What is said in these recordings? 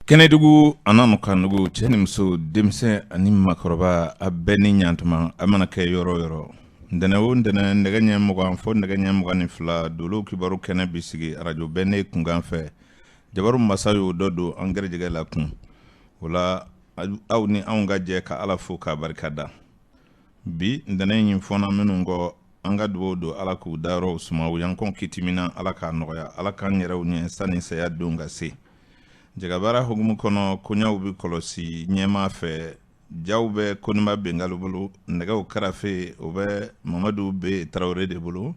Kɛnɛdugu an'an kanugu cɛ ni muso denmisɛn ani makɔrɔba a bɛɛ ni ɲantuma a mana kɛ yɔrɔ yɔrɔ ntɛnɛn o ntɛnɛn nɛgɛ ɲɛ 20 fo nɛgɛ ɲɛ 22 dolo kibaru kɛnɛ bi sigi radio bɛɛ ne kunkan fɛ jabaru masa y'o dɔ don an gɛrɛjɛgɛ la kun o la aw ni anw ka jɛ ka Ala fo k'a barikada bi ntɛnɛn in fɔna minnu kɔ an ka dugawu don Ala k'u dayɔrɔw suma u yankɔn kitimina Ala k'a nɔgɔya Ala k'an yɛrɛw ɲɛ sani saya don ka se Jagabara hukumu kɔnɔ koɲaw bi kɔlɔsi ɲɛma fɛ jaw bɛ Koniba Bengali bolo nɛgɛw karafe o bɛ Mamadu be Tarawele de bolo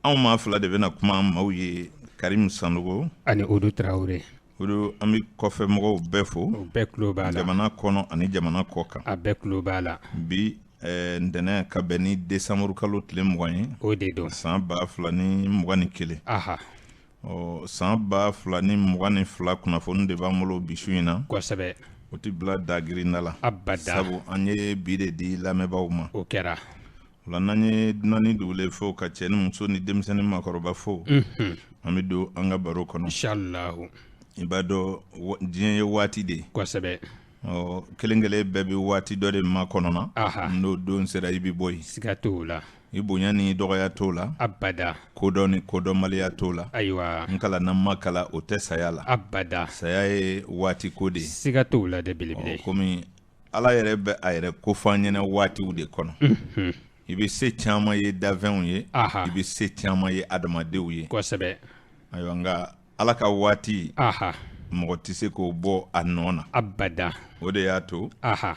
anw ma fila de bɛna kuma maaw ye Karim Sanogo ani Odu Tarawele Odu an bi kɔfɛ mɔgɔw bɛɛ fo o bɛɛ kulo b'a la jamana kɔnɔ ani jamana kɔ kan a bɛɛ kulo b'a la bi ntɛnɛn ka bɛn ni décembre kalo tile 20 ye o de don san 2021 aha san 2022 kunnafoni de b'an bolo bi su in na kosɛbɛ o ti bila dagirinda la abada sabu an ye bi de di lamɛnbaaw ma o kɛra o la n'an ye dunan ni dugule fo ka cɛ ni muso ni denmisɛnnin makɔrɔba fo an bɛ don an ka baro kɔnɔ inshallahu i b'a dɔn diɲɛ ye waati de kosɛbɛ kelen kelen bɛɛ bɛ waati dɔ de ma kɔnɔna n'o don sera i bɛ bɔ yen siga t'o la i bonya ni dɔgɔya t'o la abada kodɔn ni kodɔnbaliya t'o la ayiwa n kala n'an ma kala o tɛ saya la abada saya ye waati ko de ye siga t'o la dɛ belebele komi Ala yɛrɛ bɛ a yɛrɛ ko fɔ an ɲɛna waatiw de kɔnɔ i bɛ se caman ye dafɛnw ye i bɛ se caman ye adamadenw ye kosɛbɛ ayiwa nka Ala ka waati mɔgɔ tɛ se k'o bɔ a nɔ na abada o de y'a to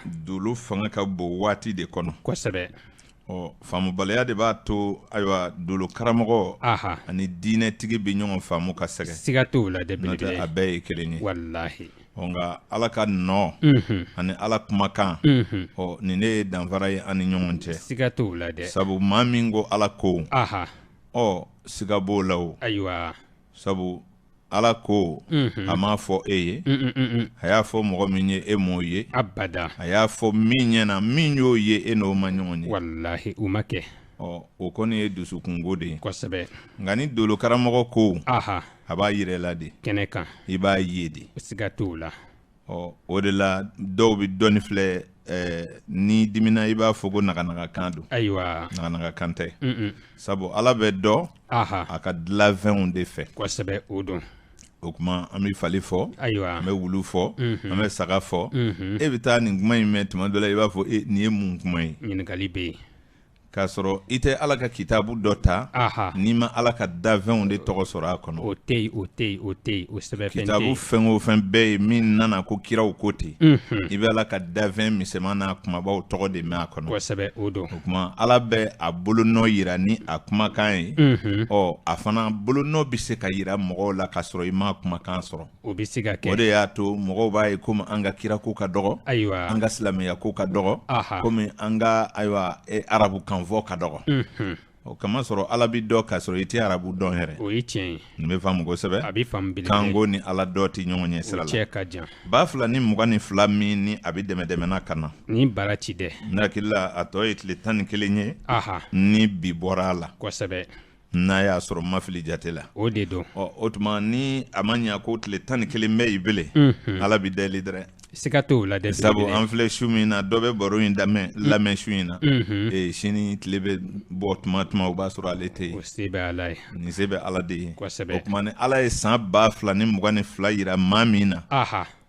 dolo fanga ka bon waati de kɔnɔ kosɛbɛ faamubaliya de b'a to ayiwa dolo karamɔgɔ ani diinɛtigi bɛ ɲɔgɔn faamu ka sɛgɛ siga t'o la dɛ belebele a bɛɛ ye kelen ye wallahi nka Ala ka nɔ ani Ala kumakan nin ne ye danfara ye ani ɲɔgɔn cɛ siga t'o la dɛ sabu maa min ko Ala ko siga b'o la o ayiwa sabu Ala ko a m'a fɔ e ye a y'a fɔ mɔgɔ min ye e m'o ye abada a y'a fɔ min ɲɛna min y'o ye e n'o ma ɲɔgɔn ye wallahi o ma kɛ o kɔni ye dusukunko de ye kosɛbɛ nka ni dolo karamɔgɔ ko a b'a yira la de kɛnɛ kan i b'a ye de siga t'o la o de la dɔw bɛ dɔnni filɛ ni dimina i b'a fɔ ko naganagakan don ayiwa naganagakan tɛ sabu Ala bɛ dɔ a ka dilanfɛnw de fɛ kosɛbɛ o don o kuma an bɛ fali fɔ ayiwa an bɛ wulu fɔ an bɛ saga fɔ e bɛ taa nin kuma in mɛn tuma dɔ la i b'a fɔ nin ye mun kuma ye ɲininkali bɛ yen k'a sɔrɔ i tɛ Ala ka kitabu dɔ ta n'i ma Ala ka danfɛnw de tɔgɔ sɔrɔ a kɔnɔ o tɛ yen o sɛbɛnfɛn tɛ yen kitabu fɛn o fɛn bɛɛ ye min nana ko kiraw ko ten i bɛ Ala ka danfɛn misɛman n'a kumabaw tɔgɔ de mɛn a kɔnɔ kosɛbɛ o don o kuma Ala bɛ a bolonɔ yira ni a kumakan ye a fana bolonɔ bɛ se ka yira mɔgɔw la k'a sɔrɔ i ma kumakan sɔrɔ o bɛ se ka kɛ o de y'a to mɔgɔw b'a ye komi an ka kira ko ka dɔgɔ ayiwa an ka silamɛya ko ka dɔgɔ komi an ka ayiwa arabu kan fɔ ka dɔgɔ o kama sɔrɔ Ala bi dɔ k'a sɔrɔ i tɛ arabu dɔn yɛrɛ o ye tiɲɛ ye nin bɛ faamu kosɛbɛ a bɛ faamu belebele kanko ni Ala dɔ tɛ ɲɔgɔn ɲɛ sira la o cɛ ka jan 2022 min ni a bɛ dɛmɛdɛmɛna ka na ni bara ci dɛ ne hakili la a tɔ ye tile 11 ye ni bi bɔra a la kosɛbɛ n'a y'a sɔrɔ ma fili jate la o de don o tuma ni a ma ɲɛ ko tile 11 bɛ i bele Ala bi deli dɛrɛ siga t'o la dɛ sabu an filɛ su min na dɔ bɛ baro in lamɛn su in na sini tile bɛ bɔ tuma o b'a sɔrɔ ale tɛ yen o se bɛ Ala ye nin se bɛ Ala de ye kosɛbɛ o tuma ni Ala ye san 2022 yira maa min na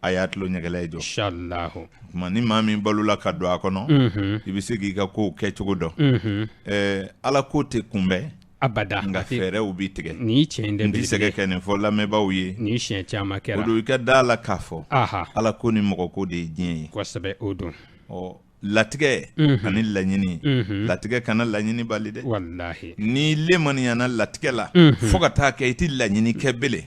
a y'a tulo ɲɛgɛla ye jɔ inshallahu o tuma ni maa min balola ka don a kɔnɔ i bɛ se k'i ka kow kɛ cogo dɔn Ala ko tɛ kunbɛn abada nka fɛɛrɛw b'i tigɛ ni tiɲɛ dɛ n tɛ sɛgɛ kɛ nin fɔ lamɛnbaaw ye ni siɲɛ caman kɛra o don i ka da la k'a fɔ Ala ko ni mɔgɔ ko de ye diɲɛ ye kosɛbɛ o don latigɛ ani laɲini latigɛ kana laɲini bali dɛ wallahi ni lemaniyana latigɛ la fo ka taa kɛ i tɛ laɲini kɛ bele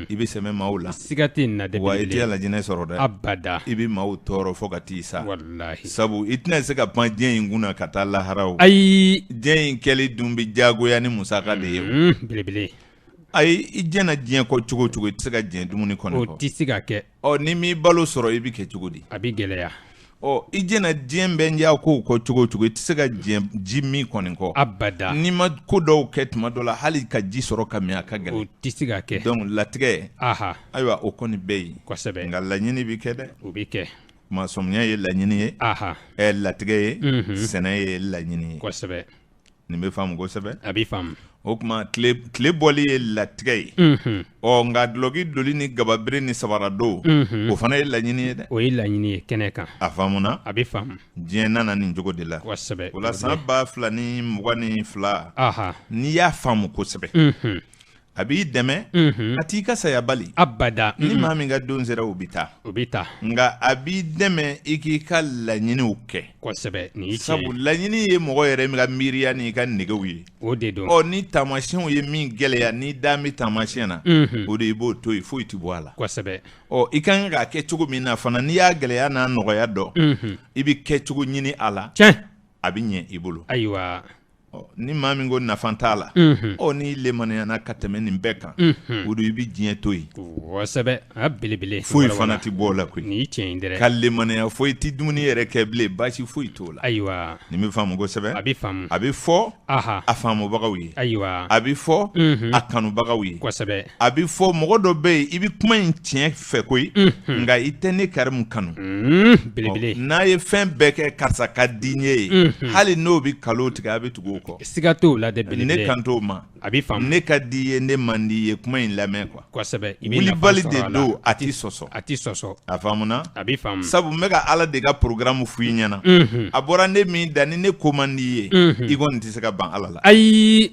i bɛ sɛmɛ maaw la siga tɛ nin na dɛ wa i tɛ laɲinɛ sɔrɔ dɛ abada i bɛ maaw tɔɔrɔ fo ka t'i sa wallahi sabu i tɛna se ka pan diɲɛ in kunna ka taa laharaw ayi diɲɛ in kɛli dun bɛ diyagoya ni musaka de ye belebele ayi i jɛna diɲɛ kɔ cogo i tɛ se ka diɲɛ dumuni kɔnɔ o tɛ se ka kɛ ni m'i balo sɔrɔ i bɛ kɛ cogo di a bɛ gɛlɛya i jɛna diɲɛ bɛ n y'a ko cogo cogo i tɛ se ka ji min kɔni kɔ abada n'i ma ko dɔw kɛ tuma dɔ la hali ka ji sɔrɔ ka min a ka gɛlɛn o tɛ se ka kɛ donc latigɛ ayiwa o kɔni bɛ yen kosɛbɛ nka laɲini bɛ kɛ dɛ o bɛ kɛ kuma sɔmiya ye laɲini ye latigɛ ye sɛnɛ ye laɲini ye kosɛbɛ nin bɛ faamu kosɛbɛ a bɛ faamu o tuma tile bɔli ye latigɛ ye nka dulɔki doli ni gababere ni sabaradon o fana ye laɲini ye dɛ o ye laɲini ye kɛnɛ kan a faamuna a bɛ faamu diɲɛ nana nin cogo de la kosɛbɛ o la san 2022 n'i y'a faamu kosɛbɛ a b'i dɛmɛ a t'i ka saya bali abada ni maa min ka don sera o bɛ taa nka a b'i dɛmɛ i k'i ka laɲiniw kɛ kosɛbɛ nin sabu laɲini ye mɔgɔ yɛrɛ min ka miiriya n'i ka nɛgɛw ye o de don ni taamasiyɛnw ye min gɛlɛya n'i da bɛ taamasiyɛn na o de i b'o to yen foyi tɛ bɔ a la kosɛbɛ i kan k'a kɛ cogo min na fana n'i y'a gɛlɛya n'a nɔgɔya dɔn i bɛ kɛ cogo ɲini a la a bɛ ɲɛ i bolo ayiwa ni maa min ko nafa t'a la n'i lemanayana ka tɛmɛ nin bɛɛ kan o don i bɛ diɲɛ to yen kosɛbɛ a belebele foyi fana tɛ bɔ o la koyi nin tiɲɛ in dɛ ka lemanaya foyi tɛ dumuni yɛrɛ kɛ bilen baasi foyi t'o la ayiwa nin bɛ faamu kosɛbɛ a bɛ faamu a bɛ fɔ a faamubagaw ye ayiwa a bɛ fɔ a kanubagaw ye kosɛbɛ a bɛ fɔ mɔgɔ dɔ bɛ yen i bɛ kuma in tiɲɛ fɛ koyi nka i tɛ ne karimu kanu belebele n'a ye fɛn bɛɛ kɛ karisa ka di n ye hali n'o bɛ kalo tigɛ a bɛ tugu o kɔ siga t'o la dɛ belebele ne kan t'o ma a bɛ faamu ne ka di ye ne man di ye kuma in lamɛn quoi kosɛbɛ wulibali de don a tɛ sɔsɔ a faamuna a bɛ faamu sabu n bɛ ka ala de ka programme f'u i ɲɛna a bɔra ne min da ni ne ko man di ye i kɔni tɛ se ka ban ala la ayi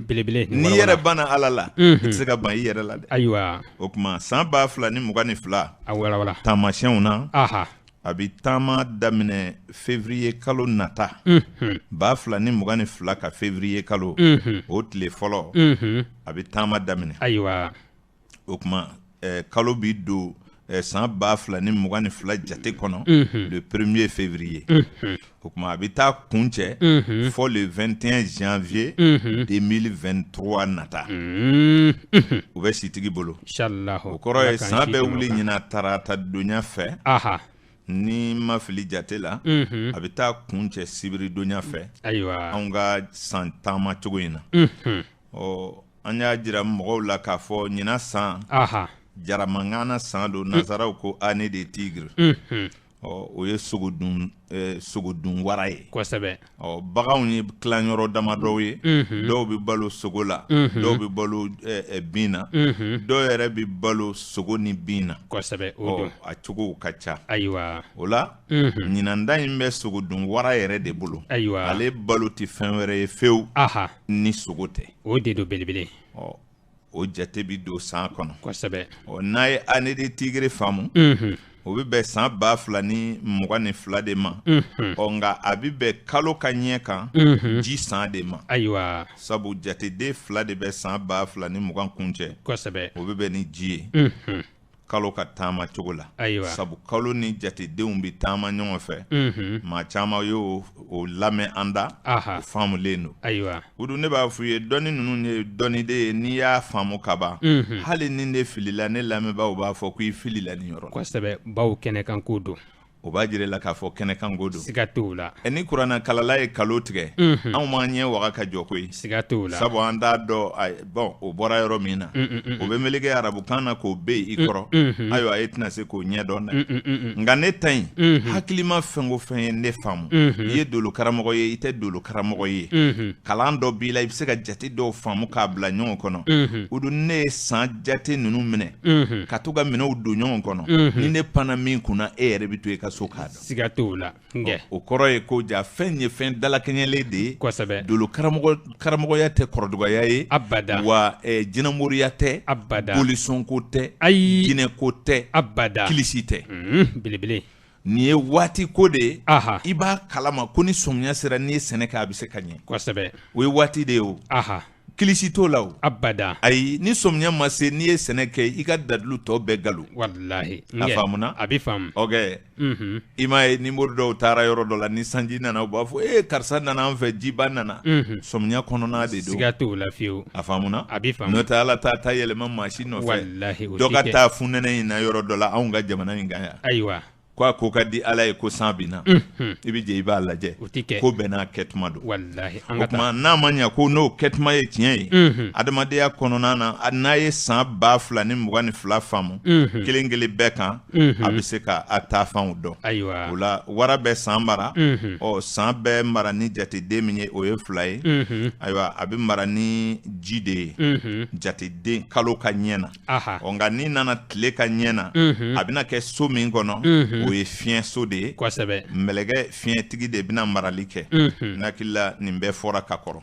belebele n'i yɛrɛ banna ala la i tɛ se ka ban i yɛrɛ la dɛ ayiwa o tuma san 2022 a walawala taamasiyɛnw na a bɛ taama daminɛ février kalo nata 2022 ka février kalo o tile fɔlɔ a bɛ taama daminɛ ayiwa o tuma kalo bɛ don san 2022 jate kɔnɔ le 1er février o tuma a bɛ taa kun cɛ fɔ le 21 janvier 2023 nata u bɛ sitigi bolo o kɔrɔ ye san bɛ wuli ɲina tarata donya fɛ ni ma fili jate la a bɛ taa kun cɛ sibiri donya fɛ anw ka san taama cogo in na an y'a jira mɔgɔw la k'a fɔ ɲina san jaramangana san don nazaraw ko année des tigres o ye sogodun wara ye kosɛbɛ baganw ye tilanyɔrɔ damadɔw ye dɔw bɛ balo sogo la dɔw bɛ balo bin na dɔw yɛrɛ bɛ balo sogo ni bin na kosɛbɛ o don a cogow ka ca ayiwa o la ɲinanda in bɛ sogodun wara yɛrɛ de bolo ayiwa ale balo tɛ fɛn wɛrɛ ye fewu ni sogo tɛ o de don belebele o jate bɛ don san kɔnɔ kosɛbɛ n'a ye année des tigres faamu o bɛ bɛn san 2022 de ma nka a bɛ bɛn kalo ka ɲɛ kan ji san de ma ayiwa sabu jateden 2 de bɛ san 2020 kun cɛ kosɛbɛ o bɛ bɛn ni ji ye kalo ka taama cogo la sabu kalo ni jatedenw bɛ taama ɲɔgɔn fɛ maa caman y'o lamɛn an da o faamulen don ayiwa o don ne b'a f'u ye dɔnni ninnu ye dɔnniden ye n'i y'a faamu ka ban hali ni ne filila ne lamɛnbaaw b'a fɔ ko i filila nin yɔrɔ la kosɛbɛ baw kɛnɛkan ko don o b'a jira la k'a fɔ kɛnɛkan ko don siga t'o la ni kuranna kalala ye kalo tigɛ anw m'an ɲɛ waga ka jɔ koyi siga t'o la sabu an t'a dɔn bon o bɔra yɔrɔ min na o bɛ meleke arabukan na k'o bɛ yen i kɔrɔ ayiwa e tɛna se k'o ɲɛ dɔn dɛ nka ne ta in hakilima fɛn o fɛn ye ne faamu i ye dolo karamɔgɔ ye i tɛ dolo karamɔgɔ ye kalan dɔ b'i la i bɛ se ka jate dɔw faamu k'a bila ɲɔgɔn kɔnɔ o don ne ye san jate ninnu minɛ ka to ka minɛnw don ɲɔgɔn kɔnɔ ni ne panna min kunna e yɛrɛ bɛ to i ka so k'a dɔn siga t'o la o kɔrɔ ye ko ja fɛn ye fɛn dalakɛɲɛlen de ye kosɛbɛ dolo karamɔgɔya tɛ kɔrɔdɔgɔya ye abada wa jinɛmoriya tɛ abada bolisɔnko tɛ ayi jinɛko tɛ abada kilisi tɛ belebele nin ye waati ko de ye i b'a kalama ko ni sɔmiya sera n'i ye sɛnɛ kɛ a bɛ se ka ɲɛ kosɛbɛ o ye waati de ye o kilisi t'o la o abada ayi ni sɔmiya ma se n'i ye sɛnɛ kɛ i ka dalilu tɔ bɛɛ galo walahi a faamuna a bɛ faamu i m'a ye ni mori dɔw taara yɔrɔ dɔ la ni sanji nana u b'a fɔ karisa nana an fɛ jiba nana sɔmiya kɔnɔna de don siga t'o la fiyewu a faamuna a bɛ faamu n'o tɛ ala ta yɛlɛma maasi nɔfɛ walahi dɔ ka taa funɛnɛ in na yɔrɔ dɔ la anw ka jamana in kan yan ayiwa ko ka di ala ye ko san bina i bi je i b'a lajɛ ko bɛɛ n'a kɛtuma don wallahi o kuma n'a ma ɲɛ ko n'o kɛtuma ye tiɲɛ ye adamadenya kɔnɔna na n'a ye san 2022 faamu kelen kelen bɛɛ kan a bɛ se ka a taafanw dɔn o la wara bɛ san mara san bɛɛ mara ni jateden min ye o ye 2 ye ayiwa a bɛ mara ni ji de ye jateden kalo ka ɲɛ na nka n'i nana tile ka ɲɛ na a bɛna kɛ so min kɔnɔ o ye fiɲɛ so de ye mɛlɛkɛ fiɲɛtigi de bɛna marali kɛ n'akila nin bɛɛ fɔra ka kɔrɔ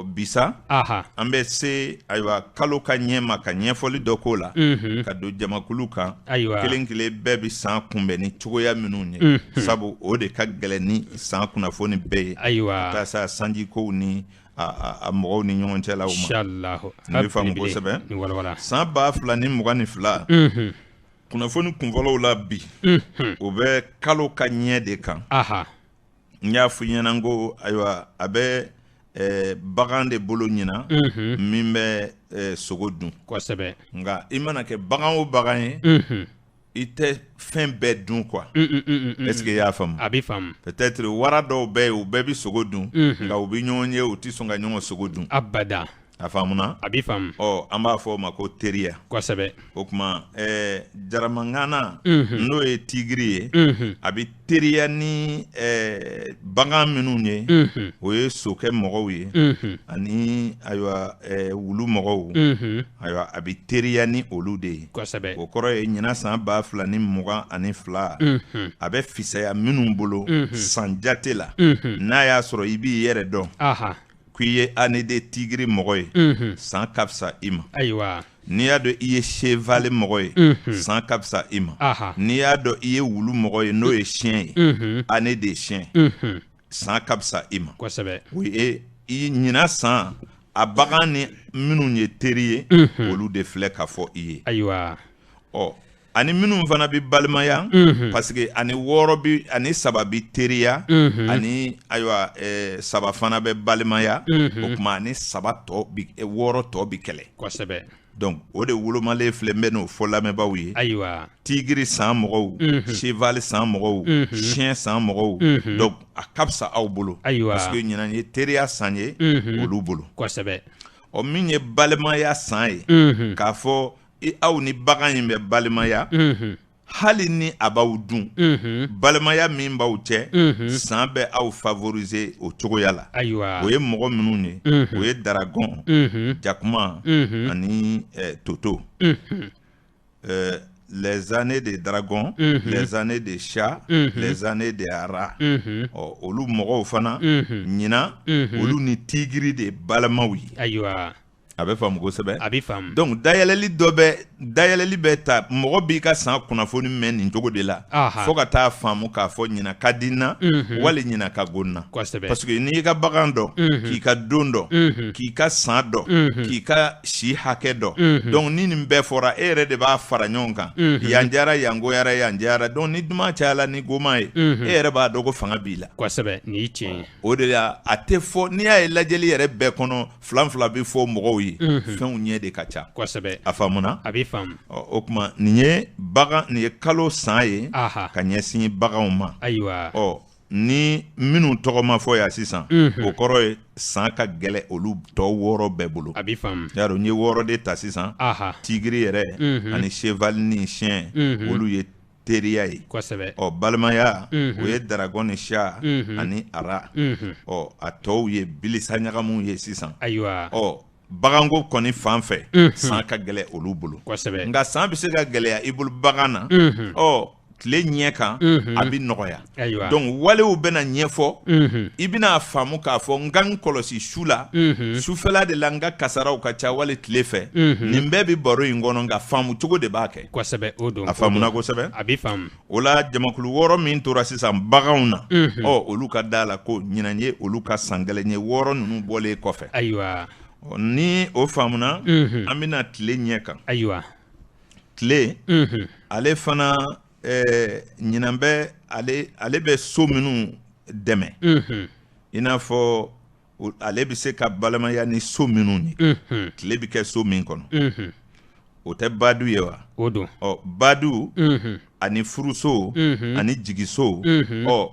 bisa an bɛ se ayiwa kalo ka ɲɛ ma ka ɲɛfɔli dɔ k'o la ka don jamakulu kan kelen kelen bɛɛ bɛ san kunbɛn ni cogoya minnu ye sabu o de ka gɛlɛn ni san kunnafoni bɛɛ ye ka sa sanjikow ni a mɔgɔw ni ɲɔgɔn cɛ la o ma ne bɛ faamu kosɛbɛ san 2022 kunnafoni kunfɔlɔw la bi o bɛ kalo ka ɲɛ de kan n y'a fɔ ɲɛna ko ayiwa a bɛ bagan de bolo ɲina min bɛ sogo dun nka i mana kɛ bagan o bagan ye i tɛ fɛn bɛɛ dun quoi est-ce que i y'a faamu a bɛ faamu peut-être wara dɔw bɛ yen u bɛɛ bɛ sogo dun nka u bɛ ɲɔgɔn ye u tɛ sɔn ka ɲɔgɔn sogo dun abada a faamuna a bɛ faamu an b'a fɔ o ma ko teriya kosɛbɛ o kuma jaramangana n'o ye tigiri ye a bɛ teriya ni bagan minnu ye o ye sokɛ mɔgɔw ye ani ayiwa wulu mɔgɔw ayiwa a bɛ teriya ni olu de ye kosɛbɛ o kɔrɔ ye ɲinan san 2022 a bɛ fisaya minnu bolo san jate la n'a y'a sɔrɔ i b'i yɛrɛ dɔn k'i ye année de tigiri mɔgɔ ye san ka fisa i ma n'i y'a dɔn i ye cheval mɔgɔ ye san ka fisa i ma n'i y'a dɔn i ye wulu mɔgɔ ye n'o ye chien ye année de chien san ka fisa i ma o ye i ɲinan san a bagan ni minnu ye teri ye olu de filɛ ka fɔ i ye ani minnu fana bɛ balimaya parce que ani 6 ani 3 bɛ teriya ani ayiwa 3 fana bɛ balimaya o kuma ani 6 tɔ bɛ kɛlɛ kosɛbɛ donc o de wolomalen filɛ n bɛ n'o fɔ lamɛnbaaw ye ayiwa tigiri san mɔgɔw cheval san mɔgɔw chien san mɔgɔw donc a ka fisa aw bolo parce que ɲinan ye teriya san ye olu bolo kosɛbɛ min ye balimaya san ye k'a fɔ aw ni bagan in bɛ balimaya hali ni a b'aw dun balimaya min b'aw cɛ san bɛ aw favoriser o cogoya la o ye mɔgɔ minnu ye o ye daragon jakuma ani toto les années de dragon les années de chat les années de ara olu mɔgɔw fana ɲinan olu ni tigiri de balimaw ye a bɛ faamu kosɛbɛ a bɛ faamu donc dayɛlɛli bɛ ta mɔgɔ b'i ka san kunnafoni mɛn nin cogo de la fo ka taa faamu k'a fɔ ɲinan ka di n na wali ɲinan ka go n na parce que n'i y'i ka bagan dɔn k'i ka don dɔn k'i ka san dɔn k'i ka si hakɛ dɔn donc ni nin bɛɛ fɔra e yɛrɛ de b'a fara ɲɔgɔn kan yan jara yan goyara yan jara donc ni duman cayala ni goma ye e yɛrɛ b'a dɔn ko fanga b'i la kosɛbɛ nin ye tiɲɛ ye o de la a tɛ fɔ n'i y'a ye lajɛli yɛrɛ bɛɛ kɔnɔ fila bɛ fɔ mɔgɔw ye fɛnw ɲɛ de ka ca kosɛbɛ a faamuna a bɛ faamu o kuma nin ye kalo san ye ka ɲɛsin baganw ma ayiwa ni minnu tɔgɔ ma fɔ yan sisan o kɔrɔ ye san ka gɛlɛ olu tɔ 6 bɛɛ bolo a bɛ faamu y'a dɔn n ye 6 de ta sisan tigiri yɛrɛ ani cheval ni chien olu ye teriya ye kosɛbɛ balimaya o ye daragon ni chat ani ara a tɔw ye bilisa ɲagamu ye sisan ayiwa baganko kɔni fan fɛ san ka gɛlɛ olu bolo kosɛbɛ nka san bɛ se ka gɛlɛya i bolo bagan na tile ɲɛ kan a bɛ nɔgɔya donc walew bɛna ɲɛfɔ i bɛna faamu k'a fɔ n ka n kɔlɔsi su la sufɛla de la n ka kasaraw ka ca wali tile fɛ nin bɛɛ bɛ baro in kɔnɔ nka faamu cogo de b'a kɛ kosɛbɛ o don a faamuna kosɛbɛ a bɛ faamu o la jamakulu 6 min tora sisan baganw na olu ka da la ko ɲinan ye olu ka san gɛlɛn ye 6 ninnu bɔlen kɔfɛ ayiwa ni o faamuna an bɛna tile ɲɛ kan ayiwa tile ale fana ɲinan bɛ ale bɛ so minnu dɛmɛ i n'a fɔ ale bɛ se ka balimaya ni so minnu ye tile bɛ kɛ so min kɔnɔ o tɛ badu ye wa o don badu ani furuso ani jigiso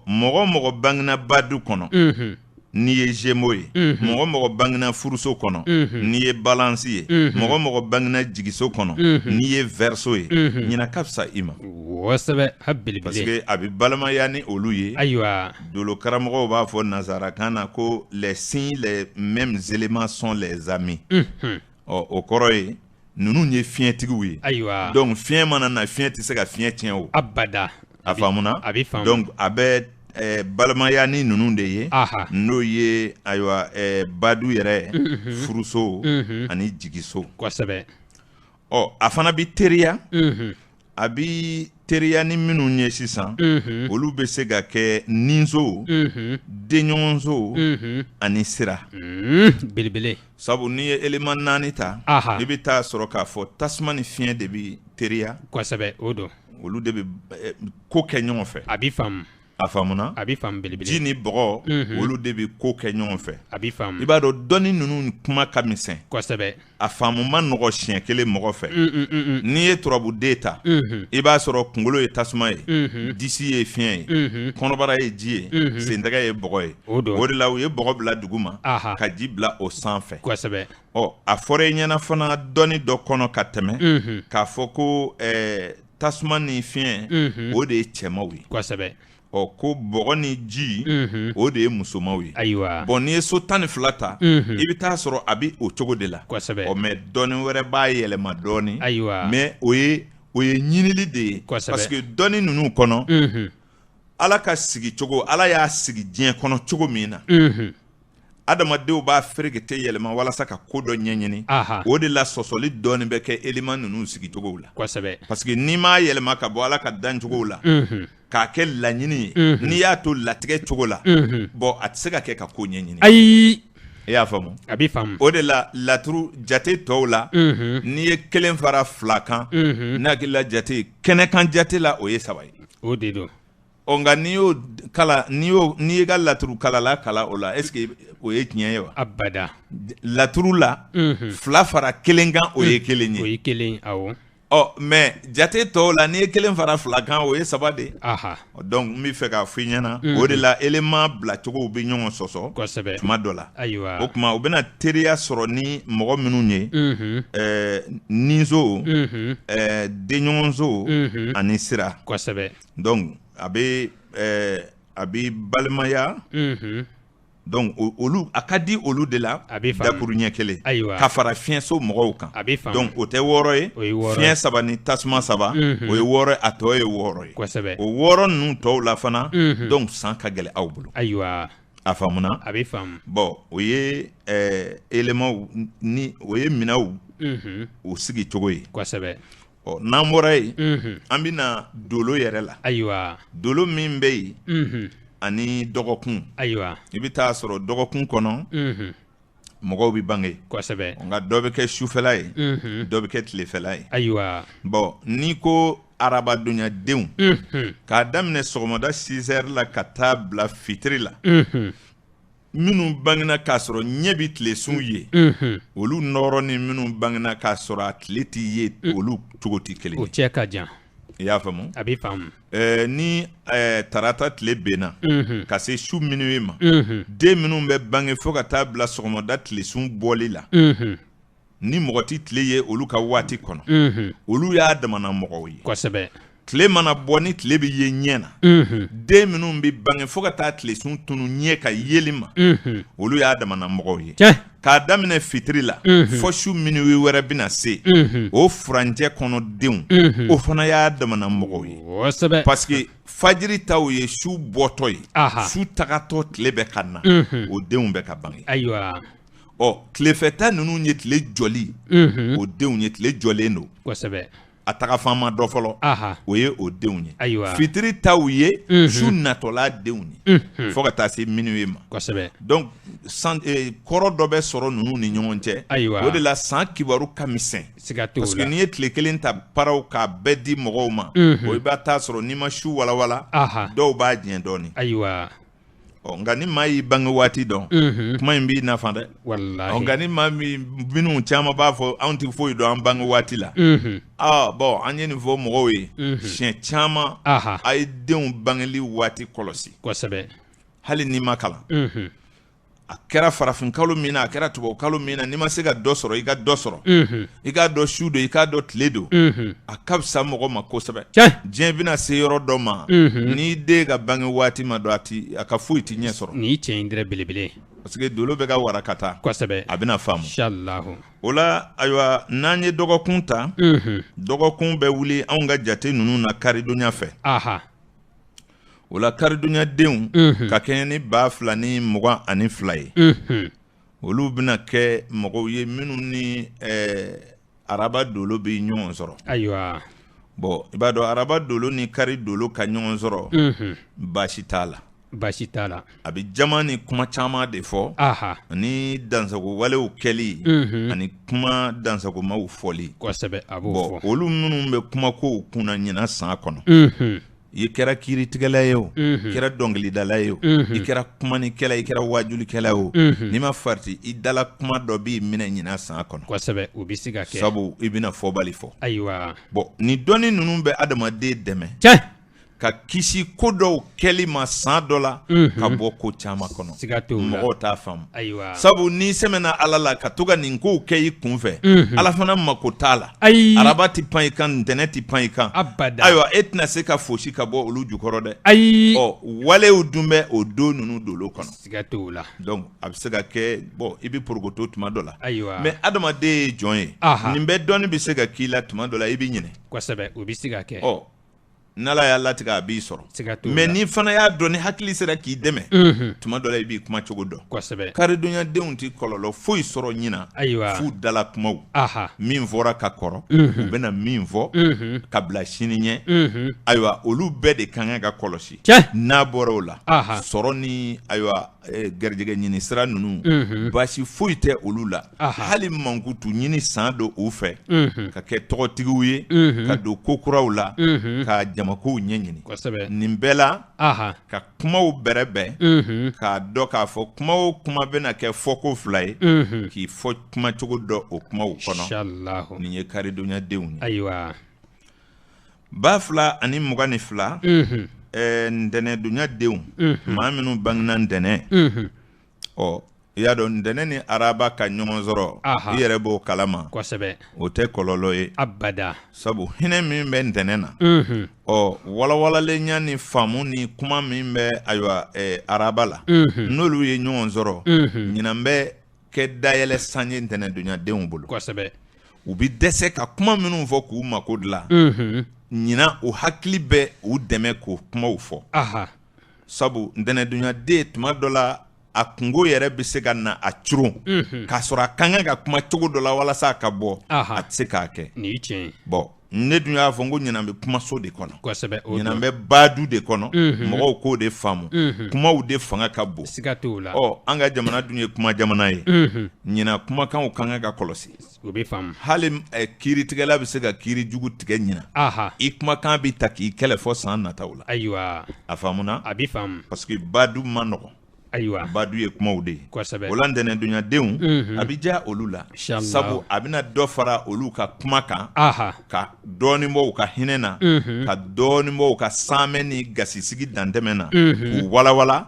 mɔgɔ bangina badu kɔnɔ n'i ye Gémeaux ye mɔgɔ bangina furuso kɔnɔ n'i ye Balance ye mɔgɔ bangina jigiso kɔnɔ n'i ye Verseau ye ɲina ka fisa i ma kosɛbɛ habelebele parce que a bɛ balimaya ni olu ye ayiwa dolo karamɔgɔw b'a fɔ nazarakan na ko les signes les mêmes éléments sont les amis o kɔrɔ ye ninnu ye fiɲɛtigiw ye ayiwa donc fiɲɛ mana na fiɲɛ tɛ se ka fiɲɛ tiɲɛ o abada a faamuna a bɛ faamu donc a bɛ balimaya ni ninnu de ye n'o ye ayiwa badu yɛrɛ furuso ani jigiso kosɛbɛ a fana bɛ teriya a bɛ teriya ni minnu ye sisan olu bɛ se ka kɛ ninso denɲɔgɔnso ani sira belebele sabu n'i ye élément 4 ta i bɛ taa sɔrɔ k'a fɔ tasuma ni fiɲɛ de bɛ teriya kosɛbɛ o don olu de bɛ ko kɛ ɲɔgɔn fɛ a bɛ faamu a faamuna a bɛ faamu belebele ji ni bɔgɔ olu de bɛ ko kɛ ɲɔgɔn fɛ a bɛ faamu i b'a dɔn dɔnni ninnu kuma ka misɛn kosɛbɛ a faamu ma nɔgɔ siɲɛ kelen mɔgɔ fɛ n'i ye turabuden ta i b'a sɔrɔ kunkolo ye tasuma ye disi ye fiɲɛ ye kɔnɔbara ye ji ye sentɛgɛ ye bɔgɔ ye o de la u ye bɔgɔ bila dugu ma ka ji bila o sanfɛ kosɛbɛ a fɔra i ɲɛna fana dɔnni dɔ kɔnɔ ka tɛmɛ k'a fɔ ko tasuma ni fiɲɛ o de ye cɛmaw ye kosɛbɛ ko bɔgɔ ni ji o de ye musomaw ye ayiwa bon n'i ye so 12 ta i bɛ taa sɔrɔ a bɛ o cogo de la kosɛbɛ mais dɔnni wɛrɛ b'a yɛlɛma dɔɔni ayiwa mais o ye ɲinili de ye parce que dɔnni ninnu kɔnɔ Ala ka sigi cogo Ala y'a sigi diɲɛ kɔnɔ cogo min na adamadenw b'a ferekete yɛlɛma walasa ka ko dɔ ɲɛɲini o de la sɔsɔli dɔɔni bɛ kɛ élément ninnu sigi cogow la kosɛbɛ parce que n'i m'a yɛlɛma ka bɔ Ala ka dan cogow la k'a kɛ laɲini ye n'i y'a to latigɛ cogo la bon a tɛ se ka kɛ ka ko ɲɛɲini ayi i y'a faamu a bɛ faamu o de la laturu jate tɔw la n'i ye 1 fara 2 kan n'a hakilila jate kɛnɛkan jate la o ye 3 ye o de don nka n'i y'o kala n'i ye ka laturu kalala kala o la est-ce que o ye tiɲɛ ye wa abada laturu la 2 fara 1 kan o ye 1 ye o ye 1 awɔ mais jate tɔw la n'i ye 1 fara 2 kan o ye 3 de donc n bɛ fɛ k'a fɔ i ɲɛna o de la élément bila cogow bɛ ɲɔgɔn sɔsɔ kosɛbɛ tuma dɔ la ayiwa o tuma u bɛna teriya sɔrɔ ni mɔgɔ minnu ye ninso denɲɔgɔnso ani sira kosɛbɛ donc a bɛ balimaya donc olu a ka di olu de la dakuru ɲɛ kelen ka fara fiɲɛso mɔgɔw kan donc o tɛ 6 ye fiɲɛ 3 ni tasuma 3 o ye 6 a tɔ ye 6 ye kosɛbɛ o 6 ninnu tɔw la fana donc san ka gɛlɛn aw bolo ayiwa a faamuna a bɛ faamu bon o ye éléments ni o ye minɛnw o sigi cogo ye kosɛbɛ n'an bɔra yen an bɛna dolo yɛrɛ la ayiwa dolo min bɛ yen ani dɔgɔkun ayiwa i bɛ taa sɔrɔ dɔgɔkun kɔnɔ mɔgɔw bɛ bange kosɛbɛ nka dɔ bɛ kɛ sufɛla ye dɔ bɛ kɛ tilefɛla ye ayiwa bon n'i ko arabadonyadenw k'a daminɛ sɔgɔmada 6 heures la ka taa bila fitiri la minnu bangena k'a sɔrɔ ɲɛ bɛ tilesun ye olu nɔrɔ ni minnu bangena k'a sɔrɔ a tile tɛ ye olu cogo tɛ kelen ye o cɛ ka jan i y'a faamu a bɛ faamu ni tarata tile benna ka se su minuit ma den minnu bɛ bange fo ka taa bila sɔgɔmada tilesun bɔli la ni mɔgɔ tɛ tile ye olu ka waati kɔnɔ olu y'a damana mɔgɔw ye kosɛbɛ tile mana bɔ ni tile bɛ ye ɲɛ na den minnu bɛ bange fo ka taa tilesun tunu ɲɛ ka yeli ma olu y'a damana mɔgɔw ye k'a daminɛ fitiri la fo su minuit wɛrɛ bɛna se o furancɛ kɔnɔ denw o fana y'a damana mɔgɔw ye parce que fajiri taw ye su bɔtɔ ye su tagatɔ tile bɛ ka na o denw bɛ ka bange ayiwa tilefɛta ninnu ye tile jɔli o denw ye tile jɔlen don kosɛbɛ a tagafan ma dɔ fɔlɔ o ye o denw ye ayiwa fitiri taw ye su natɔla denw ye fo ka taa se minuit ma kosɛbɛ donc kɔrɔ dɔ bɛ sɔrɔ ninnu ni ɲɔgɔn cɛ ayiwa o de la san kibaru ka misɛn parce que n'i ye tile kelen ta paraw k'a bɛɛ di mɔgɔw ma o i b'a taa sɔrɔ n'i ma su walawala dɔw b'a diɲɛ dɔɔni ayiwa nka ni maa y'i bange waati dɔn kuma in b'i nafa dɛ wallahi nka ni maa minnu caman b'a fɔ anw tɛ foyi dɔn an bange waati la bon an ye nin fɔ mɔgɔw ye siɲɛ caman a ye denw bangeli waati kɔlɔsi kosɛbɛ hali n'i ma kalan a kɛra farafin kalo min na a kɛra tubabu kalo min na n'i ma se ka dɔ sɔrɔ i ka dɔ sɔrɔ i k'a dɔn su don i k'a dɔn tile don a ka fisa mɔgɔ ma kosɛbɛ diɲɛ bɛna se yɔrɔ dɔ ma n'i den ka bange waati ma dɔn a ka foyi tɛ ɲɛ sɔrɔ ni cɛ in dɛrɛ belebele parce que dolo bɛ ka warakata kosɛbɛ a bɛna faamu inshallah o la ayiwa n'an ye dɔgɔkun ta dɔgɔkun bɛ wuli anw ka jate ninnu na karidonya fɛ o la karidonyadenw ka kɛɲɛ ni 2022 ye olu bɛna kɛ mɔgɔw ye minnu ni araba dolo bɛ ɲɔgɔn sɔrɔ ayiwa bon i b'a dɔn araba dolo ni kari dolo ka ɲɔgɔn sɔrɔ baasi t'a la a bɛ jama ni kuma caman de fɔ ani dansago walew kɛli ani kuma dansagomaw fɔli kosɛbɛ a b'o fɔ olu minnu bɛ kuma kow kunna ɲina san kɔnɔ i kɛra kiiritigɛla ye o i kɛra dɔnkilidala ye o i kɛra kumanikɛla i kɛra wajulikɛla o n'i ma farati i dala kuma dɔ b'i minɛ ɲina san kɔnɔ kosɛbɛ o bɛ se ka kɛ sabu i bɛna fɔbali fɔ ayiwa bon ni dɔnni ninnu bɛ adamaden dɛmɛ ka kisi ko dɔw kɛli ma san dɔ la ka bɔ ko caman kɔnɔ mɔgɔw t'a faamu sabu n'i sɛmɛna ala la ka to ka nin kow kɛ i kunfɛ ala fana mako t'a la araba tɛ pan i kan ntɛnɛn tɛ pan i kan ayiwa e tɛna se ka fosi ka bɔ olu jukɔrɔ dɛ walew dun bɛ o don ninnu dolo kɔnɔ donc a bɛ se ka kɛ bon i bɛ porokoto tuma dɔ la mais adamaden ye jɔn ye nin bɛɛ dɔnni bɛ se ka k'i la tuma dɔ la i bɛ ɲinɛ kosɛbɛ o bɛ se ka kɛ n'ala y'a latigɛ a b'i sɔrɔ mais ni fana y'a dɔn ni hakili sera k'i dɛmɛ tuma dɔ la i b'i kuma cogo dɔn karidonyadenw tɛ kɔlɔlɔ foyi sɔrɔ ɲina f'u dala kumaw min fɔra ka kɔrɔ u bɛna min fɔ ka bila sini ɲɛ ayiwa olu bɛɛ de kan ka kɔlɔsi n'a bɔra o la sɔrɔ ni ayiwa garijɛgɛ ɲini sira ninnu baasi foyi tɛ olu la hali mankutu ɲini san don u fɛ ka kɛ tɔgɔtigiw ye ka don ko kuraw la ka jamakow ɲɛɲini nin bɛɛ la ka kumaw bɛrɛbɛn k'a dɔn k'a fɔ kuma o kuma bɛna kɛ fɔko fila ye k'i fɔ kuma cogo dɔn o kumaw kɔnɔ nin ye karidonyadenw ye 2022 ntɛnɛndonyadenw maa minnu bangena ntɛnɛn i y'a dɔn ntɛnɛn ni araba ka ɲɔgɔn sɔrɔ i yɛrɛ b'o kalama o tɛ kɔlɔlɔ ye abada sabu hinɛ min bɛ ntɛnɛn na walawalalen ni faamu ni kuma min bɛ ayiwa araba la n'olu ye ɲɔgɔn sɔrɔ ɲinan bɛ kɛ dayɛlɛ san ye ntɛnɛndonyadenw bolo u bɛ dɛsɛ ka kuma minnu fɔ k'u mako dilan ɲina o hakili bɛ u dɛmɛ k'o kumaw fɔ sabu ntɛnɛndonyaden tuma dɔ la a kungo yɛrɛ bɛ se ka na a curon k'a sɔrɔ a kan ka kuma cogo dɔ la walasa a ka bɔ a tɛ se k'a kɛ bon ne dun y'a fɔ n ko ɲinan bɛ kumaso de kɔnɔ ɲinan bɛ baadu de kɔnɔ mɔgɔw k'o de faamu kumaw de fanga ka bon an ka jamana dun ye kuma jamana ye ɲinan kumakanw kan ka kɔlɔsi hali kiiritigɛla bɛ se ka kiiri jugu tigɛ ɲinan i kumakan bɛ ta k'i kɛlɛ fɔ san nataw la a faamuna parce que baadu ma nɔgɔn badu ye kumaw de ye o la ntɛnɛndonyadenw a bɛ diya olu la sabu a bɛna dɔ fara olu ka kuma kan ka dɔɔnin bɔ u ka hinɛ na ka dɔɔnin bɔ u ka saamɛ ni gasisigi dantɛmɛ na k'u walawala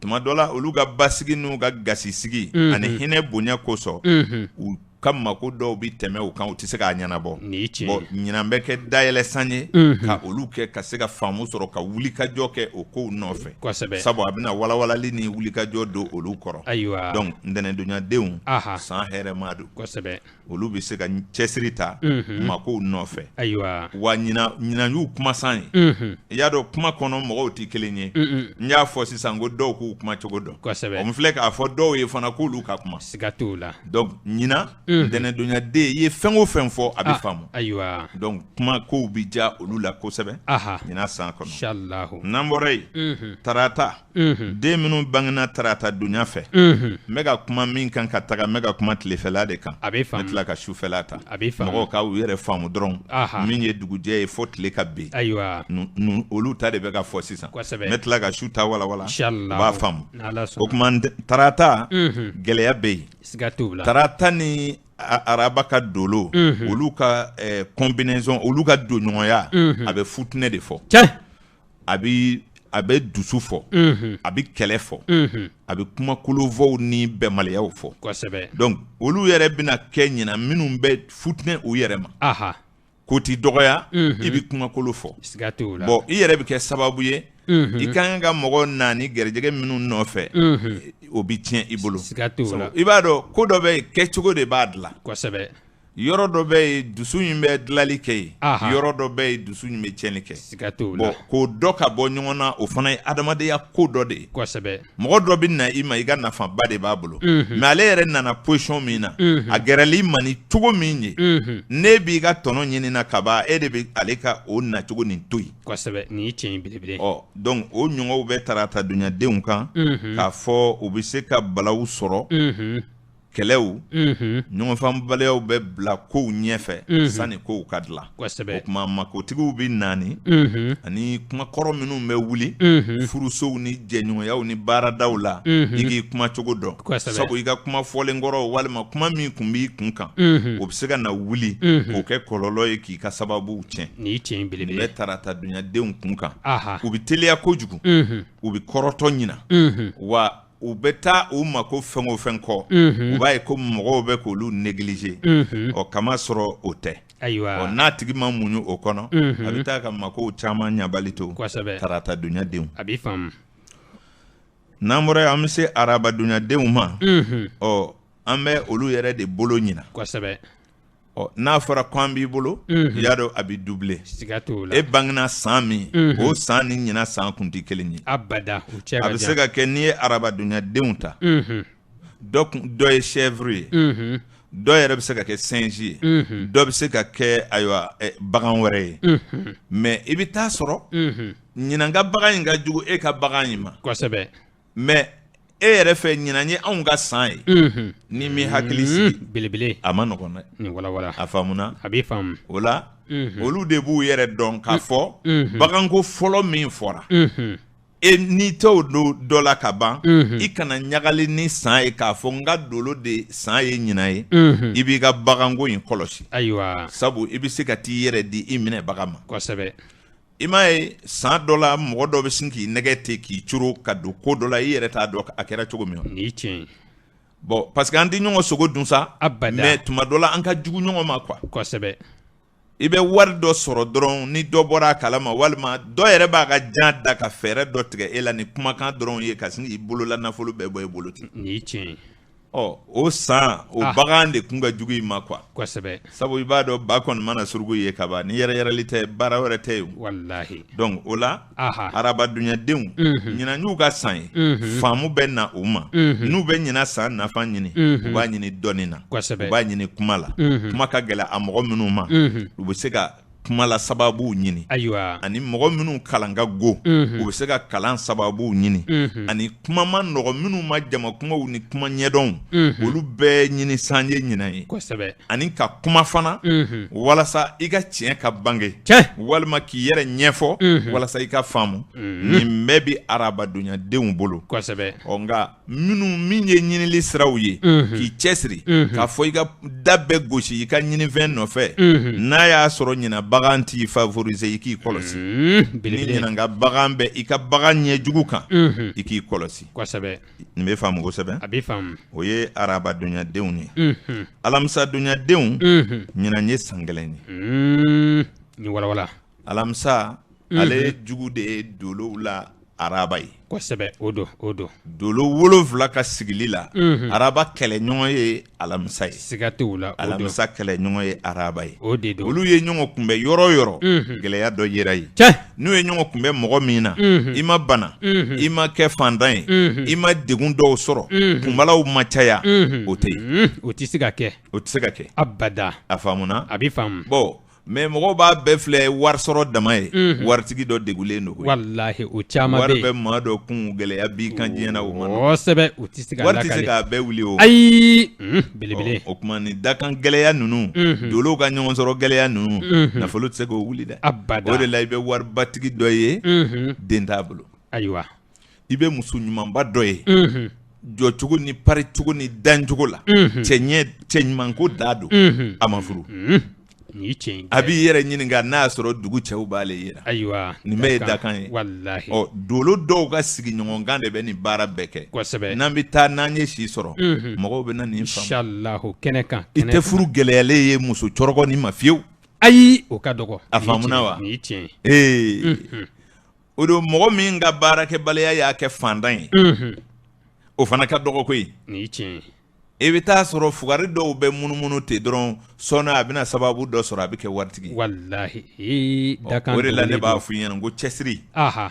tuma dɔ la olu ka basigi n'u ka gasisigi ani hinɛ bonya kosɔn u ka mako dɔw bɛ tɛmɛ u kan u tɛ se k'a ɲɛnabɔ ɲinan bɛ kɛ dayɛlɛ san ye ka olu kɛ ka se ka faamu sɔrɔ ka wulikajɔ kɛ o kow nɔfɛ sabu a bɛna walawalali ni wulikajɔ don olu kɔrɔ donc ntɛnɛndonyadenw san hɛrɛma don olu bɛ se ka cɛsiri ta makow nɔfɛ wa ɲinan y'u kumasan ye i y'a dɔn kuma kɔnɔ mɔgɔw tɛ kelen ye n y'a fɔ sisan ko dɔw k'u kuma cogo dɔn o filɛ k'a fɔ dɔw ye fana k'olu ka kuma donc ɲinan dɛnɛ donya de ye fɛn o fɛn fɔ a bɛ faamu ayiwa donc kuma kow bi ja olu la kosɛbɛ ɲina san kɔnɔ inshallah n'an bɔra yen tarata den minnu bangena tarata donya fɛ n bɛ ka kuma min kan ka taga n bɛ ka kuma tilefɛla de kan a bɛ faamu n tila ka sufɛla ta a bɛ faamu mɔgɔw ka u yɛrɛ faamu dɔrɔn min ye dugujɛ ye fo tile ka bin ayiwa olu ta de bɛ ka fɔ sisan kosɛbɛ n bɛ tila ka su ta walawala inshallah u b'a faamu n'ala sɔnna o kuma tarata gɛlɛya bɛ yen siga t'o la tarata ni araba ka dolo olu ka combinaison olu ka donɲɔgɔnya a bɛ futinɛ de fɔ a bɛ dusu fɔ a bɛ kɛlɛ fɔ a bɛ kumakolofaw ni bɛnbaliyaw fɔ kosɛbɛ donc olu yɛrɛ bɛna kɛ ɲina minnu bɛ futinɛ u yɛrɛ ma ko t'i dɔgɔya i bɛ kumakolo fɔ siga t'o la bon i yɛrɛ bɛ kɛ sababu ye i ka kan ka mɔgɔ naani garijɛgɛ minnu nɔfɛ o bɛ tiɲɛ i bolo siga t'o la i b'a dɔn ko dɔ bɛ yen kɛcogo de b'a dilan kosɛbɛ yɔrɔ dɔ bɛ yen dusu in bɛ dilali kɛ yen yɔrɔ dɔ bɛ yen dusu in bɛ tiɲɛni kɛ siga t'o la k'o dɔ ka bɔ ɲɔgɔn na o fana ye adamadenya ko dɔ de ye kosɛbɛ mɔgɔ dɔ bɛ na i ma i ka nafaba de b'a bolo mais ale yɛrɛ nana position min na a gɛrɛli i ma ni cogo min ye ne b'i ka tɔnɔ ɲini na ka ban e de bɛ ale ka o nacogo nin to yen kosɛbɛ nin ye tiɲɛ belebele donc o ɲɔgɔnw bɛ tarata donyadenw kan k'a fɔ u bɛ se ka balawu sɔrɔ kɛlɛw ɲɔgɔnfanbaliyaw bɛ bila kow ɲɛfɛ sani kow ka dilan o tuma makotigiw bɛ naani ani kumakɔrɔ minnu bɛ wuli furusow ni jɛɲɔgɔnyaw ni baaradaw la i k'i kumacogo dɔn sabu i ka kuma fɔlen kɔrɔ walima kuma min kun b'i kun kan o bɛ se ka na wuli k'o kɛ kɔlɔlɔ ye k'i ka sababuw tiɲɛ nin ye tiɲɛ belebele bɛ tarata donyadenw kun kan u bɛ teliya kojugu u bɛ kɔrɔtɔ ɲina wa u bɛ taa u mako fɛn o fɛn kɔ u b'a ye ko mɔgɔw bɛ k'olu négliger kama sɔrɔ o tɛ n'a tigi ma muɲu o kɔnɔ a bɛ taa ka makow caman ɲabali to tarata donyadenw a b'i faamu n'an bɔra yen an bɛ se araba donyadenw ma an bɛ olu yɛrɛ de bolo ɲina kosɛbɛ n'a fɔra ko an b'i bolo i y'a dɔn a bɛ doublé e bangena san min o san ni ɲina san kun tɛ kelen ye abada a bɛ se ka kɛ n'i ye araba donyadenw ta dɔ ye chèvre ye dɔ yɛrɛ bɛ se ka kɛ singe ye dɔ bɛ se ka kɛ ayiwa bagan wɛrɛ ye mais i bɛ taa sɔrɔ ɲinan ka bagan in ka jugu e ka bagan in ma kosɛbɛ mais e yɛrɛ fɛ ɲinan ye anw ka san ye ni min hakili sigi belebele a ma nɔgɔn dɛ ni walawala a faamuna a b'i faamu o la olu de b'u yɛrɛ dɔn k'a fɔ baganko fɔlɔ min fɔra e n'i t'o dɔ la ka ban i kana ɲagali ni san ye k'a fɔ n ka dolo de san ye ɲinan ye i b'i ka baganko in kɔlɔsi ayiwa sabu i bɛ se ka t'i yɛrɛ di i minɛ bagan ma kosɛbɛ i m'a ye san dɔ la mɔgɔ dɔ bɛ sin k'i nɛgɛ ten k'i coro ka don ko dɔ la i yɛrɛ t'a dɔn a kɛra cogo min nin ye tiɲɛ bon parce que an tɛ ɲɔgɔn sogo dun sa abada mais tuma dɔ la an ka jugu ɲɔgɔn ma quoi kosɛbɛ i bɛ wari dɔ sɔrɔ dɔrɔn ni dɔ bɔra a kalama walima dɔ yɛrɛ b'a ka jan da ka fɛɛrɛ dɔ tigɛ e la ni kumakan dɔrɔn ye ka sin k'i bolola nafolo bɛɛ bɔ i bolo ten nin ye tiɲɛ o san o bagan de kun ka jugu i ma quoi kosɛbɛ sabu i b'a dɔn ba kɔni mana surugu ye ka ban ni yɛrɛyɛrɛli tɛ baara wɛrɛ tɛ yen walahi donc o la araba donyadenw ɲinan y'u ka san ye faamu bɛ na u ma n'u bɛ ɲinan san nafa ɲini u b'a ɲini dɔnni na u b'a ɲini kuma la kuma ka gɛlɛ a mɔgɔ minnu ma u bɛ se ka kumala sababuw ɲini ayiwa ani mɔgɔ minnu kalan ka go u bɛ se ka kalan sababuw ɲini ani kuma ma nɔgɔ minnu ma jama kumaw ni kuma ɲɛdɔnw olu bɛɛ ɲini san ye ɲinan ye kosɛbɛ ani ka kuma fana walasa i ka tiɲɛ ka bange walima k'i yɛrɛ ɲɛfɔ walasa i ka faamu nin bɛɛ bɛ araba donyadenw bolo kosɛbɛ nka min ye ɲinili siraw ye k'i cɛsiri k'a fɔ i ka da bɛɛ gosi i ka ɲinifɛn nɔfɛ n'a y'a sɔrɔ ɲinan bagan t'i favoriser i k'i kɔlɔsi ni ɲinan ka bagan bɛ i ka bagan ɲɛ jugu kan i k'i kɔlɔsi kosɛbɛ nin bɛ faamu kosɛbɛ a bɛ faamu o ye araba donyadenw ye alamisa donyadenw ɲinan ye san gɛlɛn ye ni walawala alamisa ale jugu de ye dolow la araba ye kosɛbɛ o don dolo 7 ka sigili la araba kɛlɛɲɔgɔn ye alamisa ye siga t'o la alamisa kɛlɛɲɔgɔn ye araba ye o de don olu ye ɲɔgɔn kunbɛ yɔrɔ yɔrɔ gɛlɛya dɔ yera ye n'u ye ɲɔgɔn kunbɛ mɔgɔ min na i ma bana i ma kɛ fantan ye i ma degun dɔw sɔrɔ kunbalaw ma caya o tɛ yen o tɛ se ka kɛ abada a faamuna a bɛ faamu bon mais mɔgɔw b'a bɛɛ filɛ wari sɔrɔ dama ye waritigi dɔ degulen don walahi o caman bɛ wari bɛ maa dɔ kun gɛlɛya b'i kan diɲɛ na o ma kosɛbɛ o tɛ se ka wari tɛ se k'a bɛɛ wuli o ayi belebele o tuma ni dakan gɛlɛya ninnu dolow ka ɲɔgɔn sɔrɔ gɛlɛya ninnu nafolo tɛ se k'o wuli dɛ abada o de la i bɛ waribatigi dɔ ye den t'a bolo ayiwa i bɛ muso ɲumanba dɔ ye jɔcogo ni paricogo ni dancogo la cɛ ɲumanko da don a ma furu a b'i yɛrɛ ɲininka n'a y'a sɔrɔ dugu cɛw b'ale yera ayiwa nin bɛɛ ye dakan ye walahi dolo dɔw ka sigiɲɔgɔnkan de bɛ nin baara bɛɛ kɛ kosɛbɛ n'an bɛ taa n'an ye si sɔrɔ mɔgɔw bɛ na nin faamu inshallah kɛnɛ kan i tɛ furu gɛlɛyalen ye muso cɔrɔgɔ ni ma fiyewu ayi o ka dɔgɔ a faamuna wa nin ye tiɲɛ o don mɔgɔ min ka baarakɛbaliya y'a kɛ fantan ye o fana ka dɔgɔ koyi nin ye tiɲɛ i bɛ taa sɔrɔ fugari dɔw bɛ munumunu ten dɔrɔn sɔnna a bɛna sababu dɔ sɔrɔ a bɛ kɛ waritigi walahi dakan o de la ne b'a f'i ɲɛna ko cɛsiri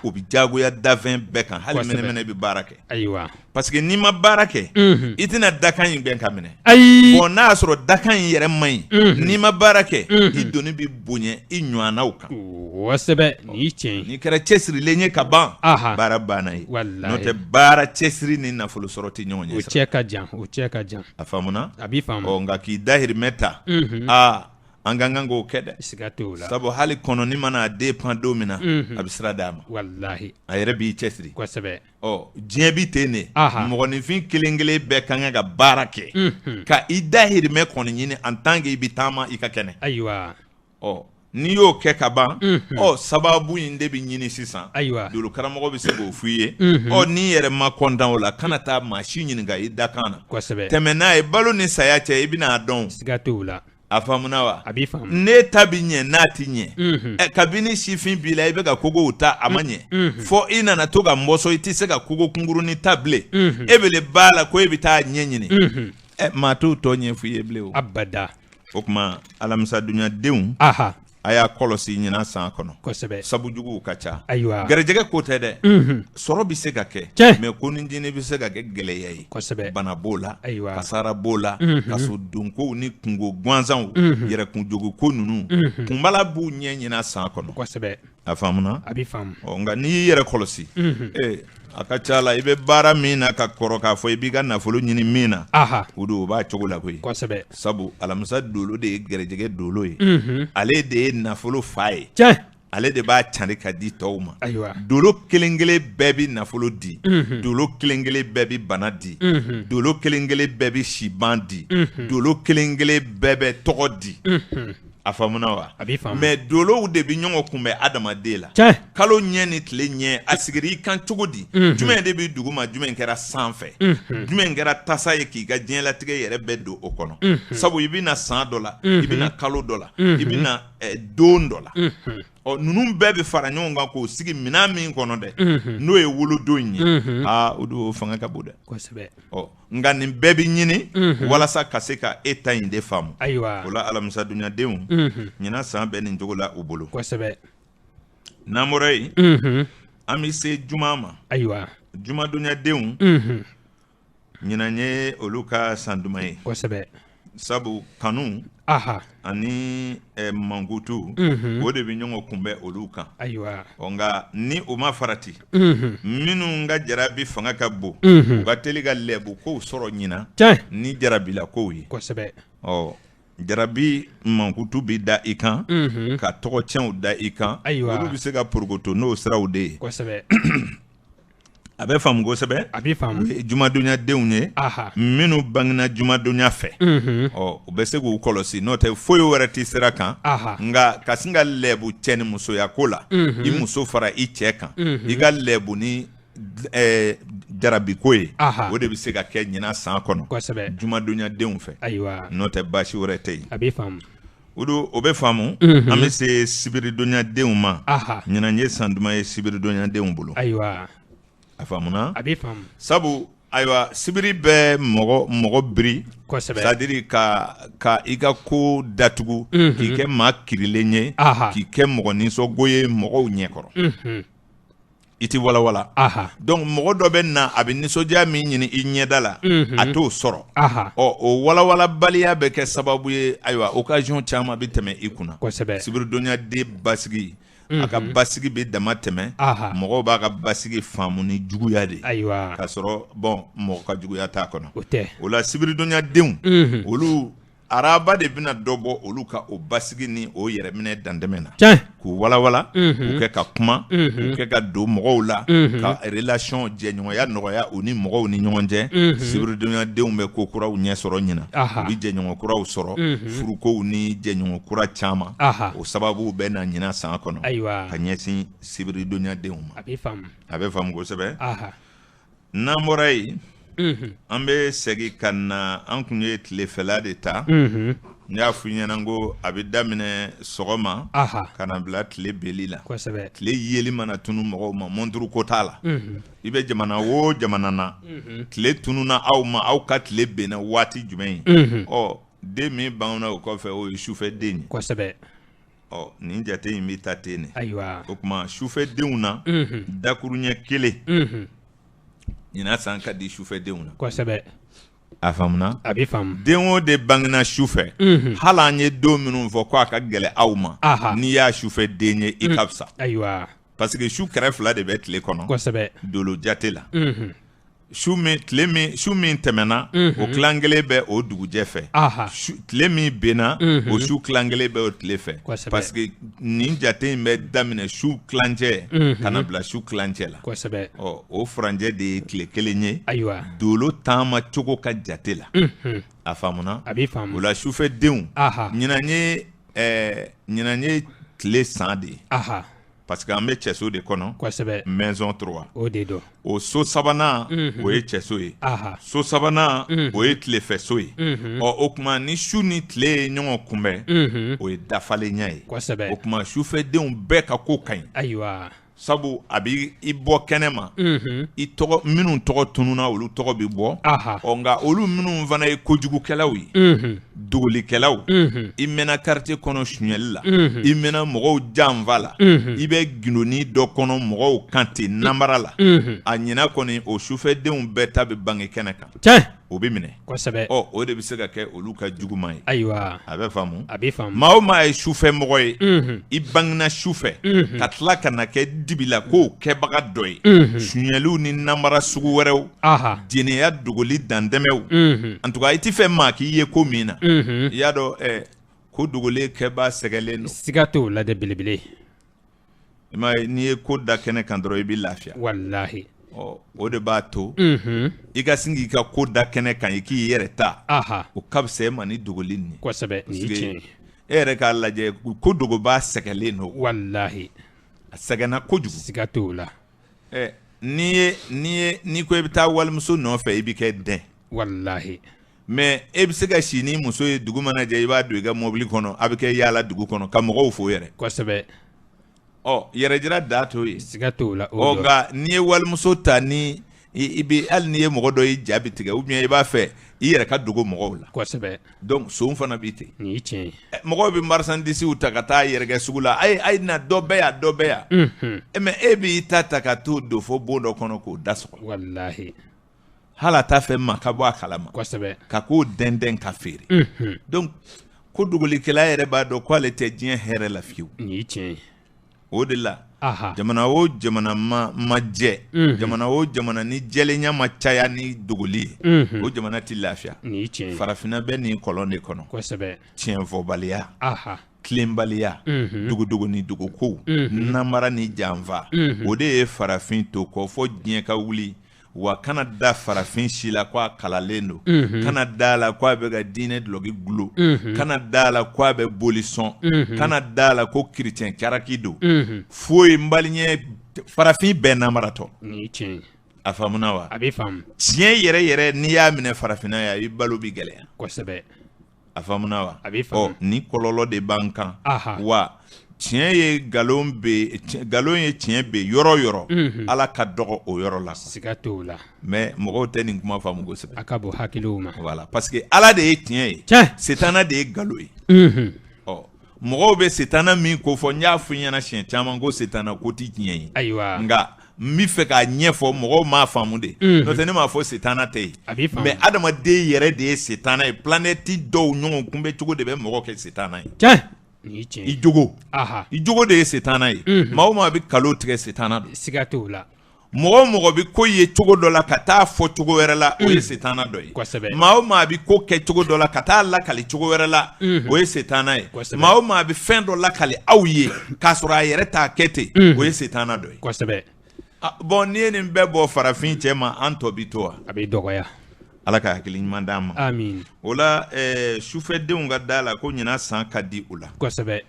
o bɛ diyagoya dafɛn bɛɛ kan hali mɛnɛmɛnɛ bɛ baara kɛ ayiwa parce que n'i ma baara kɛ i tɛna dakan in bɛn ka minɛ ayi bon n'a y'a sɔrɔ dakan in yɛrɛ man ɲi n'i ma baara kɛ i doni bɛ bonya i ɲɔgɔnnaw kan kosɛbɛ nin ye tiɲɛ n'i kɛra cɛsirilen ye ka ban baara banna ye n'o tɛ baara cɛsiri ni nafolo sɔrɔ tɛ ɲɔgɔn ɲɛ o cɛ ka jan a faamuna a b'i faamu nka k'i dahirimɛ ta an ka kan k'o kɛ dɛ siga t'o la sabu hali kɔnɔni mana den pan don min na a bɛ sira d'a ma walahi a yɛrɛ b'i cɛsiri kosɛbɛ diɲɛ bi ten de mɔgɔninfin kelen kelen bɛɛ ka kan ka baara kɛ ka i dahirimɛ kɔni ɲini en tant que i bɛ taama i ka kɛnɛ ayiwa n'i y'o kɛ ka ban sababu in de bɛ ɲini sisan ayiwa dolo karamɔgɔ bɛ se k'o f'i ye n'i yɛrɛ ma kɔntan o la kana taa maa si ɲininka i dakan na kosɛbɛ tɛmɛ n'a ye balo ni saya cɛ i bɛn'a dɔn siga t'o la a faamuna wa a b'i faamu ne ta bi ɲɛ n'a ti ɲɛ kabini sifin b'i la i bɛ ka kogow ta a ma ɲɛ fɔ i nana to ka mbɔsɔ i tɛ se ka kogo kunkurunin ta bilen e bɛ le b'a la ko e bɛ taa ɲɛ ɲini maa t'o tɔ ɲɛ f'i ye bilen o abada o tuma alamisa dunyadenw a y'a kɔlɔsi ɲinan san kɔnɔ kosɛbɛ sabu juguw ka ca ayiwa garijɛgɛ ko tɛ dɛ sɔrɔ bɛ se ka kɛ mais ko ni jinɛ bɛ se ka kɛ gɛlɛya ye kosɛbɛ bana b'o la ayiwa kasara b'o la kaso donkow ni kungo gansanw yɛrɛ kunjogo ko ninnu kunbala b'u ɲɛ ɲinan san kɔnɔ kosɛbɛ a faamuna a b'i faamu nka n'i y'i yɛrɛ kɔlɔsi a ka ca la i bɛ baara min na ka kɔrɔ k'a fɔ i b'i ka nafolo ɲini min na o don o b'a cogo la koyi kosɛbɛ sabu alamisa dolo de ye garijɛgɛ dolo ye ale de ye nafolo fa ye ale de b'a cari ka di tɔw ma dolo kelen kelen bɛɛ bɛ nafolo di dolo kelen kelen bɛɛ bɛ bana di dolo kelen kelen bɛɛ bɛ siban di dolo kelen kelen bɛɛ bɛ tɔgɔ di a faamuna wa mais dolow de bɛ ɲɔgɔn kunbɛn adamaden la kalo ɲɛ ni tile ɲɛ a sigiri i kan cogo di jumɛn de bɛ dugu ma jumɛn kɛra sanfɛ jumɛn kɛra tasa ye k'i ka diɲɛlatigɛ yɛrɛ bɛɛ don o kɔnɔ sabu i bɛna san dɔ la i bɛna kalo dɔ la i bɛna don dɔ la ninnu bɛɛ bɛ fara ɲɔgɔn kan k'o sigi minan min kɔnɔ dɛ n'o ye wolodon in ye o don fanga ka bon dɛ nka nin bɛɛ bɛ ɲini walasa ka se ka e ta in de faamu o la alamisa dunyadenw ɲinan san bɛɛ nin cogo la u bolo n'an bɔra yen an bɛ se juma ma juma dunyadenw ɲinan ye olu ka san duman ye sabu kanu ani mankutu o de bɛ ɲɔgɔn kunbɛn olu kan nka ni o ma farati minnu ka jarabi fanga ka bon u ka teli ka lɛbu kow sɔrɔ ɲinan ni jarabila kow ye jarabi mankutu bɛ da i kan ka tɔgɔcɛnw da i kan olu bɛ se ka porokoto n'o siraw de ye a bɛ faamu kosɛbɛ o ye jumadonyadenw ye minnu bangena jumadonya fɛ u bɛ se k'u kɔlɔsi n'o tɛ foyi wɛrɛ tɛ sira kan nka ka sin ka lɛbu cɛ ni musoya ko la i muso fara i cɛ kan i ka lɛbu ni jarabiko ye o de bɛ se ka kɛ ɲinan san kɔnɔ jumadonyadenw fɛ n'o tɛ baasi wɛrɛ tɛ yen o bɛ faamu an bɛ se sibiridonyadenw ma ɲinan ye san duman ye sibiridonyadenw bolo a faamuna a bɛ faamu sabu ayiwa sibiri bɛ mɔgɔ biri kosɛbɛ c'est-à-dire ka i ka ko datugu k'i kɛ maa kirilen ye k'i kɛ mɔgɔ nisɔngo ye mɔgɔw ɲɛkɔrɔ i ti walawala donc mɔgɔ dɔ bɛ na a bɛ nisɔndiya min ɲini i ɲɛda la a t'o sɔrɔ o walawalabaliya bɛ kɛ sababu ye ayiwa occasion caman bɛ tɛmɛ i kunna sibiridonyaden basigi a ka basigi bɛ dama tɛmɛ mɔgɔw b'a ka basigi faamu ni juguya de k'a sɔrɔ bon mɔgɔ ka juguya t'a kɔnɔ o la sibiridonyadenw olu araba de bɛna dɔ bɔ olu ka o basigi ni o yɛrɛminɛ dantɛmɛ na k'u walawala k'u kɛ ka kuma k'u kɛ ka don mɔgɔw la ka relation jɛɲɔgɔnya nɔgɔya u ni mɔgɔw ni ɲɔgɔn cɛ sibiridonyadenw bɛ ko kuraw ɲɛ sɔrɔ ɲina u bɛ jɛɲɔgɔn kuraw sɔrɔ furukow ni jɛɲɔgɔn kura caman o sababu bɛ na ɲina san kɔnɔ ka ɲɛsin sibiridonyadenw ma a bɛ faamu kosɛbɛ n'an bɔra yen an bɛ segin ka na an kun ye tilefɛla de ta n y'a f'i ɲɛna ko a bɛ daminɛ sɔgɔma ka na bila tile beli la tile yeli mana tunu mɔgɔw ma monturu ko t'a la i bɛ jamana o jamana na tile tununa aw ma aw ka tile benna waati jumɛn ye den min banna o kɔfɛ o ye sufɛden ye nin jate in bɛ ta ten ne o tuma sufɛdenw na dakuruɲɛ kelen ɲina san ka di sufɛdenw na a faamuna a bɛ faamu den o de bangena sufɛ hali an ye don minnu fɔ ko a ka gɛlɛ aw ma n'i y'a sufɛden ye i ka fisa parce que su kɛrɛ fila de bɛ tile kɔnɔ dolo jate la su min tɛmɛna o kilan kelen bɛ o dugujɛ fɛ tile min benna o su kilan kelen bɛ o tile fɛ parce que nin jate in bɛ daminɛ su kilancɛ ka na bila su kilancɛ la o furanjɛ de ye tile kelen ye dolo taama cogo ka jate la a faamuna o la sufɛdenw ɲinan ye tile san de ye parce que an bɛ cɛso de kɔnɔ maison 3 o so sabanan o ye cɛso ye so sabanan o ye tilefɛso ye o tuma ni su ni tile ye ɲɔgɔn kunbɛn o ye dafalenya ye o tuma sufɛdenw bɛɛ ka ko ka ɲi sabu a bɛ i bɔ kɛnɛ ma minnu tɔgɔ tununa olu tɔgɔ bɛ bɔ nka olu minnu fana ye kojugukɛlaw ye dogolikɛlaw i mɛnna quartier kɔnɔ suɲɛli la i mɛnna mɔgɔw janfa la i bɛ gindoni dɔ kɔnɔ mɔgɔw kan ten namara la a ɲina kɔni o sufɛdenw bɛɛ ta bɛ bange kɛnɛ kan o bɛ minɛ o de bɛ se ka kɛ olu ka juguman ye a bɛ faamu maa o maa ye sufɛ mɔgɔ ye i bangena sufɛ ka tila ka na kɛ dibi la k'o kɛbaga dɔ ye suɲɛliw ni namara sugu wɛrɛw jɛnɛya dogoli dantɛmɛw en tout cas i tɛ fɛ maa k'i ye ko min na i y'a dɔn ko dogolen kɛba sɛgɛlen don siga t'o la dɛ belebele i m'a ye n'i ye ko da kɛnɛ kan dɔrɔn i bɛ lafiya walahi o de b'a to i ka sin k'i ka ko da kɛnɛ kan i k'i yɛrɛ ta o ka fisa e ma ni dogoli nin kosɛbɛ nin ye tiɲɛ ye e yɛrɛ k'a lajɛ ko dogoba sɛgɛlen don walahi a sɛgɛnna kojugu siga t'o la n'i ko i bɛ taa walimuso nɔfɛ i bɛ kɛ dɛn walahi mais e bɛ se ka si ni muso ye dugu mana jɛ i b'a don i ka mobili kɔnɔ a bɛ kɛ yaala dugu kɔnɔ ka mɔgɔw fo yɛrɛ kosɛbɛ yɛrɛjira da t'o ye siga t'o la nka n'i ye walimuso ta ni i bɛ hali n'i ye mɔgɔ dɔ y'i jaabi tigɛ ou bien i b'a fɛ i yɛrɛ ka dogo mɔgɔw la kosɛbɛ donc son fana b'i ten nin ye tiɲɛ ye mɔgɔw bɛ marchandise ta ka taa yɛrɛkɛ sugu la a ye na dɔ bɛ yan mais e b'i ta ka t'o don fo bon dɔ kɔnɔ k'o da sɔgɔ walahi hali a t'a fɛ maa ka bɔ a kalama kosɛbɛ ka k'o dɛndɛn ka feere donc ko dogolikɛla yɛrɛ b'a dɔn k'ale tɛ diɲɛ hɛrɛ la fiyewu nin ye tiɲɛ ye o de la jamana o jamana ma jɛ jamana o jamana ni jɛlenya ma caya ni dogoli ye o jamana tɛ lafiya farafinna bɛ nin kɔlɔn de kɔnɔ tiɲɛfɔbaliya tilenbaliya dogodogo ni dogokow namara ni janfa o de ye farafin to kɔ fɔ diɲɛ ka wuli wa kana da farafin si la ko a kalalen don kana da la ko a bɛ ka diinɛ dulɔki gulo kana da la ko a bɛ boli sɔn kana da la ko kiritiyɛn caraki don foyi nbaliɲɛ farafin bɛɛ namaratɔ a faamuna wa tiɲɛ yɛrɛ yɛrɛ n'i y'a minɛ farafinna ya i balo bi gɛlɛya kosɛbɛ a faamuna wa ni kɔlɔlɔ de b'an kan wa tiɲɛ ye galon ye tiɲɛ be yɔrɔ yɔrɔ ala ka dɔgɔ o yɔrɔ la siga t'o la mais mɔgɔw tɛ nin kuma faamu kosɛbɛ a ka bon hakiliw ma voilà parce que ala de ye tiɲɛ ye Tiɲɛ. setana de ye galo ye mɔgɔw bɛ setana min ko fɔ n y'a fɔ i ɲɛna siɲɛ caman ko setana ko ti tiɲɛ ye ayiwa nka n bɛ fɛ k'a ɲɛfɔ mɔgɔw m'a faamu de n'o tɛ ne m'a fɔ setana tɛ yen a b'i faamu mais adamaden yɛrɛ de ye setana ye planète dɔw ɲɔgɔn kunbɛ cogo de bɛ mɔgɔ kɛ setana ye Tiɲɛ. Nin ye tiɲɛ ye. i jogo aha i jogo de ye setana ye maa o maa bɛ kalo tigɛ setana don siga t'o la mɔgɔ o mɔgɔ bɛ ko ye cogo dɔ la ka taa fɔ cogo wɛrɛ la o ye setana dɔ ye kosɛbɛ maa o maa bɛ ko kɛ cogo dɔ la ka taa lakali cogo wɛrɛ la o ye setana ye Kosɛbɛ. maa o maa bɛ fɛn dɔ lakali aw ye k'a sɔrɔ a yɛrɛ t'a kɛ ten o ye setana dɔ ye kosɛbɛ bɔn n'i ye nin bɛɛ bɔ farafin cɛ ma an tɔ bi to wa a b'i dɔgɔya ala ka hakili ɲuman d'an ma amin o la sufɛdenw ka da la ko ɲinan san ka di u la kosɛbɛ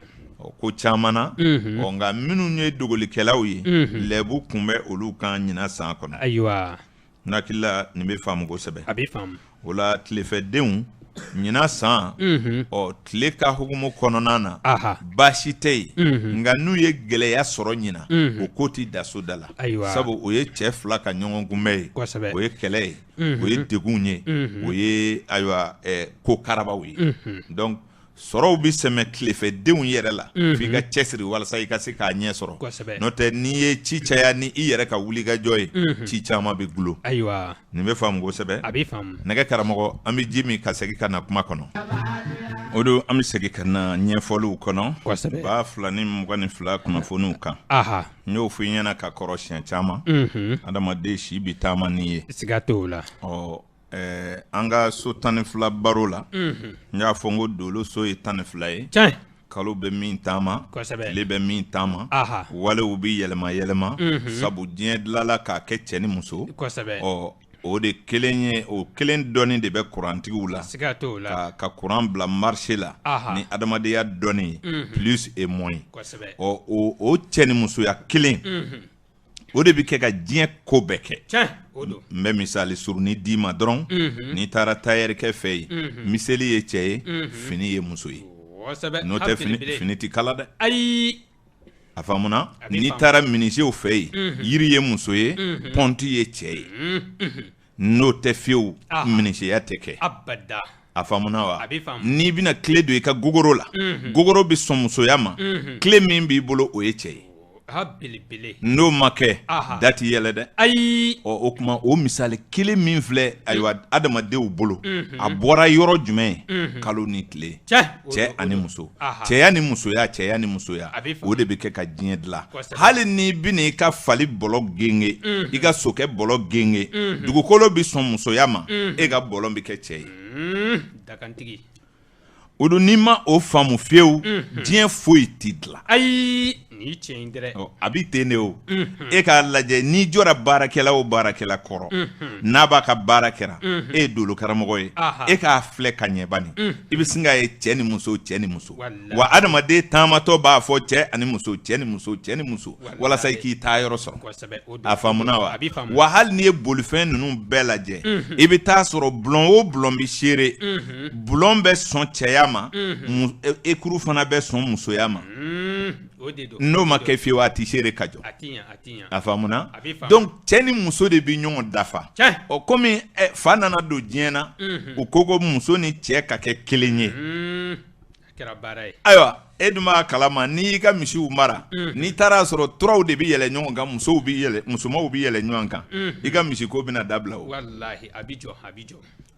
ko caman na nka minnu ye dogolikɛlaw ye lɛbu kun bɛ olu kan ɲinan san kɔnɔ ayiwa n hakili la nin bɛ faamu kosɛbɛ a b'i faamu o la tilefɛdenw ɲinan san tile ka hukumu kɔnɔna na aha baasi tɛ yen nka n'u ye gɛlɛya sɔrɔ ɲinan o ko ti da so da la ayiwa sabu o ye cɛ fila ka ɲɔgɔn kunbɛ ye kosɛbɛ o ye kɛlɛ ye o ye degun ye o ye ayiwa ko karabaw ye donc sɔrɔw bi sɛmɛ tilefɛdenw yɛrɛ la f'i ka cɛsiri walasa i ka se k'a ɲɛ sɔrɔ kosɛbɛ n'o tɛ n'i ye ci caya ni i yɛrɛ ka wulikajɔ ye ci caman bɛ gulo ayiwa nin bɛ faamu kosɛbɛ a b'i faamu nɛgɛ karamɔgɔ an bɛ ji min ka segin ka na kuma kɔnɔ o don an bɛ segin ka na ɲɛfɔliw kɔnɔ kosɛbɛ 2022 kunnafoniw kan aha n y'o fɔ i ɲɛna ka kɔrɔ siɲɛ caman adamaden si bi taama n'i ye siga t'o la an ka so 12 baro la n y'a fɔ n ko dolo so ye 12 ye Tiɲɛ. kalo bɛ min taama kosɛbɛ tile bɛ min taama aha walew bi yɛlɛma yɛlɛma sabu diɲɛ dilala k'a kɛ cɛ ni muso kosɛbɛ o de kelen ye o kelen dɔɔni de bɛ kurantigiw la siga t'o la ka kuran bila marché la aha ni adamadenya dɔɔni plus et moins kosɛbɛ o cɛ ni musoya kelen o de bi kɛ ka diɲɛ ko bɛɛ kɛ Tiɲɛ. O don n bɛ misali surunin d'i ma dɔrɔn n'i taara tayɛrikɛ fɛ yen miseli ye cɛ ye fini ye muso ye kosɛbɛ n'o tɛ fini ti kala dɛ ayi a faamuna A b'i n'i faamu. taara minisew fɛ yen yiri ye muso ye pɔnti ye cɛ ye n'o tɛ fiyewu Aha. miniseya tɛ kɛ abada a faamuna wa A b'i faamu. n'i bɛna tile don i ka gogoro la gogoro bɛ sɔn musoya ma tile min b'i bolo o ye cɛ ye ha belebele n'o ma kɛ Aha. da ti yɛlɛ dɛ ayi o kuma o misali kelen min filɛ ayiwa adamadenw bolo a bɔra yɔrɔ jumɛn kalo ni tile cɛ ani muso Aha. cɛya ni musoya A b'i faamu. o de bɛ kɛ ka diɲɛ dilan Kosɛbɛ. hali n'i bɛna i ka fali bɔlɔ genge i ka sokɛ bɔlɔ genge dugukolo bɛ sɔn musoya ma e ka bɔlɔ bɛ kɛ cɛ ye dakantigi o don n'i ma o faamu fiyewu diɲɛ foyi t'i dilan ayi ni tiɲɛ in dɛrɛ a b'i ten de o e k'a lajɛ n'i jɔra baarakɛla o baarakɛla kɔrɔ n'a b'a ka baara kɛra e ye dolo karamɔgɔ ye Aha. e k'a filɛ ka ɲɛ bani i bɛ sin k'a ye cɛ ni muso Wallahi. wa adamaden taamatɔ b'a fɔ cɛ ani muso Wallahi. walasa i k'i taa yɔrɔ sɔrɔ kosɛbɛ o don a faamuna wa a b'i faamu wa hali n'i ye bolifɛn ninnu bɛɛ lajɛ i bɛ taa sɔrɔ bulon o bulon bɛ seere bulon bɛ sɔn cɛya ma ekuru fana bɛ sɔn musoya ma o de don n'o ma kɛ fiyewu a ti seere ka jɔ a ti ɲa a faamuna A b'i faamu. donc cɛ ni muso de bi ɲɔgɔn dafa Tiɲɛ. komi fa nana don diɲɛ na u ko muso ni cɛ ka kɛ kelen ye a kɛra baara ye ayiwa e dun b'a kalama n'i y'i ka misiw mara n'i taara sɔrɔ turaw de bi yɛlɛ ɲɔgɔn kan musomanw bi yɛlɛ ɲɔgɔn kan i ka misiko bɛna dabila o wallahi a bi jɔ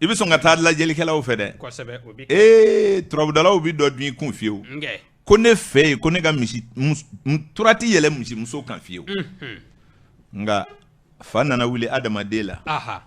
i bɛ sɔn ka taa lajɛlikɛlaw fɛ dɛ kosɛbɛ o bi turabudalaw bi dɔ dun i kun fiyewu ngɛ ko ne fɛ yen ko ne ka tura ti yɛlɛ misimuso kan fiyewu nka fa nana wuli adamaden la aha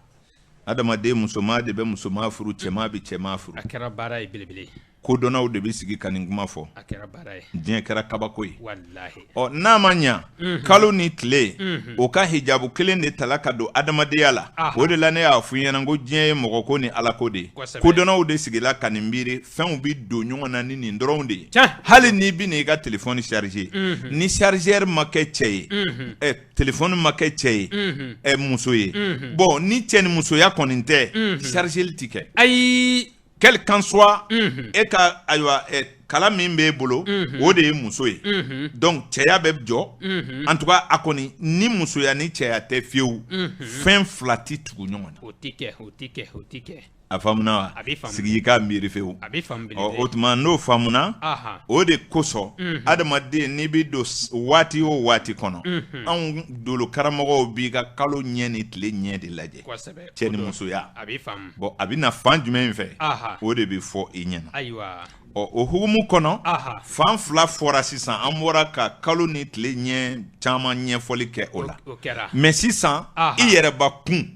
adamaden musoman de bɛ musoman furu cɛman bɛ cɛman furu a kɛra baara ye belebele kodɔnnaw de bɛ sigi ka nin kuma fɔ a kɛra baara ye diɲɛ kɛra kabako ye wallahi n'a ma ɲa kalo ni tile o ka hijabu kelen de tala ka don adamadenya la o de la ne y'a fɔ i ɲɛna ko diɲɛ ye mɔgɔ ko ni ala ko de ye kodɔnnaw de sigila ka nin miiri fɛnw bi don ɲɔgɔn na ni nin dɔrɔnw de ye hali n'i bɛna i ka telefɔni charger ni chargeur ma kɛ cɛ ye telefɔni ma kɛ cɛ ye muso ye bon ni cɛ ni musoya kɔni tɛ chargeli ti kɛ ayi quel qu'en soit e ka ayiwa kala min b'e bolo o de ye muso ye donc cɛya bɛ jɔ en tout cas a kɔni ni musoya ni cɛya tɛ fiyewu fɛn fila ti tugu ɲɔgɔn na o ti kɛ a faamuna wa sigi ka miiri fewu o tuma n'o faamuna o de kosɔn adamaden n'i bɛ don waati o waati kɔnɔ anw dolo karamɔgɔw b'i ka kalo ɲɛ ni tile ɲɛ de lajɛ cɛ ni musoya bon a bɛ na fan jumɛn fɛ o de bɛ fɔ i ɲɛna o hukumu kɔnɔ fan fila fɔra sisan an bɔra ka kalo ni tile ɲɛ caman ɲɛfɔli kɛ o la mais sisan i yɛrɛba kun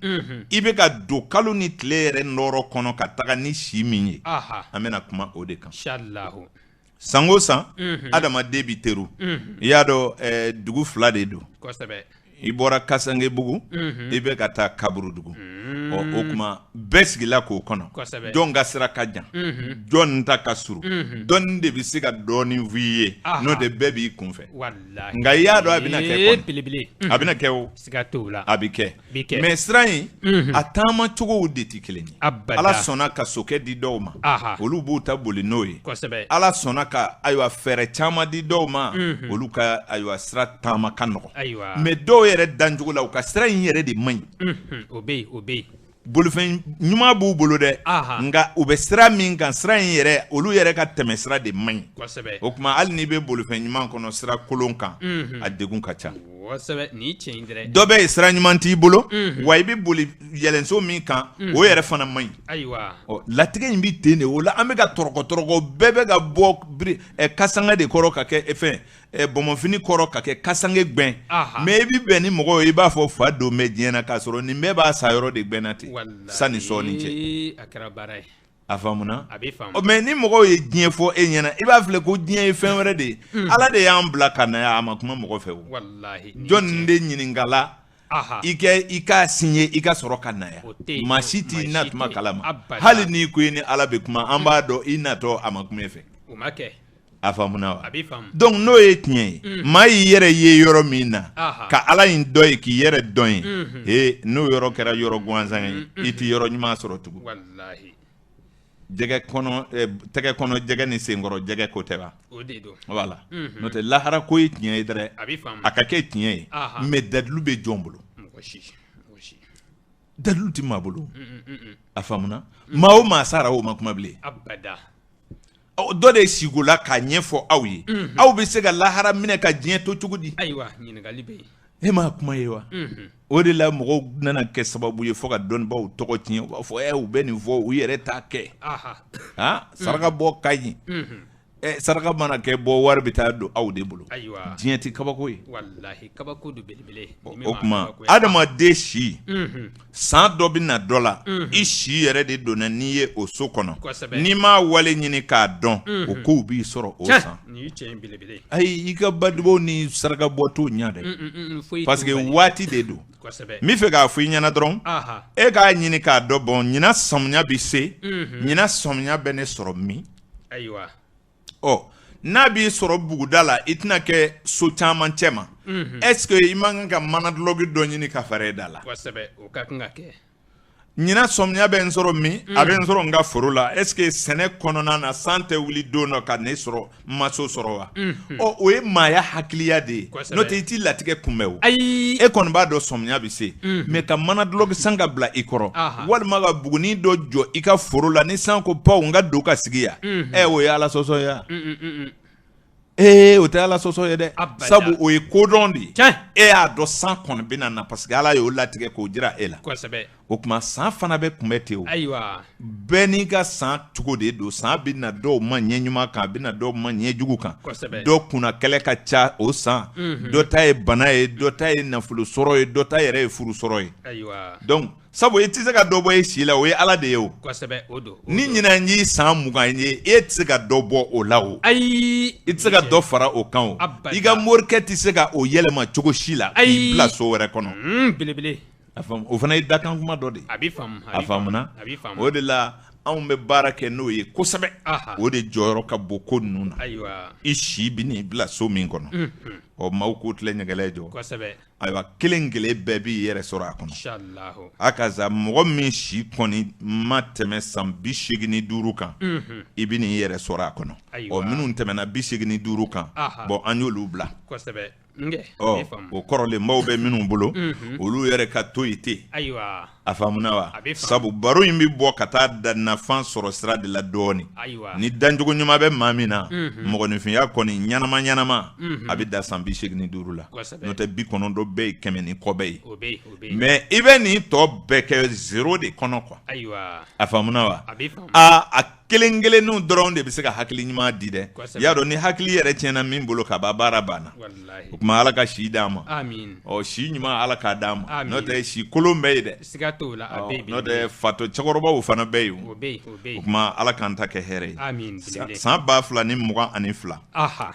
i bɛ ka don kalo ni tile yɛrɛ nɔrɔ kɔnɔ ka taga ni si min ye an bɛna kuma o de kan san o san adamaden bɛ teru i y'a dɔn dugu fila de don i bɔra Kasangebugu i bɛ ka taa Kaburudugu o kuma bɛɛ sigila k'o kɔnɔ jɔn ka sira ka jan jɔn ta ka surun dɔnni de bɛ se ka dɔɔnin f'i ye n'o de bɛɛ b'i kunfɛ nka i y'a dɔn a bɛna kɛ kɔni a bɛna kɛ o a bɛ kɛ mais sira in a taama cogow de tɛ kelen ye Ala sɔnna ka sokɛ di dɔw ma olu b'u ta boli n'o ye Ala sɔnna ka ayiwa fɛɛrɛ caman di dɔw ma olu ka ayiwa sira taama ka nɔgɔ mais dɔw yɛrɛ dancogo la u ka sira in yɛrɛ de man ɲi o bɛ yen bolifɛn ɲuman b'u bolo dɛ nka u bɛ sira min kan sira in yɛrɛ olu yɛrɛ ka tɛmɛ sira de man ɲi o tuma hali n'i bɛ bolifɛn ɲuman kɔnɔ sira kolon kan a degun ka ca dɔ bɛ sira ɲuman t'i bolo wa i bɛ boli yɛlɛnso min kan o yɛrɛ fana man ɲi latigɛ in bɛ ten de o la an bɛ ka tɔrɔgɔ bɛɛ bɛ ka bɔ kasange de kɔrɔ ka kɛ fɛn bɔnbɔnfini kɔrɔ ka kɛ kasange gbɛn mais i bɛ bɛn ni mɔgɔw ye i b'a fɔ fa don bɛ diɲɛ na k'a sɔrɔ nin bɛɛ b'a sa yɔrɔ de gbɛnna ten sanni sɔɔni cɛ a faamuna mais ni mɔgɔw ye diɲɛ fɔ e ɲɛna i b'a filɛ ko diɲɛ ye fɛn wɛrɛ de ye Ala de y'an bila ka na yan a ma kuma mɔgɔ fɛ o jɔn de ɲininkala i ka signé i ka sɔrɔ ka na yan maa si t'i na tuma kalama hali n'i ko i ni Ala bɛ kuma an b'a dɔn i natɔ a ma kuma e fɛ a faamuna wa donc n'o ye tiɲɛ ye maa y'i yɛrɛ ye yɔrɔ min na ka Ala in dɔ ye k'i yɛrɛ dɔn ye n'o yɔrɔ kɛra yɔrɔ gansan ye i tɛ yɔrɔ ɲuman sɔrɔ tugun jɛgɛ kɔnɔ tɛgɛ kɔnɔ jɛgɛ ni senkɔrɔ jɛgɛ ko tɛ wa voilà n'o tɛ lahara ko ye tiɲɛ ye dɛrɛ a ka kɛ tiɲɛ ye mais dalilu bɛ jɔn bolo dalilu tɛ maa bolo a faamuna maa o maa sara o ma kuma bilen dɔ de sigola k'a ɲɛfɔ aw ye aw bɛ se ka lahara minɛ ka diɲɛ to cogo di e m'a kuma ye wa o de la mɔgɔw nana kɛ sababu ye fo ka dɔnnibaw tɔgɔ tiɲɛ u b'a fɔ u bɛ nin fɔ u yɛrɛ t'a kɛ saraka bɔ ka ɲi saraka mana kɛ bɔ wari bɛ taa don aw de bolo diɲɛ tɛ kabako ye o tuma adamaden si san dɔ bɛ na dɔ la i si yɛrɛ de donna n'i ye o so kɔnɔ n'i m'a wale ɲini k'a dɔn o kow b'i sɔrɔ o san ayi i ka badubaw ni saraka bɔ t'o ɲɛ dɛ parce que waati de don n bɛ fɛ k'a fɔ i ɲɛna dɔrɔn e k'a ɲini k'a dɔn bɔn ɲinan samiya bɛ se ɲinan samiya bɛ ne sɔrɔ min n'a b'i sɔrɔ buguda la i tɛna kɛ so caman cɛ ma est-ce que i man kan ka manadulɔgi dɔ ɲini ka fara e da la ɲinan sɔmiya bɛ n sɔrɔ min a bɛ n sɔrɔ n ka foro la est-ce que sɛnɛ kɔnɔna na san tɛ wuli don dɔ ka ne sɔrɔ n ma so sɔrɔ wa o ye maaya hakiliya de ye n'o tɛ i t'i latigɛ kunbɛ o e kɔni b'a dɔn sɔmiya bɛ se mais ka manadulɔgi san ka bila i kɔrɔ walima ka buguni dɔ jɔ i ka foro la ni san ko paw n ka don ka sigi yan o ye Ala sɔsɔ ye wa o tɛ Ala sɔsɔ ye dɛ sabu o ye kodɔn de ye e y'a dɔn san kɔni bɛna na parce que Ala y'o latigɛ k'o jira e la o tuma san fana bɛ kunbɛ ten o bɛɛ n'i ka san cogo de don san bɛ na dɔw ma ɲɛ ɲuman kan a bɛ na dɔw ma ɲɛ jugu kan dɔw kunna kɛlɛ ka ca o san dɔ ta ye bana ye dɔ ta ye nafolo sɔrɔ ye dɔ ta yɛrɛ ye furu sɔrɔ ye donc sabu e tɛ se ka dɔ bɔ e si la o ye Ala de ye o ni ɲinan y'i san 20 ye e tɛ se ka dɔ bɔ o la o i tɛ se ka dɔ fara o kan o i ka morikɛ tɛ se ka o yɛlɛma cogo si la k'i bila so wɛrɛ kɔnɔ o fana ye dakan kuma dɔ de a faamuna o de la anw bɛ baara kɛ n'o ye kosɛbɛ o de jɔyɔrɔ ka bon ko ninnu na i si bi n'i bila so min kɔnɔ ɔ maaw k'u tilɛ ɲɛgɛlɛ jɔ ayiwa kelen bɛɛ b'i yɛrɛ sɔrɔ a kɔnɔ a ka za mɔgɔ min si kɔni ma tɛmɛ san 85 kan i bi n'i yɛrɛ sɔrɔ a kɔnɔ ɔ minnu tɛmɛna 85 kan bon an y'olu bila o kɔrɔlen maaw bɛ minnu bolo olu yɛrɛ ka to yi ten a faamuna wa sabu baro in bi bɔ ka taa danafan sɔrɔ sira de la dɔɔni ni danjogo ɲuman bɛ maa min na mɔgɔninfinya kɔni ɲanama a bɛ da san 85 la n'o tɛ 90 bɛɛ ye 100 ni kɔ bɛɛ ye mais i bɛ nin tɔ bɛɛ kɛ 0 de kɔnɔ quoi a faamuna wa a kelen dɔrɔn de bɛ se ka hakili ɲuman di dɛ y'a dɔn ni hakili yɛrɛ tiɲɛna min bolo ka ban baara banna o tuma ala ka si d'a ma ɔ si ɲuman ala k'a d'a ma n'o tɛ si kolon bɛɛ ye dɛ n'o tɛ fato cɛkɔrɔbaw fana bɛɛ ye o tuma ala k'an ta kɛ hɛrɛ ye san 2022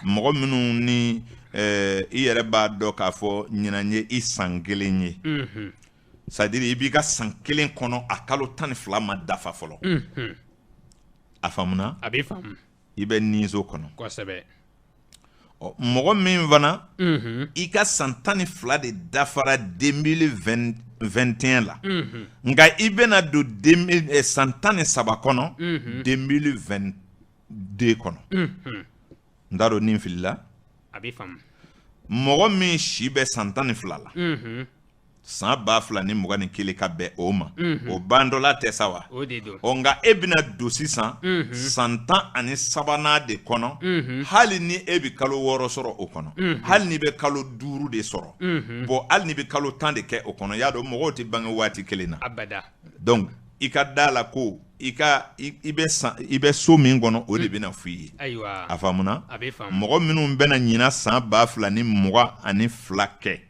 mɔgɔ minnu ni i yɛrɛ b'a dɔn k'a fɔ ɲinan ye i san 1 ye c'est à dire i b'i ka san 1 kɔnɔ a kalo 12 ma dafa fɔlɔ a faamuna a bɛ faamu i bɛ nizo kɔnɔ kosɛbɛ mɔgɔ min fana i ka san 12 de dafara 2021 la nka i bɛna don san 13 kɔnɔ 2022 kɔnɔ n t'a dɔn nin filila a bɛ faamu mɔgɔ min si bɛ san 12 la san 2021 ka bɛn o ma o bandɔla tɛ sa wa nka e bɛna don sisan san 13 de kɔnɔ hali ni e bɛ kalo 6 sɔrɔ o kɔnɔ hali ni bɛ kalo 5 de sɔrɔ bon hali ni bɛ kalo 10 de kɛ o kɔnɔ y'a dɔn mɔgɔw tɛ bange waati kelen na donc i ka da la ko i bɛ so min kɔnɔ o de bɛna f'i ye a faamuna mɔgɔ minnu bɛna ɲina san 2022 kɛ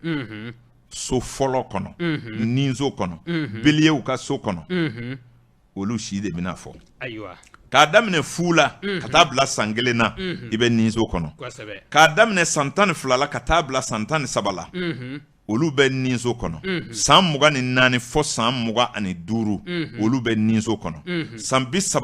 so fɔlɔ kɔnɔ nizo kɔnɔ biliyew ka so kɔnɔ olu si de bɛna fɔ k'a daminɛ fu la ka taa bila san 1 na i bɛ nizo kɔnɔ k'a daminɛ san 12 la ka taa bila san 13 la olu bɛ nizo kɔnɔ san 24 fɔ san 25 olu bɛ nizo kɔnɔ san 36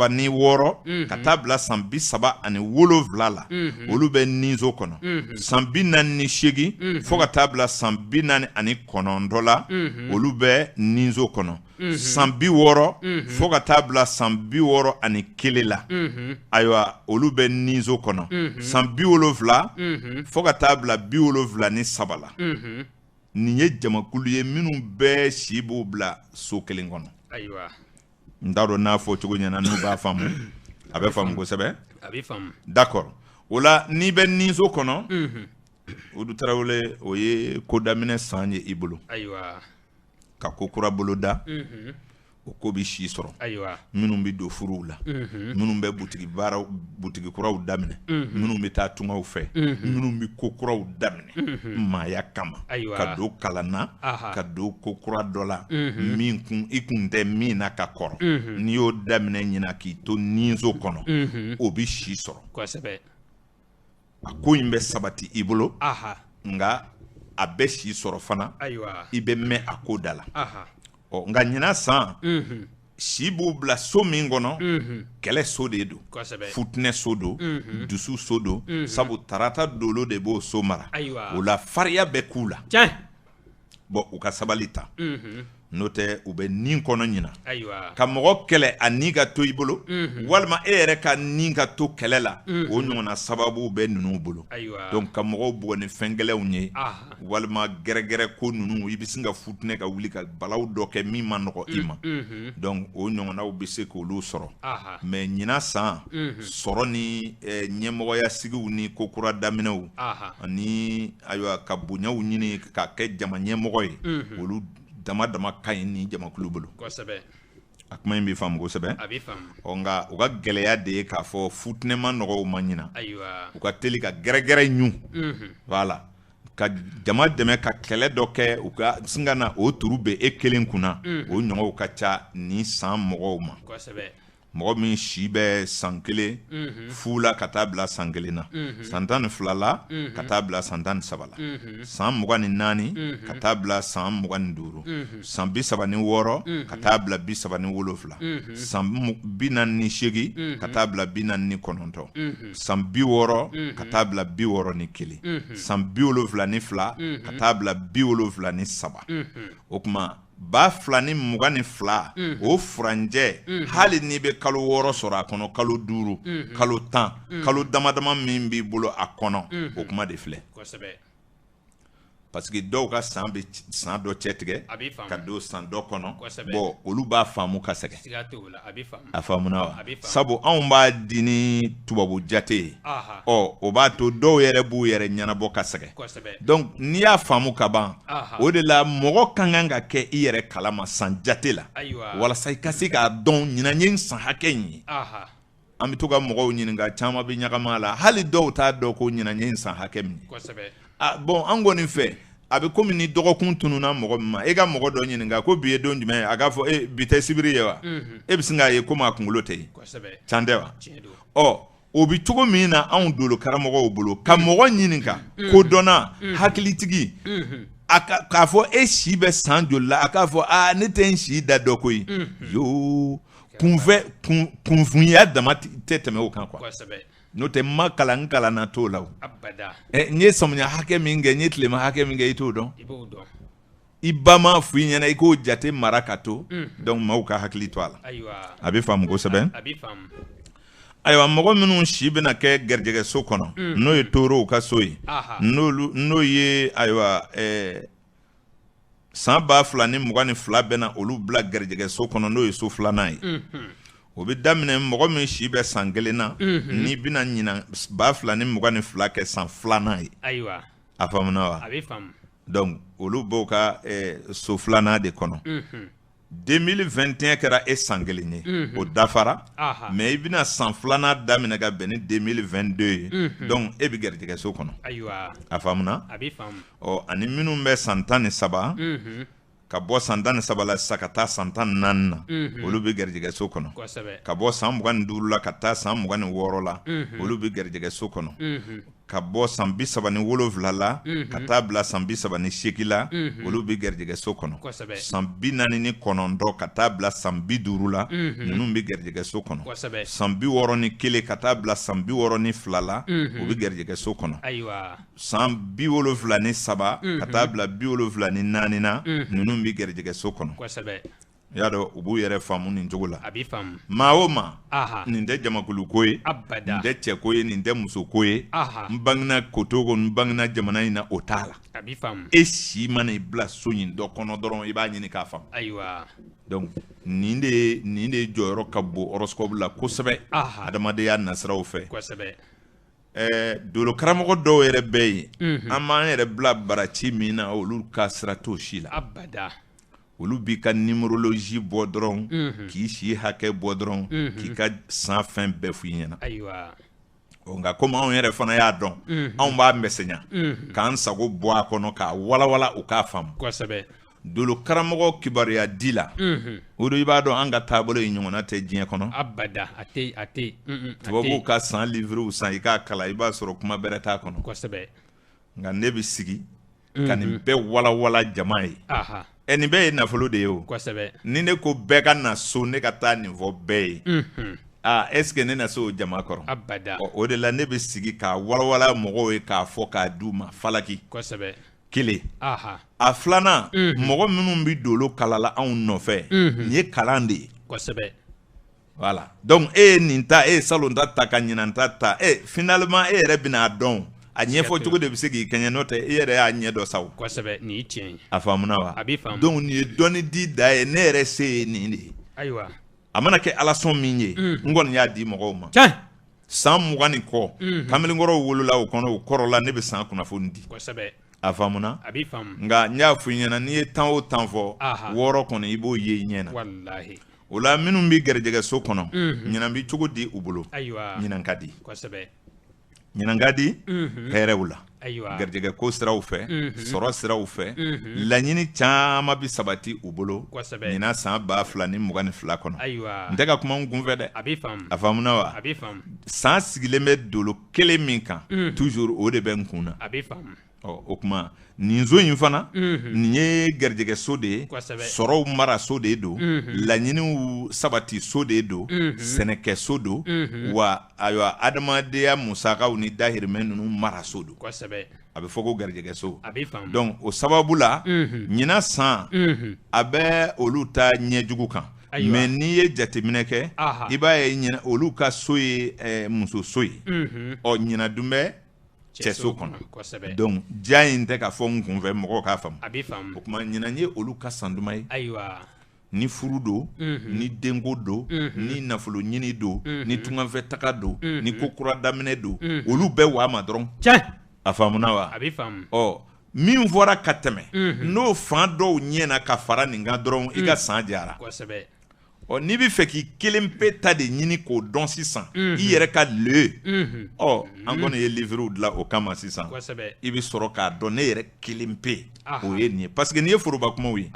ka taa bila san 37 la olu bɛ nizo kɔnɔ san 48 fɔ ka taa bila san 49 la olu bɛ nizo kɔnɔ san 60 fɔ ka taa bila san 61 la ayiwa olu bɛ nizo kɔnɔ san 70 fɔ ka taa bila 73 la nin ye jamakulu ye minnu bɛɛ si b'u bila so kelen kɔnɔ n t'a dɔn n'a fɔ cogo ɲɛna n'u b'a faamu a bɛ faamu kosɛbɛ d'accord o la n'i bɛ nizo kɔnɔ Udu Tarawele o ye ko daminɛ san ye i bolo ka ko kura bolo da o ko bi si sɔrɔ minnu bɛ don furuw la minnu bɛ butigi kuraw daminɛ minnu bɛ taa tungaw fɛ minnu bɛ ko kuraw daminɛ maaya kama ka don kalanna ka don ko kura dɔ la min i kun tɛ min na ka kɔrɔ n'i y'o daminɛ ɲina k'i to nizo kɔnɔ o bi si sɔrɔ a ko in bɛ sabati i bolo nka a bɛ si sɔrɔ fana i bɛ mɛn a ko da la nka ɲina san si b'u bila so min kɔnɔ kɛlɛ so de don futinɛ so don dusu so don sabu tarata dolo de b'o so mara o la fariya bɛ k'u la bon u ka sabali ta n'o tɛ u bɛ nin kɔnɔ ɲina ka mɔgɔ kɛlɛ a ni ka to i bolo walima e yɛrɛ ka nin ka to kɛlɛ la o ɲɔgɔnna sababu bɛ ninnu bolo donc ka mɔgɔw bugɔ ni fɛn gɛlɛnw ye walima gɛrɛgɛrɛ ko ninnu i bɛ sin ka futinɛ ka wuli ka balaw dɔ kɛ min ma nɔgɔ i ma donc o ɲɔgɔnnaw bɛ se k'olu sɔrɔ mais ɲina san sɔrɔ ni ɲɛmɔgɔya sigiw ni ko kura daminɛw ani ayiwa ka bonyaw ɲini ka kɛ jama ɲɛmɔgɔ ye olu dama ka ɲi ni jamakulu bolo a kuma in bɛ faamu kosɛbɛ nka u ka gɛlɛya de ye k'a fɔ futinɛma nɔgɔw ma ɲina u ka teli ka gɛrɛgɛrɛ ɲu voilà ka jama dɛmɛ ka kɛlɛ dɔ kɛ u ka sin ka na o turu bɛ e kelen kunna o ɲɔgɔnw ka ca ni san mɔgɔw ma mɔgɔ min si bɛ san kelen fu la ka taa bila san kelen na san 12 la ka taa bila san 13 la san 24 ka taa bila san 25 san 36 ka taa bila 37 san 48 ka taa bila 49 san 60 ka taa bila 61 san 72 ka taa bila 73 o kuma ba fila ni 22 o furanjɛ hali n'i bɛ kalo 6 sɔrɔ a kɔnɔ kalo 5 kalo 10 kalo damadama min b'i bolo a kɔnɔ o kuma de filɛ parce que dɔw ka san bɛ san dɔ cɛ tigɛ ka don san dɔ kɔnɔ bon olu b'a faamu ka sɛgɛn a faamuna wa sabu anw b'a di ni tubabu jate ye o b'a to dɔw yɛrɛ b'u yɛrɛ ɲɛnabɔ ka sɛgɛn donc n'i y'a faamu ka ban o de la mɔgɔ kan kan ka kɛ i yɛrɛ kalama san jate la walasa i ka se k'a dɔn ɲinan ye san hakɛ in ye an bɛ to ka mɔgɔw ɲininka caman bɛ ɲagama la hali dɔw t'a dɔn ko ɲinan ye san hakɛ min bon an kɔni fɛ a bɛ komi ni dɔgɔkun tununa mɔgɔ min ma e ka mɔgɔ dɔ ɲininka ko bi ye don jumɛn a k'a fɔ bi tɛ sibiri ye wa e bɛ sin k'a ye komi a kunkolo tɛ yen can tɛ wa o bɛ cogo min na anw dolo karamɔgɔw bolo ka mɔgɔ ɲininka kodɔnna hakilitigi k'a fɔ e si bɛ san joli la a k'a fɔ ne tɛ n si da dɔ koyi yoo kunfunya dama tɛ tɛmɛ o kan quoi n'o tɛ ma kalan na t'o la n ye samiya hakɛ min kɛ n ye tilema hakɛ min kɛ i t'o dɔn i ba ma fɔ i ɲɛna i k'o jate mara ka to donc maaw ka hakili to a la a bɛ faamu kosɛbɛ ayiwa mɔgɔ minnu si bɛna kɛ garijɛgɛso kɔnɔ n'o ye torow ka so ye n'o ye ayiwa san 2022 bɛna olu bila garijɛgɛso kɔnɔ n'o ye so filanan ye o bɛ daminɛ mɔgɔ min si bɛ san 1 na n'i bɛna ɲinan 2022 kɛ san 2nan ye a faamuna wa donc olu b'o ka so filanan de kɔnɔ 2021 kɛra e san 1 ye o dafara mais i bɛna san 2nan daminɛ ka bɛn ni 2022 ye donc e bɛ garijɛgɛso kɔnɔ a faamuna ani minnu bɛ san 13 ka bɔ san 13 la sisan ka taa san 14 na olu bɛ garijɛgɛso kɔnɔ ka bɔ san 25 la ka taa san 26 la olu bɛ garijɛgɛso kɔnɔ ka bɔ san 37 la ka taa bila san 38 la olu bɛ garijɛgɛso kɔnɔ san 49 ka taa bila san 50 la ninnu bɛ garijɛgɛso kɔnɔ san 61 ka taa bila san 62 la u bɛ garijɛgɛso kɔnɔ san 73 ka taa bila 74 na ninnu bɛ garijɛgɛso kɔnɔ y'a dɔn u b'u yɛrɛ faamu nin cogo la maa o maa nin tɛ jamakulu ko ye nin tɛ cɛ ko ye nin tɛ muso ko ye n bangena kotogo n bangena jamana in na o t'a la e si mana i bila so in dɔ kɔnɔ dɔrɔn i b'a ɲini k'a faamu donc nin de jɔyɔrɔ ka bon horoscope la kosɛbɛ adamadenya nasiraw fɛ dolo karamɔgɔ dɔw yɛrɛ bɛ yen an b'an yɛrɛ bila baraci min na olu ka sira t'o si la olu b'i ka numérologie bɔ dɔrɔn k'i si hakɛ bɔ dɔrɔn k'i ka san fɛn bɛɛ f'i ɲɛna nka komi anw yɛrɛ fana y'a dɔn anw b'a mɛsɛnya k'an sago bɔ a kɔnɔ k'a walawala u k'a faamu dolo karamɔgɔ kibaruya di la o do i b'a dɔn an ka taabolo in ɲɔgɔnna tɛ diɲɛ kɔnɔ tubabuw ka san livrew san i k'a kala i b'a sɔrɔ kuma bɛrɛ t'a kɔnɔ nka ne bɛ sigi ka nin bɛɛ walawala jama ye nin bɛɛ ye nafolo de ye o ni ne ko bɛɛ ka na so ne ka taa nin fɔ bɛɛ ye est-ce que ne na se o jama kɔrɔ o de la ne bɛ sigi k'a walawala mɔgɔw ye k'a fɔ k'a d'u ma falaki kelen a filanan mɔgɔ minnu bɛ dolo kalala anw nɔfɛ nin ye kalan de ye voilà donc e ye nin ta e ye salon ta ka ɲinan ta finalement e yɛrɛ bɛna dɔn a ɲɛfɔ cogo de bɛ se k'i kɛɲɛ n'o tɛ e yɛrɛ y'a ɲɛ dɔ sawo a faamuna wa donc nin ye dɔnni di da ye ne yɛrɛ se ye nin de ye a mana kɛ ala sɔn min ye n kɔni y'a di mɔgɔw ma san 20 ni kɔ kamalenkɔrɔw wolola o kɔnɔ o kɔrɔ la ne bɛ san kunnafoni di a faamuna nka n y'a fɔ i ɲɛna n'i ye 10 o 10 fɔ 6 kɔni i b'o ye i ɲɛ na o la minnu bɛ garijɛgɛso kɔnɔ ɲinan bɛ cogo di u bolo ɲinan ka di ɲinan ka di hɛrɛw la garijɛgɛ ko siraw fɛ sɔrɔ siraw fɛ laɲini caman bi sabati u bolo ɲina san 2022 kɔnɔ n tɛ ka kuma n kun fɛ dɛ a faamuna wa san sigilen bɛ dolo kelen min kan toujours o de bɛ n kun na o kuma nin zo in fana nin ye garijɛgɛso de ye sɔrɔw maraso de don laɲiniw sabati so de don sɛnɛkɛso don wa ayiwa adamadenya musakaw ni dahirimɛ ninnu maraso don a bɛ fɔ ko garijɛgɛso donc o sababu la ɲina san a bɛ olu ta ɲɛjugu kan mais n'i ye jateminɛ kɛ i b'a ye olu ka so ye muso so ye ɔ ɲina dun bɛ cɛso kɔnɔ donc ja in tɛ ka fɔ n kun fɛ mɔgɔw k'a faamu o kuma ɲinan ye olu ka san duman ye ni furu don ni denko don ni nafolo ɲini don ni tunganfɛ taga don ni ko kura daminɛ don olu bɛɛ waa ma dɔrɔn a faamuna wa ɔ min fɔra ka tɛmɛ n'o fan dɔw ɲɛna ka fara nin kan dɔrɔn i ka san jara n'i bɛ fɛ k'i kelen pe ta de ɲini k'o dɔn sisan i yɛrɛ ka le an kɔni ye livrew dilan o kama sisan i bɛ sɔrɔ k'a dɔn ne yɛrɛ kelen pe o ye nin ye parce que nin ye foroba kumaw ye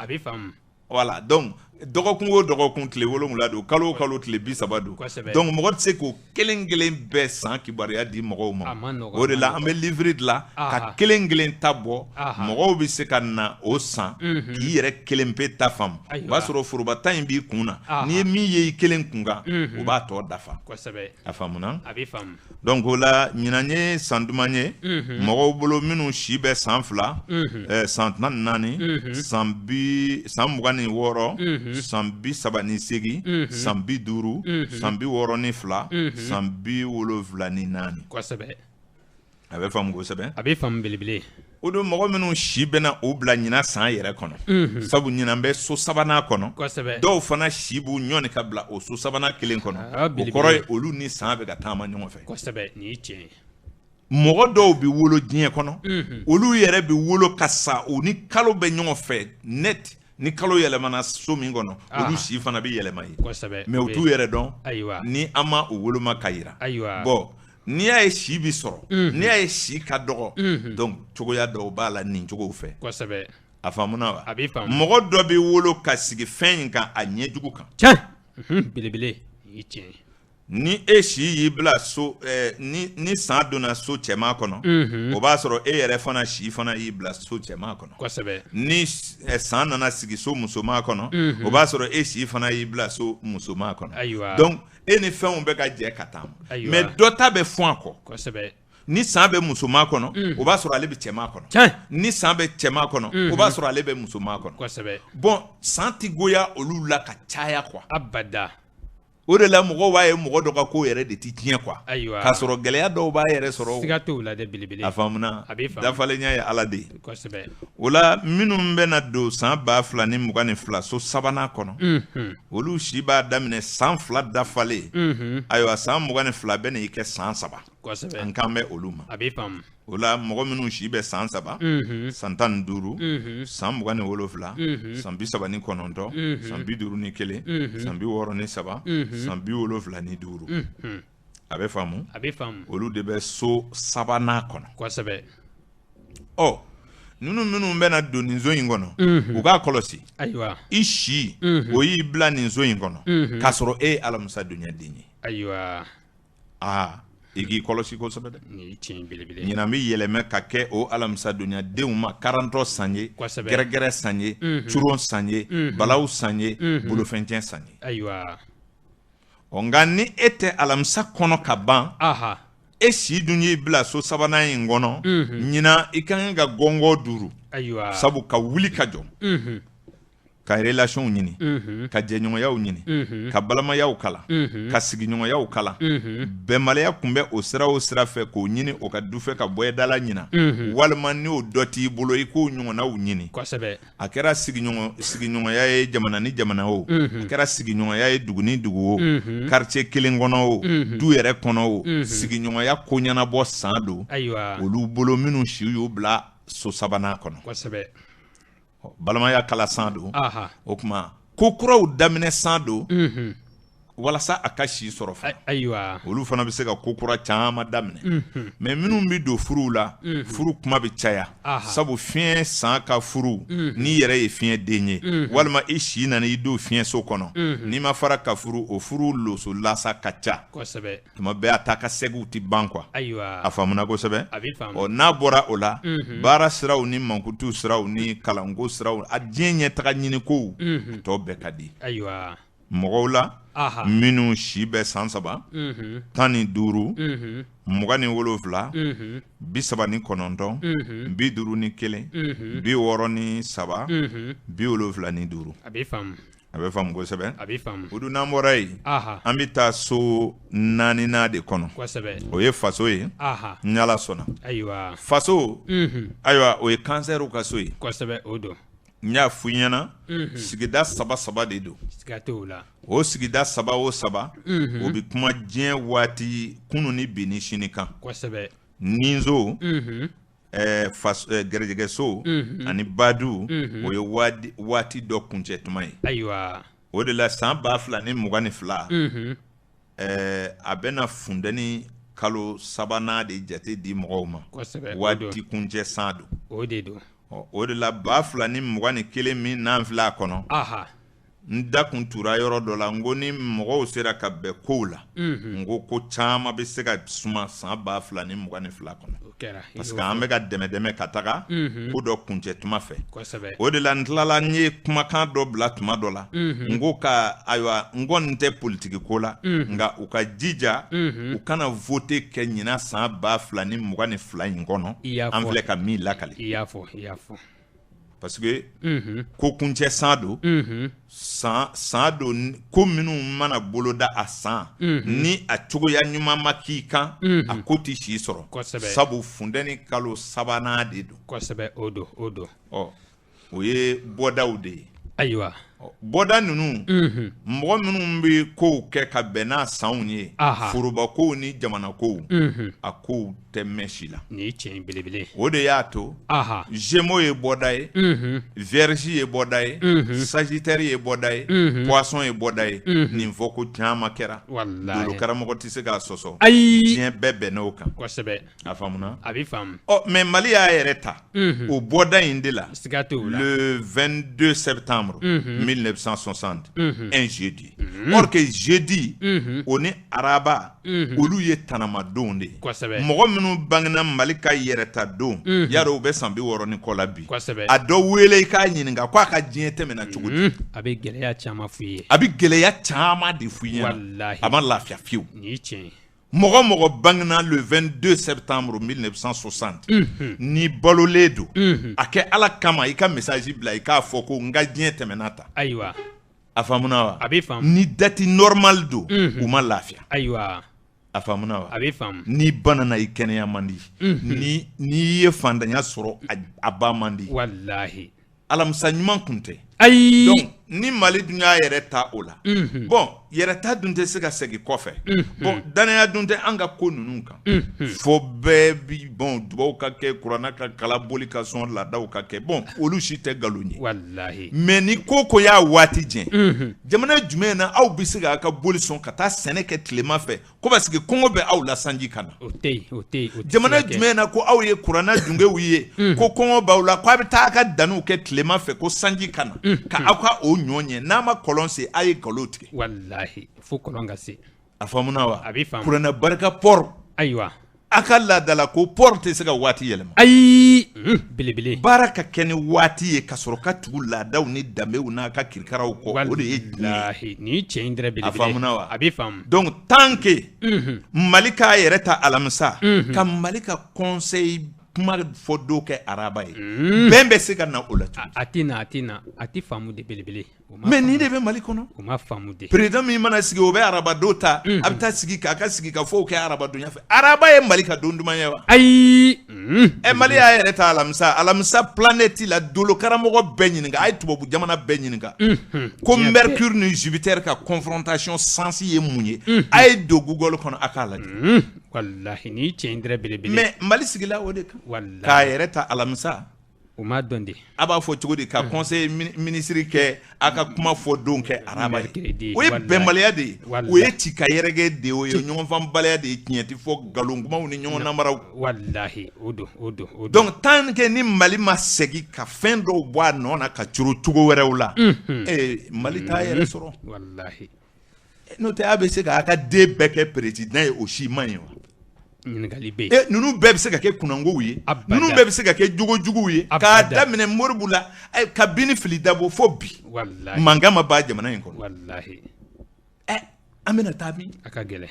voilà donc dɔgɔkun o dɔgɔkun tile 7 don kalo o kalo tile 30 don donc mɔgɔ tɛ se k'o kelen kelen bɛɛ san kibaruya di mɔgɔw ma o de la an bɛ livre dilan ka kelen kelen ta bɔ mɔgɔw bɛ se ka na o san k'i yɛrɛ kelen pe ta faamu o b'a sɔrɔ foroba ta in b'i kun na n'i ye min ye i kelen kun kan o b'a tɔ dafa a faamuna donc o la ɲinan ye san duman ye mɔgɔw bolo minnu si bɛ san 2 san 14 san 26 san 38 san 50 san 62 san 74 a bɛ faamu kosɛbɛ a bɛ faamu belebele o don mɔgɔ minnu si bɛna o bila ɲinan san yɛrɛ kɔnɔ sabu ɲinan bɛ so sabanan kɔnɔ dɔw fana si b'u ɲɔni ka bila o so sabanan kelen kɔnɔ o kɔrɔ ye olu ni san bɛ ka taama ɲɔgɔn fɛ mɔgɔ dɔw bɛ wolo diɲɛ kɔnɔ olu yɛrɛ bɛ wolo ka sa o ni kalo bɛ ɲɔgɔn fɛ net ni kalo yɛlɛmana so min kɔnɔ olu si fana bɛ yɛlɛma ye mais u t'u yɛrɛ dɔn ni an ma u woloma ka yira bon n'i y'a ye si bi sɔrɔ n'i y'a ye si ka dɔgɔ donc cogoya dɔw b'a la nin cogow fɛ a faamuna wa mɔgɔ dɔ bɛ wolo ka sigi fɛn in kan a ɲɛjugu kan belebele ni e si y'i bila so ni san donna so cɛman kɔnɔ o b'a sɔrɔ e yɛrɛ fana si fana y'i bila so cɛman kɔnɔ ni san nana sigi so musoman kɔnɔ o b'a sɔrɔ e si fana y'i bila so musoman kɔnɔ donc e ni fɛnw bɛ ka jɛ ka taa mais dɔ ta bɛ fɔn a kɔ ni san bɛ musoman kɔnɔ o b'a sɔrɔ ale bɛ cɛman kɔnɔ ni san bɛ cɛman kɔnɔ o b'a sɔrɔ ale bɛ musoman kɔnɔ bon san tɛ goya olu la ka caya quoi abada o de la mɔgɔw b'a ye mɔgɔ dɔ ka ko yɛrɛ de tɛ tiɲɛ quoi k'a sɔrɔ gɛlɛya dɔw b'a yɛrɛ sɔrɔ siga t'o la dɛ belebele a faamuna dafalenya ye ala de ye o la minnu bɛna don san 2022 so sabanan kɔnɔ olu si b'a daminɛ san 2 dafalen ayiwa san 22 bɛ n'i kɛ san 3 an kan bɛ olu ma o la mɔgɔ minnu si bɛ san 3 san 15 san 27 san 39 san 51 san 63 san 75 a bɛ faamu olu de bɛ so sabanan kɔnɔ ninnu minnu bɛna don nin zo in kɔnɔ u k'a kɔlɔsi i si o y'i bila nin zo in kɔnɔ k'a sɔrɔ e ye alamisa donya den ye i k'i kɔlɔsi kosɛbɛ dɛ ɲinan bɛ yɛlɛmɛ ka kɛ o alamisa donya denw ma karantɔ san ye gɛrɛgɛrɛ san ye curon san ye balaw san ye bolofɛncɛn san ye nka ni e tɛ alamisa kɔnɔ ka ban e si dun y'i bila so sabanan in kɔnɔ ɲinan i ka kan ka gɔngɔ duuru sabu ka wuli ka jɔ ka relation ɲini ka jɛɲɔgɔnyaw ɲini ka balamayaw kalan ka sigiɲɔgɔnyaw kalan bɛnbaliya kun bɛ o sira o sira fɛ k'o ɲini o ka du fɛ ka bɔ dala ɲina walima ni o dɔ t'i bolo i k'o ɲɔgɔnnaw ɲini a kɛra sigiɲɔgɔnya ye jamana ni jamana o a kɛra sigiɲɔgɔnya ye dugu ni dugu o quartier kelen kɔnɔ o du yɛrɛ kɔnɔ o sigiɲɔgɔnya ko ɲɛnabɔ san don olu bolo minnu si y'u bila so sabanan kɔnɔ balamaya kala san don o kuma ko kuraw daminɛ san don walasa a ka si sɔrɔ fana ayiwa olu fana bɛ se ka ko kura caman daminɛ mais minnu bɛ don furuw la furu kuma bɛ caya sabu fiɲɛ san ka furu n'i yɛrɛ ye fiɲɛ den ye walima i si nana i don fiɲɛ so kɔnɔ n'i ma fara ka furu o furu loso lasa ka ca kosɛbɛ tuma bɛɛ a ta ka sɛgiw tɛ ban quoi ayiwa a faamuna kosɛbɛ a bɛ faamu ɔ n'a bɔra o la baara siraw ni mankutu siraw ni kalanko siraw a diɲɛ ɲɛtaga ɲini kow a tɔ bɛɛ ka di ayiwa mɔgɔw la minnu si bɛ san 3 15 27 39 51 63 75 a bɛ faamu a bɛ faamu kosɛbɛ a bɛ faamu o dun n'an bɔra yen an bɛ taa so 4nan de kɔnɔ kosɛbɛ o ye faso ye ni Ala sɔnna ayiwa faso ayiwa o ye kansɛriw ka so ye kosɛbɛ o don n y'a f'i ɲɛna sigida 3 de don siga t'o la o sigida 3 o 3 o bɛ kuma diɲɛ waati kunun ni bi ni sini kan kosɛbɛ ninzo gɛrɛjɛgɛso ani badu o ye waati dɔ kuncɛ tuma ye ayiwa o de la san 2022 a bɛna funtɛni kalo 3nan de jate di mɔgɔw ma waati kuncɛ san don o de don o de la 2021 min n'an filɛ a kɔnɔ n da kun tura yɔrɔ dɔ la n ko ni mɔgɔw sera ka bɛn kow la n ko ko caman bɛ se ka suma san 2022 kɔnɔ parce que an bɛ ka dɛmɛ ka taga ko dɔ kuncɛ tuma fɛ o de la n tilala n ye kumakan dɔ bila tuma dɔ la n ko ka ayiwa n kɔni tɛ politiki ko la nka u ka jija u kana vote kɛ ɲina san 2022 in kɔnɔ an filɛ ka min lakali i y'a fɔ parce que ko kuncɛ san don san don ko minnu mana boloda a san ni a cogoya ɲuman ma k'i kan a ko tɛ si sɔrɔ sabu funtɛni kalo 3nan de don kosɛbɛ o don o ye bɔdaw de ye ayiwa bɔda ninnu mɔgɔ minnu bɛ kow kɛ ka bɛn n'a sanw ye foroba kow ni jamana kow a kow tɛ mɛn si la ni tiɲɛ belebele o de y'a to Gémeaux ye bɔda ye Vierge ye bɔda ye Sagittaire ye bɔda ye Poisson ye bɔda ye nin fɔ ko caman kɛra dolo karamɔgɔ tɛ se k'a sɔsɔ diɲɛ bɛɛ bɛnn'o kan kosɛbɛ a faamuna a bɛ faamu mais Mali y'a yɛrɛ ta o bɔda in de la siga t'o la le 22 septembre 1960 un jeudi or que jeudi o ni araba olu ye tanamadenw de ye mɔgɔ minnu bangena Mali ka yɛrɛta don yara u bɛ san 60 ni kɔ la bi a dɔ wele i k'a ɲininka ko a ka diɲɛ tɛmɛna cogo di a bɛ gɛlɛya caman f'i ye a bɛ gɛlɛya caman de f'i ɲɛna a ma lafiya fiyewu ni tiɲɛ mɔgɔ bangena le 22 septembre 1960 ni balolen don a kɛ Ala kama i ka message bila i k'a fɔ ko n ka diɲɛ tɛmɛna ta ayiwa a faamuna wa a bɛ faamu ni date normal don u ma lafiya ayiwa a faamuna wa a bɛ faamu ni banana i kɛnɛya man di ni ye fantanya sɔrɔ a ba man di walahi alamisa ɲuman kun tɛ ayi donc ni Mali dun y'a yɛrɛ ta o la bon yɛrɛ ta dun tɛ se ka segin kɔfɛ bon danaya dun tɛ an ka ko ninnu kan fo bɛɛ bi bon dubaw ka kɛ kuranna ka kala boli ka sɔn laadaw ka kɛ bon olu si tɛ nkalon ye walahi mais ni ko y'a waati jɛn jamana jumɛn na aw bɛ se k'a ka boli sɔn ka taa sɛnɛ kɛ tilema fɛ ko parce que kɔngɔ bɛ aw la sanji ka na o tɛ jamana jumɛn na ko aw ye kuranna dungew ye ko kɔngɔ b'aw la ko a bɛ taa a ka danniw kɛ tilema fɛ ko sanji ka na ka aw ka o ɲɔ ɲɛ n'a ma kɔlɔn se a ye nkalon tigɛ walahi fo kɔlɔn ka se a faamuna wa a bɛ faamu kuranna barika port ayiwa a ka laadala ko port tɛ se ka waati yɛlɛma ayi belebele baara ka kɛ ni waati ye ka sɔrɔ ka tugu laadaw ni danbew n'a ka kirikaraw kɔ o de ye walahi ni tiɲɛ in dɛrɛ belebele a faamuna wa a bɛ faamu donc tant que Mali k'a yɛrɛ ta alamisa ka Mali ka conseil kuma fɔ do kɛ araba ye bɛn bɛ se ka na o la a tɛ faamu de belebele mais nin de bɛ Mali kɔnɔ o ma faamu de président min mana sigi o bɛ araba do ta a bɛ taa sigi k'a ka sigi ka fɔ kɛ araba donya fɛ araba ye Mali ka don duman ye wa ayi Mali y'a yɛrɛ ta alamisa planète la dolo karamɔgɔ bɛɛ ɲininka a ye tubabu jamana bɛɛ ɲininka ko Mercure ni Jupiter ka confrontation sens ye mun ye a ye don Google kɔnɔ a k'a lajɛ walahi ni tiɲɛ in dɛrɛ belebele mais Mali sigila o de kan k'a yɛrɛ ta alamisa o ma dɔn de a b'a fɔ cogo di ka conseil ministre kɛ a ka kuma fɔ don kɛ araba ye o ye bɛnbaliya de ye o ye ci ka yɛrɛkɛ de o ye ɲɔgɔnfanbaliya de ye tiɲɛ ti fɔ nkalon kumaw ni ɲɔgɔn namaraw wallahi o don donc tant que ni Mali ma segin ka fɛn dɔw bɔ a nɔ na ka coro cogo wɛrɛw la Mali t'a yɛrɛ sɔrɔ wallahi n'o tɛ a bɛ se k'a ka den bɛɛ kɛ président ye o si man ɲi wa ɲininkali bɛ yen ninnu bɛɛ bɛ se ka kɛ kunangow ye ninnu bɛɛ bɛ se ka kɛ jogojuguw ye k'a daminɛ Moribu la ka Bini fili Dabo fo bi mankan ma ban jamana in kɔnɔ wallahi an bɛna taa min a ka gɛlɛn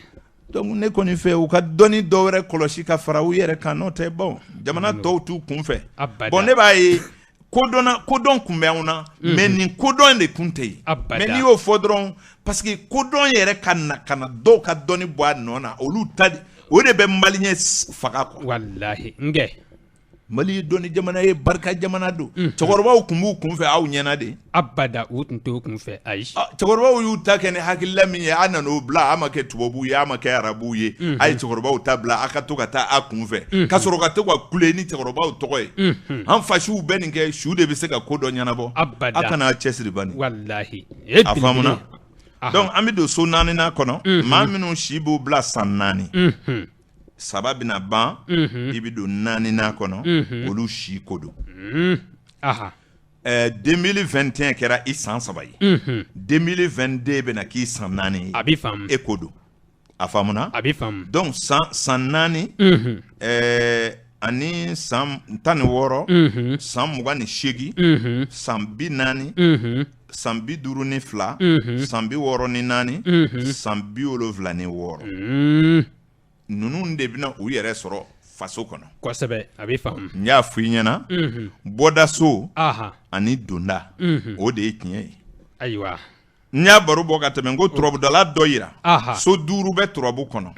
donc ne kɔni fɛ u ka dɔnni dɔ wɛrɛ kɔlɔsi ka fara u yɛrɛ kan n'o tɛ bon jamana tɔw t'u kun fɛ bon ne b'a ye kodɔn kun bɛ anw na mais nin kodɔn de kun tɛ yen mais n'i y'o fɔ dɔrɔn parce que kodɔn yɛrɛ ka na dɔw ka dɔnni bɔ a nɔ na olu ta o de bɛ maliyɛn faga quoi wallahi ngɛ Mali ye dɔnni jamana ye barika jamana don cɛkɔrɔbaw kun b'u kun fɛ aw ɲɛna de abada u tun t'u kun fɛ ayi cɛkɔrɔbaw y'u ta kɛ ni hakilila min ye a nana o bila a ma kɛ tubabuw ye a ma kɛ arabuw ye a ye cɛkɔrɔbaw ta bila a ka to ka taa a kun fɛ ka sɔrɔ ka to ka kule ni cɛkɔrɔbaw tɔgɔ ye an fasiw bɛ nin kɛ su de bɛ se ka ko dɔ ɲɛnabɔ a kana cɛsiri bani wallahi a faamuna donc an bɛ don so 4nan kɔnɔ maa minnu si b'u bila san 4 saba bɛna ban i bɛ don 4nan kɔnɔ olu si ko don 2021 kɛra i san 3 ye 2022 bɛna k'i san 4 ye a bɛ faamu e ko don a faamuna a bɛ faamu donc san 4 ani san 16 san 28 san 40 san 52 san 64 san 76 ninnu de bɛna u yɛrɛ sɔrɔ faso kɔnɔ kosɛbɛ a bɛ faamu n y'a fɔ i ɲɛna bɔdaso ani donda o de ye tiɲɛ ye ayiwa n y'a baro bɔ ka tɛmɛ n ko turabudala dɔ yira so 5 bɛ turabu kɔnɔ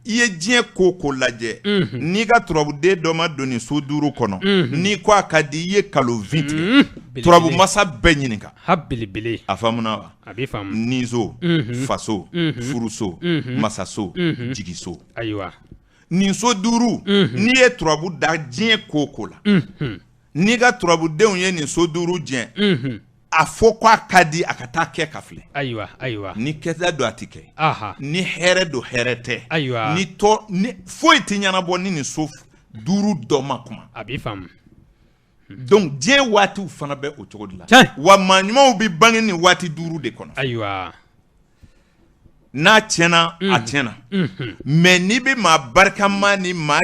i ye diɲɛ ko ko lajɛ n'i ka turabuden dɔ ma don nin so 5 kɔnɔ n'i ko a ka di i ye kalo 20 tigɛ turabu masa bɛɛ ɲininka belebele a faamuna wa a bɛ faamu nizo faso furuso masaso jigiso ayiwa nin so 5 n'i ye turabu da diɲɛ ko ko la n'i ka turabudenw ye nin so 5 diɲɛ a fɔ k'a ka di a ka taa kɛ ka filɛ ayiwa ni kɛta don a ti kɛ ni hɛrɛ don hɛrɛ tɛ ayiwa ni foyi ti ɲɛnabɔ ni nin so 5 dɔ ma kuma a bɛ faamu donc diɲɛ waatiw fana bɛ o cogo de la wa maa ɲumanw bɛ bange nin waati 5 de kɔnɔ ayiwa n'a tiɲɛna a tiɲɛna mais n'i bɛ maa barikama ni maa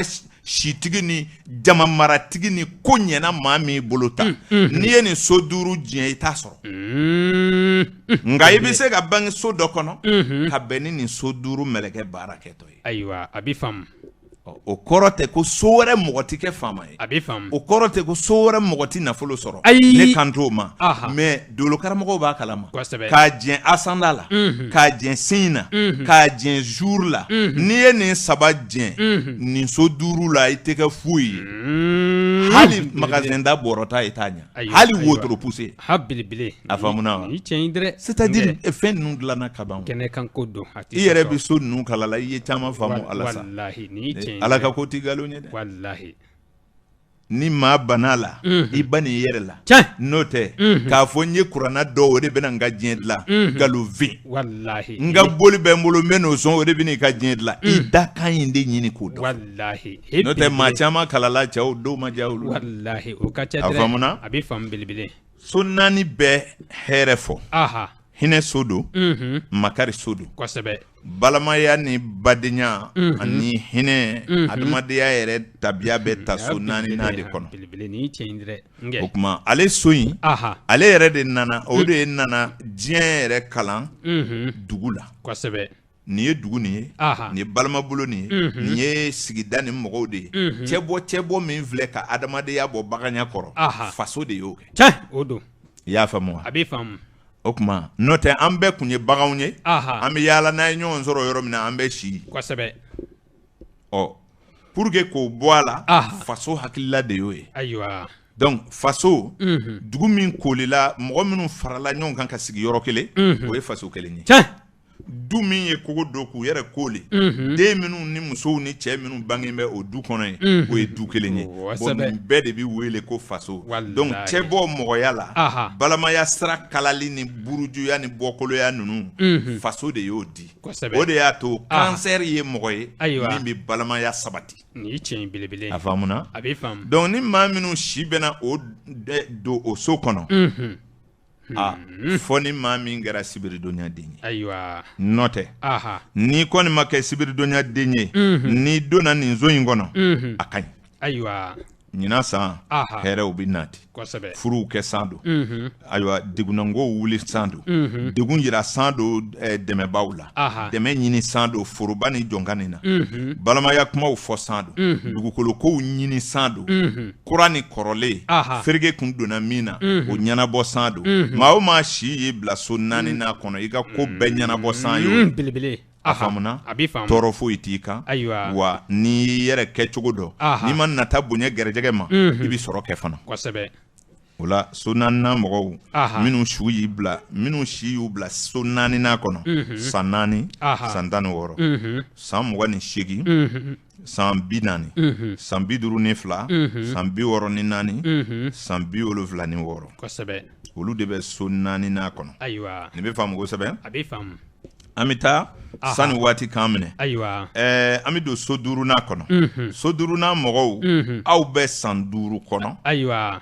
sitigi ni jama maratigi ni ko ɲɛna maa min bolo ta n'i ye nin so 5 diɲɛ i t'a sɔrɔ nka i bɛ se ka bange so dɔ kɔnɔ ka bɛn ni nin so 5 mɛlɛkɛ baara kɛtɔ ye ayiwa a bɛ faamu o kɔrɔ tɛ ko so wɛrɛ mɔgɔ tɛ kɛ faama ye a bɛ faamu o kɔrɔ tɛ ko so wɛrɛ mɔgɔ tɛ nafolo sɔrɔ ne kan t'o ma mais dolo karamɔgɔw b'a kalama k'a jɛn asanda la k'a jɛn sin na k'a jɛn jour la n'i ye nin 3 jɛn nin so 5 la i tɛ kɛ foyi ye hali magasin da bɔrɔta i t'a ɲɛ hali wotoro poussé belebele a faamuna wa ni tiɲɛ dɛrɛ c'est-à-dire fɛn ninnu dilanna ka ban kɛnɛ kan ko don i yɛrɛ bɛ so ninnu kalala i ye caman faamu ala sa wallahi ni tiɲɛ ala ka ko t'i galon ye dɛ wallahi ni maa banna la i ba nin yɛrɛ la n'o tɛ k'a fɔ n ye kuranna dɔw o de bɛna n ka diɲɛ dilan galon 20 wallahi n ka boli bɛ n bolo n bɛ n'o sɔn o de bɛna i ka diɲɛ dilan i da kan in de ɲini k'o dɔn wallahi n'o tɛ maa caman kalala cɛw dɔw ma diya olu wallahi o ka ca dɛ a faamuna a bɛ faamu belebele so 4 bɛ hɛrɛ fɔ hinɛ so don makari so don kosɛbɛ balamaya ni badenya ani hinɛ adamadenya yɛrɛ tabiya bɛ ta so 4 de kɔnɔ belebele ni tiɲɛ dɛrɛ o kuma ale so in ale yɛrɛ de nana o de nana diɲɛ yɛrɛ kalan dugu la kosɛbɛ nin ye dugu nin ye nin ye balamabolo nin ye nin ye sigida ni mɔgɔw de ye cɛ bɔ min filɛ ka adamadenya bɔ baganya kɔrɔ faso de y'o kɛ o don i y'a faamu wa a bɛ faamu o kuma n'o tɛ an bɛɛ kun ye baganw ye an bɛ yaala n'a ye ɲɔgɔn sɔrɔ yɔrɔ min na an bɛ si kosɛbɛ pour que k'o bɔ a la faso hakilila de y'o ye ayiwa donc faso dugu min kolila mɔgɔ minnu farala ɲɔgɔn kan ka sigi yɔrɔ kelen o ye faso kelen ye du min ye kogo do k'u yɛrɛ ko le den minnu ni musow ni cɛ minnu bangen bɛ o du kɔnɔ ye o ye du kelen ye bon nin bɛɛ de bi wele ko faso donc cɛ bɔ mɔgɔya la balamaya sira kalali ni burujuya ni bɔkoloya ninnu faso de y'o di o de y'a to cancer ye mɔgɔ ye min bɛ balamaya sabati ni tiɲɛ belebele a faamuna a bɛ faamu donc ni maa minnu si bɛna o don o so kɔnɔ fɔ ni maa min kɛra sibiridonniya den ye ayiwa nɔ tɛ n'i kɔni ma kɛ sibiridonniya den ye n'i donna nin so in kɔnɔ a ka ɲi ayiwa ɲinan san hɛrɛw bɛ nati furuw kɛ san don ayiwa degunankow wuli san don degun yira san don dɛmɛbaw la dɛmɛ ɲini san don foroba ni jɔnkan na balamaya kumaw fɔ san don dugukolokow ɲini san don kura ni kɔrɔlen ferege kun donna min na o ɲɛnabɔ san don maa o maa si y'i bila so 4 n'a kɔnɔ i ka ko bɛɛ ɲɛnabɔ san ye belebele a faamuna tɔɔrɔ foyi t'i kan wa n'i yɛrɛ kɛ cogo dɔn n'i ma nata bonya gɛrɛjɛgɛ ma i bi sɔrɔ kɛ fana o la so 4nan mɔgɔw minnu si y'u bila so 4nan kɔnɔ san 4 san 16 san 28 san 40 san 52 san 64 san 76 olu de bɛ so 4nan kɔnɔ nin bɛ faamu kosɛbɛ an bɛ taa sani waati kan minɛ an bɛ don so 5nan kɔnɔ so 5nan mɔgɔw aw bɛ san 5 kɔnɔ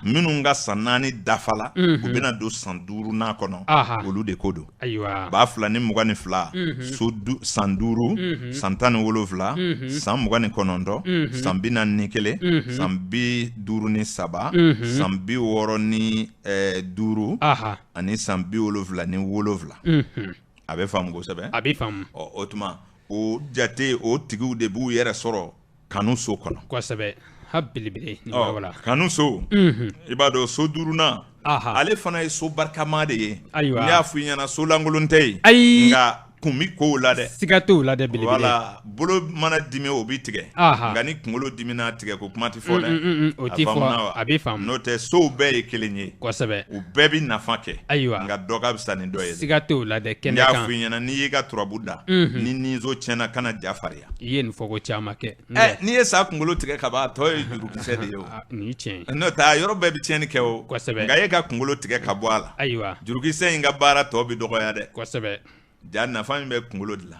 minnu ka san 4 dafala u bɛna don san 5nan kɔnɔ olu de ko don 2022 so san 5 san 17 san 29 san 41 san 53 san 65 ani san 77 a bɛ faamu kosɛbɛ a bɛ faamu o tuma o jate o tigiw de b'u yɛrɛ sɔrɔ kanu so kɔnɔ kosɛbɛ ha belebele kanu so i b'a dɔn so 5nan ale fana ye so barikama de ye n y'a fɔ i ɲɛna so lankolon tɛ ye nka kun bi kow la dɛ siga t'o la dɛ belebele voilà bolo mana dimi o bi tigɛ nka ni kunkolo dimina tigɛ ko kuma ti fɔ dɛ o ti fɔ a bɛ faamu n'o tɛ sow bɛɛ ye kelen ye kosɛbɛ u bɛɛ bi nafa kɛ nka dɔ ka fisa ni dɔ ye siga t'o la dɛ kɛnɛ kan n y'a fɔ i ɲɛna n'i y'i ka turabu da ni nizo tiɲɛna kana ja farinya i ye nin fɔ ko caman kɛ n'i ye sa kunkolo tigɛ ka ban a tɔ ye jurukisɛ de ye o nin tiɲɛ n'o tɛ a yɔrɔ bɛɛ bi tiɲɛni kɛ o kosɛbɛ nka e ka kunkolo tigɛ ka bɔ a la jurukisɛ in ka baara tɔ bi dɔgɔya dɛ kosɛbɛ ja nafa min bɛ kunkolo de la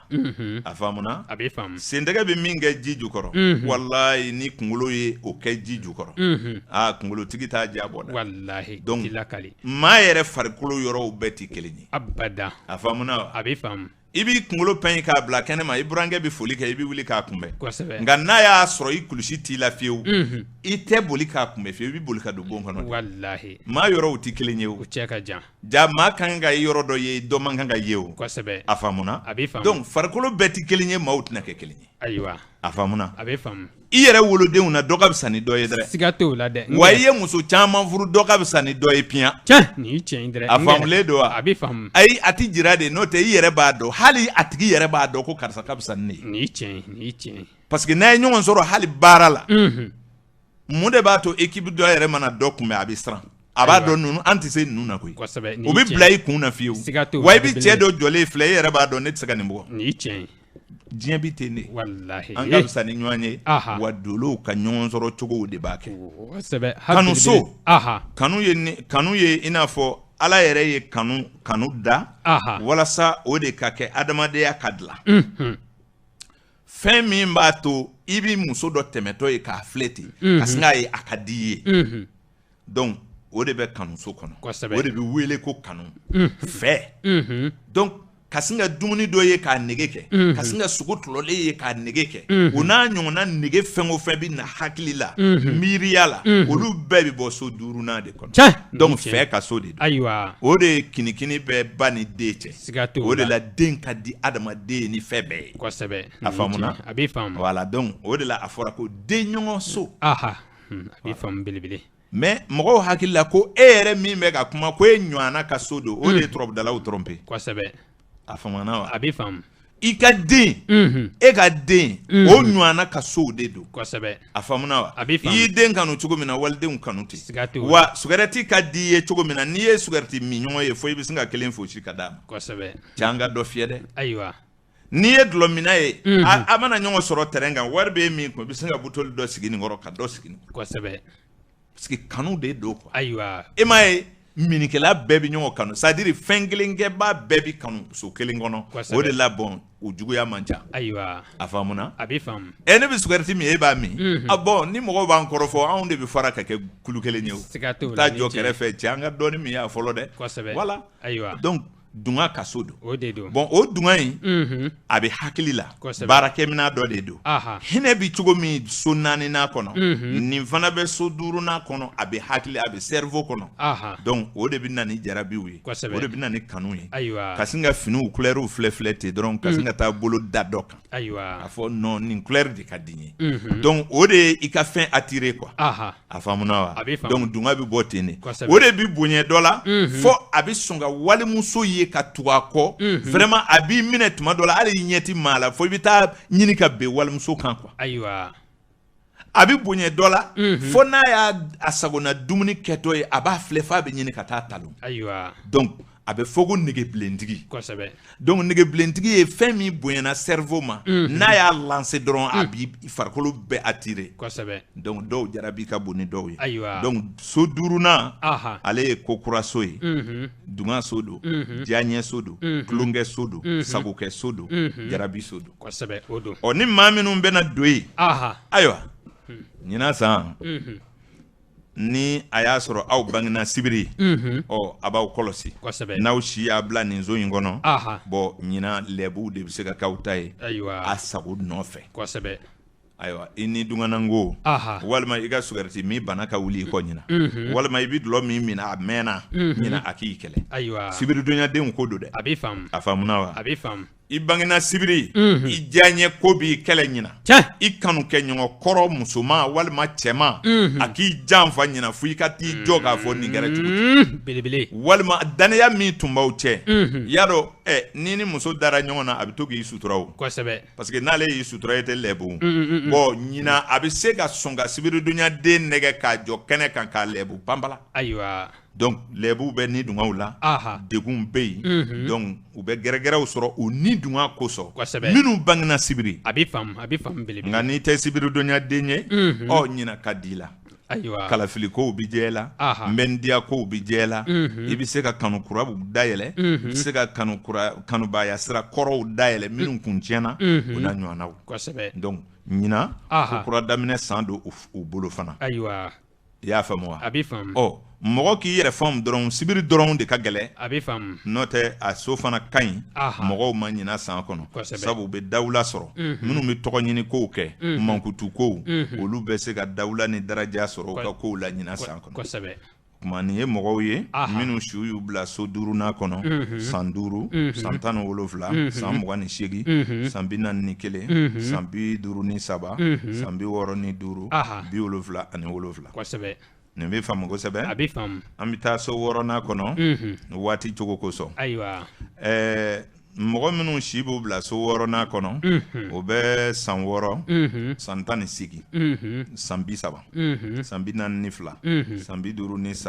a faamuna a bɛ faamu sentɛgɛ bɛ min kɛ ji jukɔrɔ walayi ni kunkolo ye o kɛ ji jukɔrɔ kunkolotigi t'a ja bɔ dɛ walahi donc maa yɛrɛ farikolo yɔrɔw bɛɛ ti kelen ye abada a faamuna a bɛ faamu i b'i kunkolo pɛn k'a bila kɛnɛ ma i burankɛ bɛ foli kɛ i bɛ wuli k'a kunbɛn nka n'a y'a sɔrɔ i kulusi t'i la fiyewu i tɛ boli k'a kunbɛn fiyewu i bɛ boli ka don bon kɔnɔ walahi maa yɔrɔw ti kelen ye o cɛ ka jan ja maa kan ka yɔrɔ dɔ ye dɔ man kan ka ye o a faamuna a bɛ faamu donc farikolo bɛɛ ti kelen ye maaw tɛna kɛ kelen ye ayiwa a faamuna a bɛ faamu i yɛrɛ wolodenw na dɔ ka fisa ni dɔ ye dɛrɛ siga t'o la dɛ wa i ye muso caman furu dɔ ka fisa ni dɔ ye piyan nin tiɲɛ dɛrɛ a faamulen don wa a bɛ faamu ayi a ti jira de n'o tɛ i yɛrɛ b'a dɔn hali a tigi yɛrɛ b'a dɔn ko karisa ka fisa ni ne ye nin tiɲɛ parce que n'a ye ɲɔgɔn sɔrɔ hali baara la mun de b'a to équipe dɔ yɛrɛ mana dɔ kunbɛn a bɛ siran a b'a dɔn ninnu an tɛ se ninnu na koyi u bɛ bila i kun na fiyewu wa i bɛ cɛ dɔ jɔlen filɛ i yɛrɛ b'a dɔn ne tɛ se ka nin bɔ diɲɛ bi ten de an ka fisa ni ɲɔgɔn ye wa dolow ka ɲɔgɔn sɔrɔ cogow de b'a kɛ kanu so kanu ye i n'a fɔ ala yɛrɛ ye kanu da walasa o de ka kɛ adamadenya ka dilan fɛn min b'a to i bɛ muso dɔ tɛmɛtɔ ye k'a filɛ ten ka sin k'a ye a ka di i ye donc o de bɛ kanu so kɔnɔ o de bɛ wele ko kanu fɛ donc ka sin ka dumuni dɔ ye k'a nege kɛ ka sin ka sogo tɔlɔlen ye k'a nege kɛ o n'a ɲɔgɔnna nege fɛn o fɛn bɛ na hakili la miiriya la olu bɛɛ bɛ bɔ so 5nan de kɔnɔ donc fɛ ka so de don o de ye kinikini bɛ ba ni den cɛ o de la den ka di adamaden ye ni fɛn bɛɛ ye a faamuna voilà donc o de la a fɔra ko den ɲɔgɔn so a bɛ faamu belebele mais mɔgɔw hakili la ko e yɛrɛ min bɛ ka kuma ko e ɲɔgɔnna ka so don o de ye turabudalaw tromper kosɛbɛ a faamana wa a bɛ faamu i ka den e ka den o ɲɔgɔnna ka sow de don kosɛbɛ a faamuna wa a b'i faamu i y'i den kanu cogo min na walidenw kanu ten siga t'o la wa sugarɛti ka di i ye cogo min na n'i ye sugarɛti min ɲɔgɔn ye fo i bɛ sin ka kelen fosi ka d'a ma kosɛbɛ cɛ an ka dɔ fiyɛ dɛ ayiwa n'i ye dulɔmina ye a mana ɲɔgɔn sɔrɔ terrain kan wari bɛ min kun i bɛ sin ka butoli dɔ sigi nin kɔrɔ ka dɔ sigi nin kɔrɔ kosɛbɛ parce que kanu de don quoi ayiwa e m'a ye minikɛla bɛɛ bɛ ɲɔgɔn kanu c'est à dire fɛn kelen kɛbaa bɛɛ bɛ kanu so kelen kɔnɔ Kosɛbɛ. o de la bɔn o juguya man ca ayiwa a faamuna a b'i faamu ne bɛ sugarɛti min e b'a min a bɔn ni mɔgɔw b'an kɔrɔfɔ anw de bɛ fara ka kɛ kulu kelen ye o siga t'o la taa jɔ kɛrɛfɛ cɛ an ka dɔɔni min y'a fɔlɔ dɛ kosɛbɛ voilà ayiwa donc dunga ka so don o de don bon o dunga in a bɛ hakili la Kosɛbɛ. baarakɛminɛn dɔ de don aha hinɛ bɛ cogo min so 4nan kɔnɔ nin fana bɛ so 5nan kɔnɔ a bɛ hakili a bɛ cerveau kɔnɔ aha donc o de bɛ na ni jarabiw ye Kosɛbɛ. o de bɛ na ni kanu ye ayiwa ka sin ka finiw couleurs filɛ ten dɔrɔn ka sin ka taa bolo da dɔ kan ayiwa a fɔ non nin couleur de ka di n ye donc o de ye i ka fɛn attirer quoi aha a faamuna wa A b'i faamu. donc dunga bɛ bɔ ten de Kosɛbɛ. o de bɛ bonya dɔ la fo a bɛ sɔn ka walimuso ye ka tugu a kɔ vraiment a b'i minɛ tuma dɔ la hali i ɲɛ ti maa la fo i bɛ taa ɲini ka bɛn walimuso kan quoi ayiwa a bɛ bonya dɔ la fo n'a y'a a sagona dumuni kɛtɔ ye a b'a filɛ f'a bɛ ɲini ka taa talon ayiwa donc a bɛ fɔ ko negebilentigi kosɛbɛ donc negebilentigi ye fɛn min bonyana cerveau ma n'a y'a lancer dɔrɔn a b'i farikolo bɛɛ attirer kosɛbɛ donc dɔw jarabi ka bon ni dɔw ye ayiwa donc so 5nan aha ale ye ko kura so ye dunga so don diyaɲɛ so don tulonkɛ so don sagokɛ so don jarabi so don kosɛbɛ o don ɔ ni maa minnu bɛna don yen aha ayiwa ɲinan san ni a y'a sɔrɔ aw bangena sibiri ɔ a b'aw kɔlɔsi kosɛbɛ n'aw si y'a bila nin so in kɔnɔ aha bɔn ɲinan lɛbuw de bɛ se ka k'aw ta ye ayiwa a sago nɔfɛ kosɛbɛ ayiwa i ni dunganango aha walima i ka sugarɛti min bana ka wuli i kɔ ɲina walima i bɛ dulɔ min mina a mɛnna ɲina a k'i kɛlɛ ayiwa sibiridonyadenw ko don dɛ a b'i faamu a faamuna wa a b'i faamu i bangena sibiri i diyaɲɛ ko b'i kɛlɛ ɲina cɛ i kanu kɛ ɲɔgɔn kɔrɔ musoman walima cɛman a k'i janfa ɲina fo i ka t'i jɔ k'a fɔ nin kɛra cogo di belebele walima danaya min tun b'aw cɛ y'a dɔn ni ni muso dara ɲɔgɔn na a bɛ to k'i sutura o kosɛbɛ parce que n'ale y'i sutura i tɛ lɛbu bon ɲina a bɛ se ka sɔn ka sibiridonyaden nɛgɛ k'a jɔ kɛnɛ kan k'a lɛbu panpala ayiwa donc lɛbuw bɛ ni dungaw la aha degun bɛ yen donc u bɛ gɛrɛgɛrɛw sɔrɔ o ni dunga kosɔn Kosɛbɛ. minnu bangena sibiri a b'i faamu belebele nka n'i tɛ sibiridonyaden ye ɔ ɲina ka di i la ayiwa kalafili kow bi jɛ la Aha. nbɛndiya kow bi jɛ la i bɛ se ka kanukura dayɛlɛ i bɛ se ka kanubaya sira kɔrɔw dayɛlɛ minnu kun tiɲɛna o n'a ɲɔgɔnnaw kosɛbɛ donc ɲina Aha. kokura daminɛ san don u bolo fana ayiwa i y'a faamu wa a b'i faamu ɔ mɔgɔ k'i yɛrɛ faamu dɔrɔn sibiri dɔrɔn de ka gɛlɛ a b'i faamu n'o tɛ a so fana ka ɲi Aha. mɔgɔw ma ɲina san kɔnɔ Kosɛbɛ. sabu u bɛ dawula sɔrɔ minnu bɛ tɔgɔ ɲini kow kɛ mankutu kow olu bɛ se ka dawula ni daraja sɔrɔ u ka kow la ɲina san kɔnɔ kosɛbɛ kuma nin ye mɔgɔw ye Aha. minnu siw y'u bila so 5nan kɔnɔ san 5 san 17 san 28 san 41 san 53 san 65 Aha. 77 kosɛbɛ nin bɛ faamu kosɛbɛ a b'i faamu an bɛ taa so 6nan kɔnɔ waati cogo kosɔn ayiwa mɔgɔ minnu si b'u bila so 6nan kɔnɔ o bɛ san 6 san 18 san 30 san 42 san 54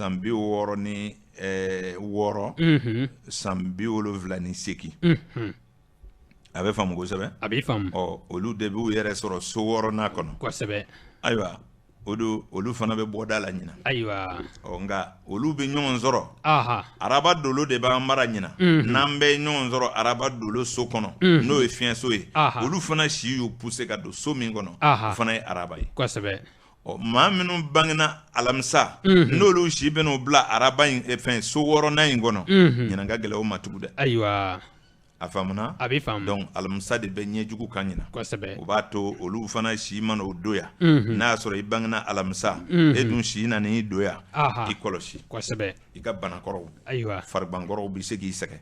san 66 san 78 a bɛ faamu kosɛbɛ a b'i faamu ɔ olu de b'u yɛrɛ sɔrɔ so 6nan kɔnɔ kosɛbɛ ayiwa olu fana bɛ bɔda la ɲina ayiwa nka olu bɛ ɲɔgɔn sɔrɔ aha araba dolo de b'an mara ɲina n'an bɛ ɲɔgɔn sɔrɔ araba dolo so kɔnɔ n'o ye fiɲɛso ye Aha. olu fana si y'u poussé ka don so min kɔnɔ Aha. o fana ye araba ye kosɛbɛ maa minnu bangena alamisa n'olu si bɛn'u bila araba in fɛn so 6nan in kɔnɔ ɲinan ka gɛlɛ o ma tugun dɛ ayiwa a faamuna a b'i faamu donc alamisa de bɛ ɲɛjugu kan ɲina kosɛbɛ o b'a to olu fana si mana o doya n'a y'a sɔrɔ i bangena alamisa e dun si nana i doya Aha. i kɔlɔsi kosɛbɛ i ka banakɔrɔw ayiwa faribankɔrɔw bɛ se k'i sɛgɛ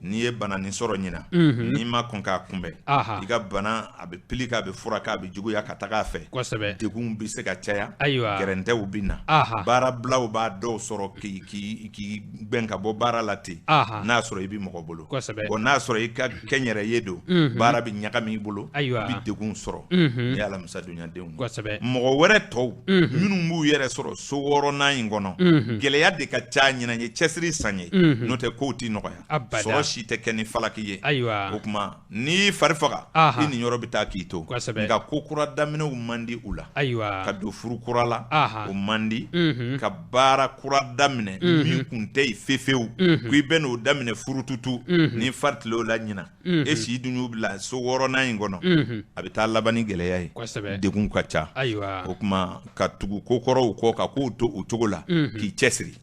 n'i ye bana nin sɔrɔ ɲina n'i ma kɔn k'a kunbɛn i ka bana a bɛ pili k'a bɛ furakɛ a bɛ juguya ka taga a fɛ degun bɛ se ka caya gɛrɛntɛw bɛ na baarabilaw b'a dɔw sɔrɔ k'i gbɛn ka bɔ baara la ten n'a sɔrɔ i bɛ mɔgɔ bolo bon n'a sɔrɔ i ka kɛnyɛrɛ ye don baara bɛ ɲagami i bolo i bɛ degun sɔrɔ ni alamisa dunyadenw mɔgɔ wɛrɛ tɔw minnu b'u yɛrɛ sɔrɔ so wɔɔrɔnan in kɔnɔ gɛlɛya de ka ca ɲinan ye cɛsiri san ye n'o tɛ kow ti nɔgɔya sɔrɔ si tɛ kɛ ni falaki ye o tuma n'i fari faga i nin yɔrɔ bɛ taa k'i to nka ko kura daminɛw man di u la ka don furu kura la o man di ka baara kura daminɛ min kun tɛ yen fefewu ko i bɛ n'o daminɛ furututu ni fari tile o la ɲina e si dun y'u bila so wɔɔrɔnan in kɔnɔ a bɛ taa laban ni gɛlɛya ye degun ka ca o tuma ka tugu ko kɔrɔw kɔ ka kow to o cogo la k'i cɛsiri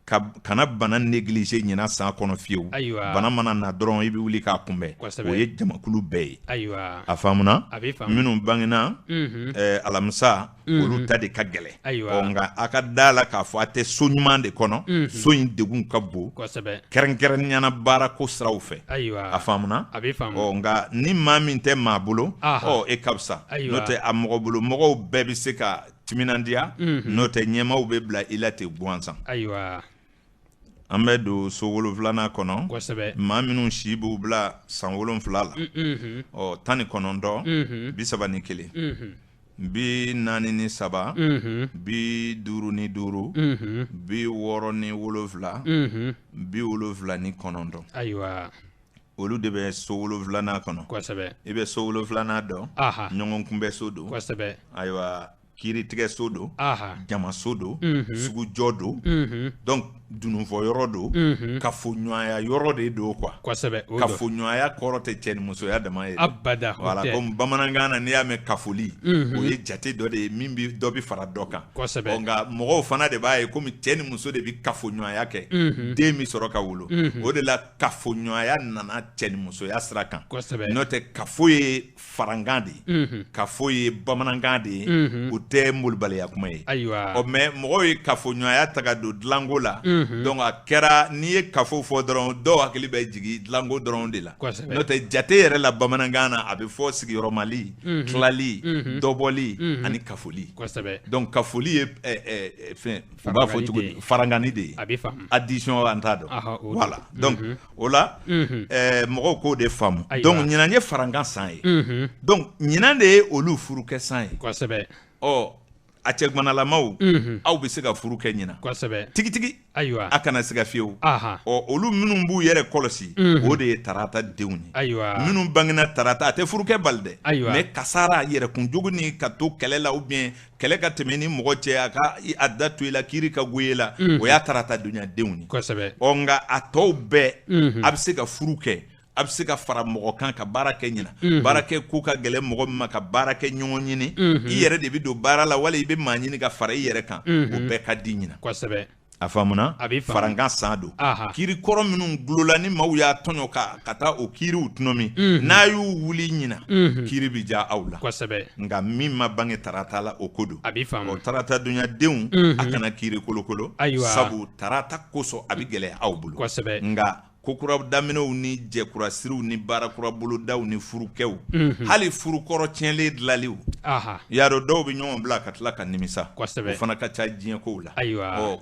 kana bana négligé ɲina san kɔnɔ fiyewu bana mana na dɔrɔn i bɛ wuli k'a kunbɛn o ye jamakulu bɛɛ ye a faamuna minnu bangena alamisa olu ta de ka gɛlɛn nka a ka da la k'a fɔ a tɛ so ɲuman de kɔnɔ so in degun ka bon kɛrɛnkɛrɛnniyana baara ko siraw fɛ a faamuna nka ni maa min tɛ maa bolo e ka fisa n'o tɛ a mɔgɔ bolo mɔgɔw bɛɛ bɛ se ka timinandiya n'o tɛ ɲɛmaw bɛ bila i la ten gansan an bɛ don so 7nan kɔnɔ maa minnu si b'u bila san 7 la 19 31 43 55 65 79 olu de bɛ so 7nan kɔnɔ i bɛ so 7nan dɔn ɲɔgɔn kunbɛ so don ayiwa kiiritigɛ so don jama so don sugujɔ don donc dununfɔ yɔrɔ don kafoɲɔgɔnya yɔrɔ de don quoi kafoɲɔgɔnya kɔrɔ tɛ cɛ ni musoya dama ye voilà comme bamanankan na n'i y'a mɛn kafoli o ye jate dɔ de ye min bɛ dɔ bɛ fara dɔ kan nka mɔgɔw fana de b'a ye komi cɛ ni muso de bɛ kafoɲɔgɔnya kɛ den bɛ sɔrɔ ka wolo o de la kafoɲɔgɔnya nana cɛ ni musoya sira kan n'o tɛ kafo ye farankan de ye kafo ye bamanankan de ye o tɛ molibaliya kuma ye mais mɔgɔw ye kafoɲɔgɔnya ta ka don dilanko la donc a kɛra n'i ye kafo fɔ dɔrɔn dɔw hakili bɛ jigin dilanko dɔrɔn de la n'o tɛ jate yɛrɛ la bamanankan na a bɛ fɔ sigiyɔrɔmali tilali dɔbɔli ani kafoli donc kafoli ye fɛn u b'a fɔ cogo di farangani de ye addition an t'a dɔn voilà donc o la mɔgɔw k'o de faamu donc ɲinan ye farankan san ye donc ɲinan de ye olu furu kɛ san ye a cɛgumanalamaw aw bɛ se ka furu kɛ ɲina tigitigi a kana se ka fiyewu olu minnu b'u yɛrɛ kɔlɔsi o de ye tarata denw ye minnu bangena tarata a tɛ furu kɛ bali dɛ mais kasara yɛrɛkunjugu ni ka to kɛlɛ la ou bien kɛlɛ ka tɛmɛ ni mɔgɔ cɛ a ka a da to i la kiiri ka goye la o y'a tarata dunyadenw ye nka a tɔw bɛɛ a bɛ se ka furu kɛ a bɛ se ka fara mɔgɔ kan ka baara kɛ ɲina baara kɛ ko ka gɛlɛn mɔgɔ min ma ka baara kɛ ɲɔgɔn ɲini i yɛrɛ de bɛ don baara la wala i bɛ maa ɲini ka fara i yɛrɛ kan o bɛɛ ka di ɲina a faamuna farankan san don kiiri kɔrɔ minnu gulola ni maaw y'a tɔɲɔ ka taa o kiiriw tunɔmi n'a y'u wuli ɲina kiiri bɛ diya aw la nka min ma bange tarata la o ko don tarata dunyadenw a kana kiiri kolokolo sabu tarata kosɔn a bɛ gɛlɛya aw bolo nka kokura daminɛw ni jɛkurasiriw ni baarakura bolodaw ni furukɛw hali furukɔrɔ tiɲɛlen dilaliw y'a dɔn dɔw bɛ ɲɔgɔn bila ka tila ka nimisa o fana ka ca diɲɛ kow la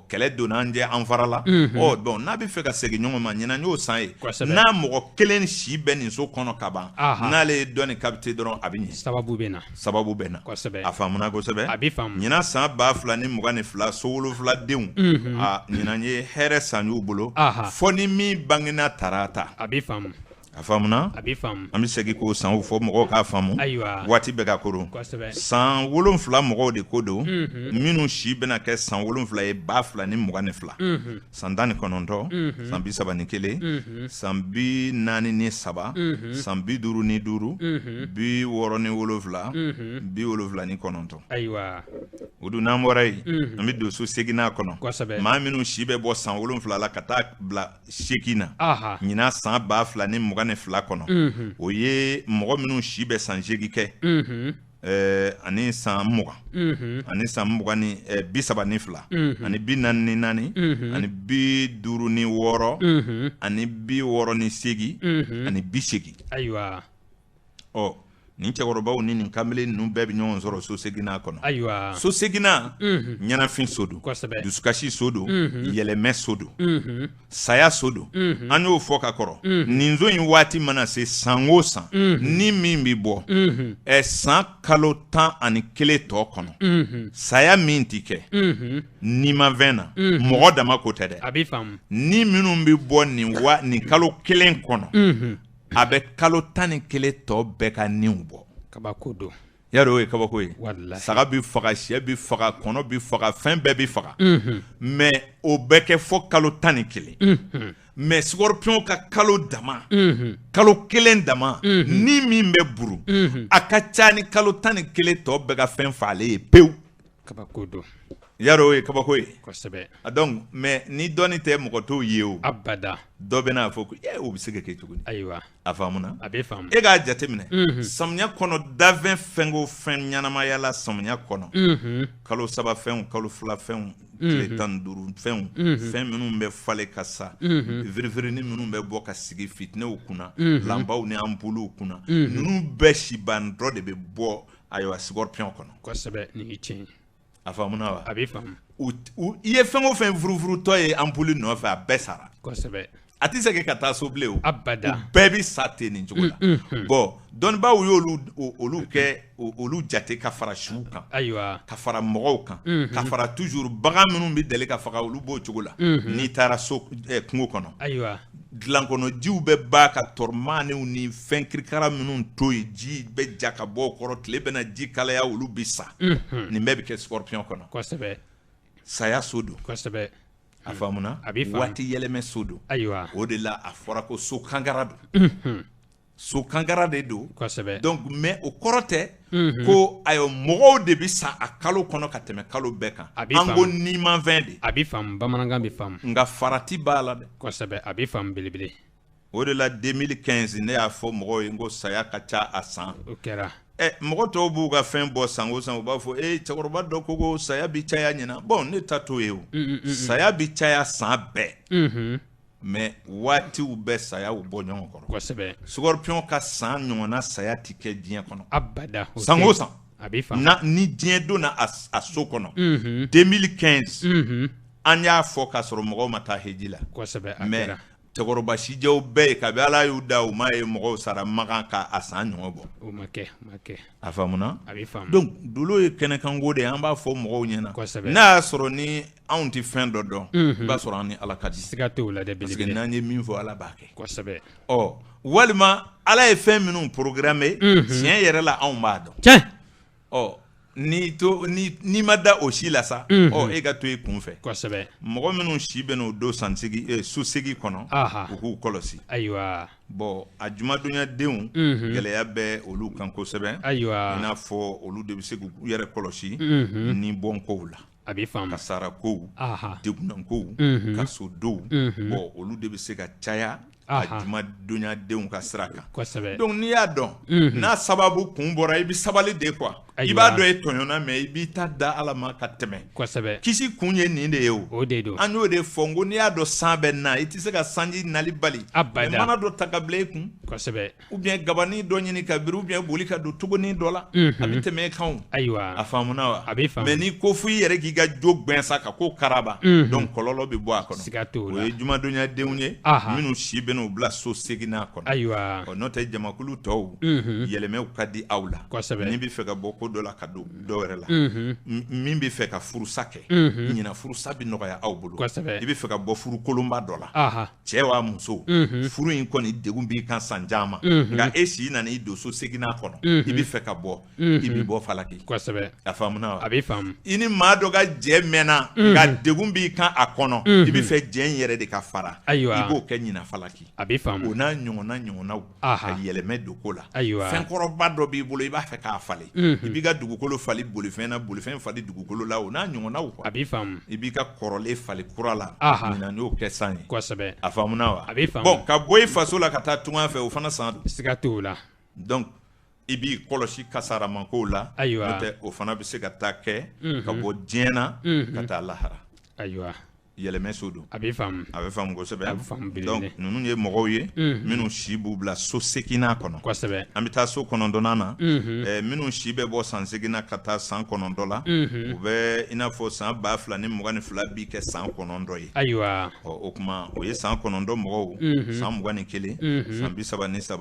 kɛlɛ donna an jɛ an farala bon n'a bɛ fɛ ka segin ɲɔgɔn ma ɲinan y'o san ye n'a mɔgɔ kelen si bɛ nin so kɔnɔ ka ban n'ale ye dɔ nin kabite dɔrɔn a bɛ ɲɛ sababu bɛ na a faamuna kosɛbɛ ɲinan san 2022 so 7 denw ɲinan ye hɛrɛ san y'u bolo fɔ ni min bange tarata a faamuna an bɛ segin k'o sanw fɔ mɔgɔw k'a faamu waati bɛɛ ka koron san 7 mɔgɔw de ko don minnu si bɛna kɛ san 7 ye 2022 san 19 san 31 san 43 san 55 67 o dun n'an bɔra yen an bɛ don so 8nan kɔnɔ maa minnu si bɛ bɔ san 7 la ka taa bila 8 na ɲinan san 2022 kɔnɔ o ye mɔgɔ minnu si bɛ san 8 kɛ ani san mugan ani san mugan ni 32 ani 44 ani 56 ani 68 ani 80 ayiwa nin cɛkɔrɔbaw ni nin kamalen ninnu bɛɛ bɛ ɲɔgɔn sɔrɔ so segina kɔnɔ ayiwa so segina ɲɛnafin so don dusukasi so don yɛlɛmɛ so don saya so don an y'o fɔ ka kɔrɔ nin zo in waati mana se san o san ni min bɛ bɔ san kalo 11 tɔ kɔnɔ saya min ti kɛ ni ma fɛn na mɔgɔ dama ko tɛ dɛ a b'i faamu ni minnu bɛ bɔ nin kalo 1 kɔnɔ a bɛ kalo 11 tɔ bɛɛ ka niw bɔ kabako don yarɔ o ye kabako ye wallahi saga bi faga sɛ bi faga kɔnɔ bi faga fɛn bɛɛ bi faga mais o bɛɛ kɛ fɔ kalo 11 mais scorpion ka kalo dama kalo 1 dama ni min bɛ buru a ka ca ni kalo 11 tɔ bɛɛ ka fɛn faale ye pewu kabako don yarɔ o ye kabako ye kosɛbɛ donc mais ni dɔnni tɛ mɔgɔ t'o ye o abada dɔ bɛ n'a fɔ ko o bɛ se ka kɛ cogo di ayiwa a faamuna a bɛ faamu e k'a jateminɛ samiya kɔnɔ dafɛn fɛn o fɛn ɲɛnamaya la samiya kɔnɔ kalo 3 fɛnw kalo 2 fɛnw tile 15 fɛnw fɛn minnu bɛ falen ka sa viriviri minnu bɛ bɔ ka sigi fitinɛw kunna lambaw ni ampulew kunna ninnu bɛɛ sibandɔ de bɛ bɔ ayiwa scorpion kɔnɔ kosɛbɛ nin ye tiɲɛ a faamuna wa a bɛ faamu i ye fɛn o fɛn furufurutɔ ye ampule nɔfɛ a bɛɛ sara kosɛbɛ a tɛ se ka taa so bilen o abada bɛɛ bɛ sa ten nin cogo la bon dɔnnibaaw y'olu kɛ olu jate ka fara siw kan ayiwa ka fara mɔgɔw kan ka fara toujours bagan minnu bɛ deli ka faga olu b'o cogo la n'i taara so kungo kɔnɔ ayiwa dilankɔnɔjiw bɛ ba ka tɔrɔmanew ni fɛn kirikara minnu to yen ji bɛ ja ka bɔ o kɔrɔ tile bɛna ji kalaya olu bɛ sa nin bɛɛ bɛ kɛ scorpion kɔnɔ kosɛbɛ saya so don kosɛbɛ a faamuna a b'i faamu waati yɛlɛmɛ so don ayiwa o de la a fɔra ko so kankara don so kankara de don kosɛbɛ donc mais o kɔrɔ tɛ ko ayo mɔgɔw de bɛ sa a kalo kɔnɔ ka tɛmɛ kalo bɛɛ kan an ko ni ma fɛn de a b'i faamu bamanankan bɛ faamu nka farati b'a la dɛ kosɛbɛ a b'i faamu belebele o de la 2015 ne y'a fɔ mɔgɔw ye n ko saya ka ca a san o kɛra mɔgɔ tɔw b'u ka fɛn bɔ san o san u b'a fɔ cɛkɔrɔba dɔ ko saya bi caya ɲina bon ne ta t'o ye o saya bi caya san bɛɛ mais waatiw bɛ sayaw bɔ ɲɔgɔn kɔrɔ kosɛbɛ scorpion ka san ɲɔgɔnna saya ti kɛ diɲɛ kɔnɔ abada san o san a b'i faamu ni diɲɛ donna a so kɔnɔ 2015 an y'a fɔ k'a sɔrɔ mɔgɔw ma taa heji la kosɛbɛ a mais kɛra cɛkɔrɔba sijɛw bɛɛ ye kabi ala y'u da u ma ye mɔgɔw sara magan ka a san ɲɔgɔn bɔ o ma kɛ a faamuna a b'i faamu donc dolo ye kɛnɛkanko de ye an b'a fɔ mɔgɔw ɲɛna kosɛbɛ n'a y'a sɔrɔ ni anw tɛ fɛn dɔ dɔn i b'a sɔrɔ an ni ala ka di siga t'o la dɛ parce que belebele n'an ye min fɔ ala b'a kɛ kosɛbɛ walima ala ye fɛn minnu programme tiɲɛ yɛrɛ la anw b'a dɔn tiɲɛ n'i ma da o si la sa e ka to i kunfɛ kosɛbɛ mɔgɔ minnu si bɛ n'o don sosegi kɔnɔ u k'u kɔlɔsi ayiwa bon a jumadonyadenw gɛlɛya bɛ olu kan kosɛbɛ ayiwa i n'a fɔ olu de bɛ se k'u yɛrɛ kɔlɔsi ni bɔnkow la a b'i faamu ka sarakow degunankow ka sodow bon olu de bɛ se ka caya a jumadonyadenw ka sira kan kosɛbɛ donc n'i y'a dɔn n'a sababu kun bɔra i bɛ sabali de quoi i b'a dɔn e tɔɲɔna mais i b'i ta da ala ma ka tɛmɛ kosɛbɛ kisi kun ye nin de ye o de don an y'o de fɔ n ko n'i y'a dɔn san bɛ na i tɛ se ka sanji nali bali abada mana dɔ ta ka bila i kun kosɛbɛ ou bien gabani dɔ ɲini ka biri ou bien boli ka don togonin dɔ la a bɛ tɛmɛ e kan ayiwa a faamuna wa a b'i faamu mais n'i ko fo i yɛrɛ k'i ka jo gbɛn sa ka ko karaba donc kɔlɔlɔ bɛ bɔ a kɔnɔ siga t'o la o ye jumadonyadenw ye minnu si bɛ n'u bila so seginna kɔnɔ ayiwa n'o tɛ jamakulu tɔw yɛlɛmɛw ka di aw la kosɛbɛ ni bɛ fɛ ka bɔ ko dɔ la ka don dɔ wɛrɛ la min bɛ fɛ ka furusa kɛ ɲina furusa bɛ nɔgɔya aw bolo kosɛbɛ i bɛ fɛ ka bɔ furu kolonba dɔ la cɛ wa muso furu in kɔni degun b'i kan san caman nka e si nana i don so seginna kɔnɔ i bɛ fɛ ka bɔ i bɛ bɔ falaki kosɛbɛ a faamuna wa a b'i faamu i ni maa dɔ ka jɛ mɛnna nka degun b'i kan a kɔnɔ i bɛ fɛ jɛ in yɛrɛ de ka fara ayiwa i b'o kɛ ɲina falaki a b'i faamu o n'a ɲɔgɔnnaw ka yɛlɛmɛ don ko la ayiwa fɛnkɔrɔba dɔ b'i bolo i b'a fɛ k'a falen i b'i ka dugukolo fali bolifɛn na bolifɛn fali dugukolo la o n'a ɲɔgɔnnaw a b'i faamu i b'i ka kɔrɔlen fali kura la ɲina n'o kɛ san ye kosɛbɛ a faamuna wa a b'i faamu bon ka bɔ i faso la ka taa tungan fɛ o fana san don siga t'o la donc i b'i kɔlɔsi kasaramanko la Ayiwa. n'o tɛ o fana bɛ se ka taa kɛ ka bɔ diɲɛ na ka taa lahara ayiwa yɛlɛmɛ so don a b'i faamu a bɛ faamu kosɛbɛ a bɛ faamu belebele. donc ninnu ye mɔgɔw ye minnu si b'u bila so seginna kɔnɔ kosɛbɛ an bɛ taa so 9nan na minnu si bɛ bɔ san 8 na ka taa san 9 la u bɛ i n'a fɔ san 2022 b'i kɛ san 9 ye ayiwa o kuma o ye san 9 mɔgɔw san 21 san 33 san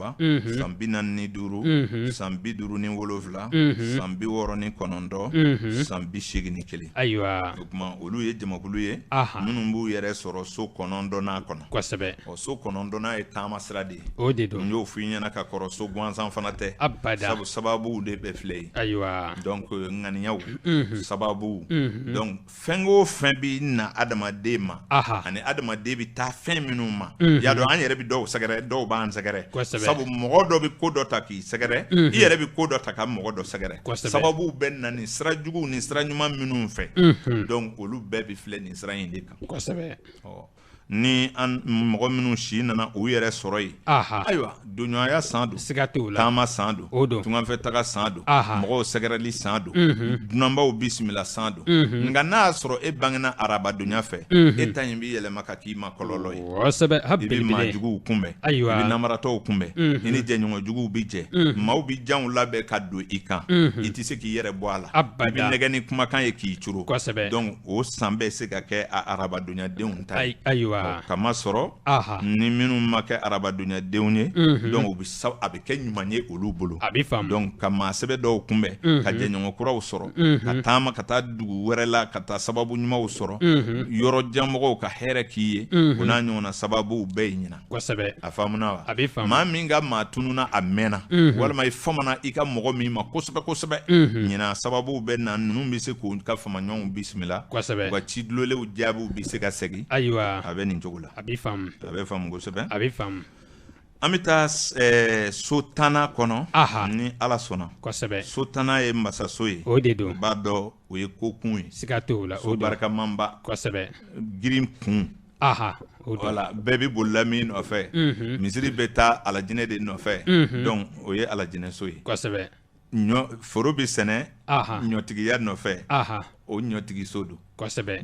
45 san 57 san 69 san 81 ayiwa o kuma olu ye jamakulu ye minnu b'u yɛrɛ sɔrɔ so 9nan kɔnɔ kosɛbɛ so 9nan ye taama sira de ye o de don n y'o f'i ɲɛna ka kɔrɔ so gansan fana tɛ abada sababuw de bɛ filɛ ye ayiwa donc ŋaniyaw sababu donc fɛn o fɛn bɛ na adamaden ma ani adamaden bɛ taa fɛn minnu ma y'a dɔn an yɛrɛ bɛ dɔw sɛgɛrɛ dɔw b'an sɛgɛrɛ sabu mɔgɔ dɔ bɛ ko dɔ ta k'i sɛgɛrɛ i yɛrɛ bɛ ko dɔ ta ka mɔgɔ dɔ sɛgɛrɛ sababu bɛ na ni sira juguw ni sira ɲuman minnu fɛ donc olu bɛɛ bɛ filɛ nin sira in de kan kosɛbɛ ni mɔgɔ minnu si nana u yɛrɛ sɔrɔ yen ayiwa donɲɔgɔnya san don siga t'o la taama san don o don tunganfɛ taga san don mɔgɔw sɛgɛrɛli san don dunanbaw bisimila san don nka n'a y'a sɔrɔ e bangena arabadonya fɛ e ta in b'i yɛlɛma ka k'i ma kɔlɔlɔ ye kosɛbɛ i bɛ maajuguw kunbɛn i bɛ namaratɔw kunbɛn i ni jɛɲɔgɔnjuguw bi jɛ maaw bi janw labɛn ka don i kan i tɛ se k'i yɛrɛ bɔ a la i bɛ nɛgɛ ni kumakan ye k'i curu donc o san bɛ se ka kɛ a arabadonyadenw ta ye kama sɔrɔ ni minnu ma kɛ arabadonyadenw ye donc a bɛ kɛ ɲuman ye olu bolo donc ka maa sɛbɛ dɔw kunbɛn ka jɛɲɔgɔn kuraw sɔrɔ ka taama ka taa dugu wɛrɛ la ka taa sababu ɲumanw sɔrɔ yɔrɔ janmɔgɔw ka hɛrɛ k'i ye o n'a ɲɔgɔnna sababuw bɛɛ ye ɲina a faamuna wa maa min ka maa tununa a mɛnna walima i famana i ka mɔgɔ min ma kosɛbɛ kosɛbɛ ɲina sababuw bɛ na ninnu bɛ se k'u ka famaɲɔgɔnw bisimila u ka ci dulolenw jaabiw bɛ se ka segin a bɛ nin cogo la a bɛ faamu kosɛbɛ an bɛ taa so 10nan kɔnɔ ni ala sɔnna so 10nan ye masaso ye o de don u b'a dɔn o ye kokun ye siga t'o la so barikamanba girin kun wala bɛɛ bɛ bolila min nɔfɛ misiri bɛ taa alajinɛ de nɔfɛ donc o ye alajinɛso ye foro bɛ sɛnɛ ɲɔtigiya nɔfɛ o ɲɔtigiso don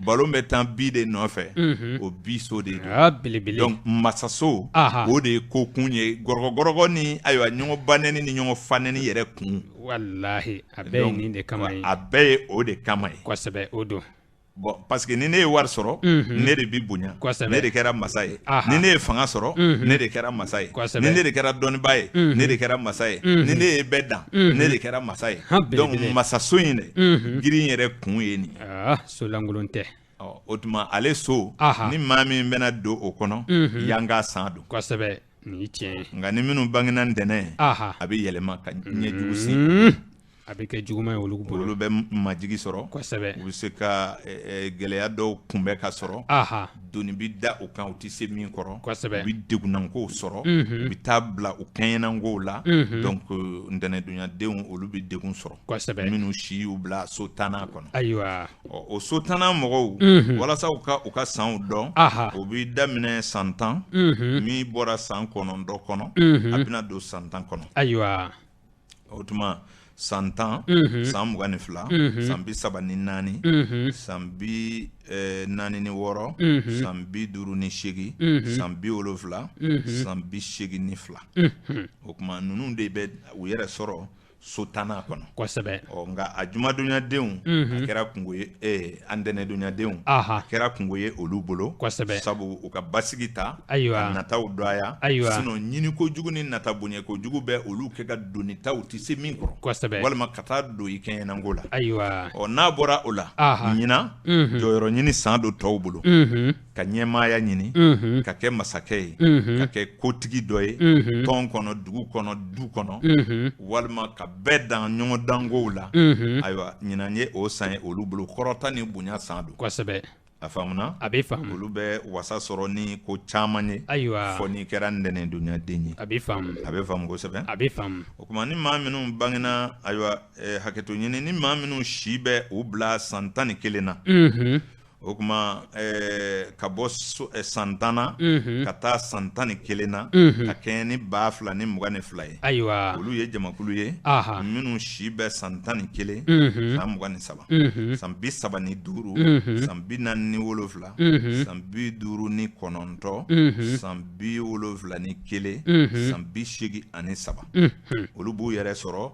balo bɛ taa bi de nɔfɛ o biso de don donc masaso o de ye kokun ye gɔrɔgɔ ni ayiwa ɲɔgɔn banɛni ni ɲɔgɔn fanɛni yɛrɛ kun walahi a bɛɛ ye nin de kama ye a bɛɛ ye o de kama ye o don bon parce que ni ne ye wari sɔrɔ ne de bi bonya ne de kɛra masa ye ni ne ye fanga sɔrɔ ne de kɛra masa ye ni ne de kɛra dɔnnibaa ye ne de kɛra masa ye ni ne ye bɛɛ dan ne de kɛra masa ye donc masaso in dɛ girin yɛrɛ kun ye nin so lankolon tɛ o tuma ale so ni maa min bɛna don o kɔnɔ yanga san don nin tiɲɛ nka ni minnu bangena ntɛnɛn a bɛ yɛlɛma ka ɲɛjugu sin a bɛ kɛ juguman ye olu bolo olu bɛ majigi sɔrɔ u bɛ se ka gɛlɛya dɔw kunbɛn ka sɔrɔ doni bɛ da u kan u tɛ se min kɔrɔ u bɛ degunankow sɔrɔ u bɛ taa bila u kɛɲɛnankow la donc ntɛnɛndonyadenw olu bɛ degun sɔrɔ minnu si y'u bila so 10nan kɔnɔ o so 10nan mɔgɔw walasa u ka sanw dɔn o bɛ daminɛ san 10 min bɔra san 9 kɔnɔ a bɛna don san 10 kɔnɔ o tuma san 10 san 22 san 34 san 46 san 58 san 70 san 82 o tuma ninnu de bɛ u yɛrɛ sɔrɔ so 10nan kɔnɔ nka a jumadonyadenw a kɛra kungo ye an dɛnɛndonyadenw a kɛra kungo ye olu bolo sabu u ka basigi ta ka nataw dɔgɔya sinon ɲini kojugu ni nata bonya kojugu bɛ olu kɛ ka donitaw tɛ se min kɔrɔ walima ka taa don i kɛɲɛnanko la n'a bɔra o la ɲina jɔyɔrɔ ɲini san don tɔw bolo ka ɲɛmaaya ɲini ka kɛ masakɛ ye ka kɛ kotigi dɔ ye tɔn kɔnɔ dugu kɔnɔ du kɔnɔ walima ka bɛɛ dan ɲɔgɔn dangow la ayiwa ɲinan ye o san ye olu bolo kɔrɔta ni bonya san don a faamuna olu bɛ wasa sɔrɔ ni ko caman ye fɔ n'i kɛra ntɛnɛndonyaden ye a bɛ faamu kosɛbɛ o tuma ni maa minnu bangena ayiwa hakɛto ɲini ni maa minnu si bɛ u bila san 11 na o kuma ka bɔ santana ka taa santani kelenna ka kɛɲɛ ni 2022 ye ayiwa olu ye jamakulu ye minnu si bɛ santani kelen san 23 san 35 san 47 san 59 san 71 san 83 olu b'u yɛrɛ sɔrɔ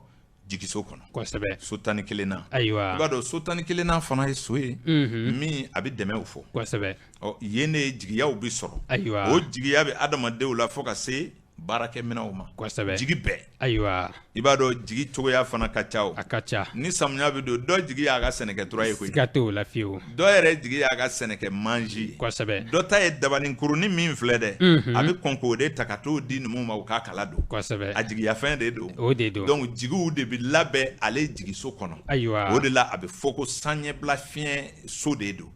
jigiso kɔnɔ kosɛbɛ so 11 na ayiwa i b'a dɔn so 11 na fana ye so ye min a bɛ dɛmɛw fɔ kosɛbɛ yen de jigiyaw bi sɔrɔ ayiwa o jigiya bɛ adamadenw la fo ka se baarakɛminɛw ma kosɛbɛ jigi bɛɛ ayiwa i b'a dɔn jigi cogoya fana ka ca o a ka ca ni samiya bɛ don dɔ jigi y'a ka sɛnɛkɛtura ye koyi siga t'o la fiyewu dɔ yɛrɛ jigi y'a ka sɛnɛkɛ manji ye kosɛbɛ dɔ ta ye dabaninkurunin min filɛ dɛ a bɛ kɔn k'o de ta ka t'o di numu ma u k'a kala don kosɛbɛ a jigiyafɛn de don o de don donc jigiw de bɛ labɛn ale jigiso kɔnɔ ayiwa o de la a bɛ fɔ ko sanɲɛbila fiɲɛ so de don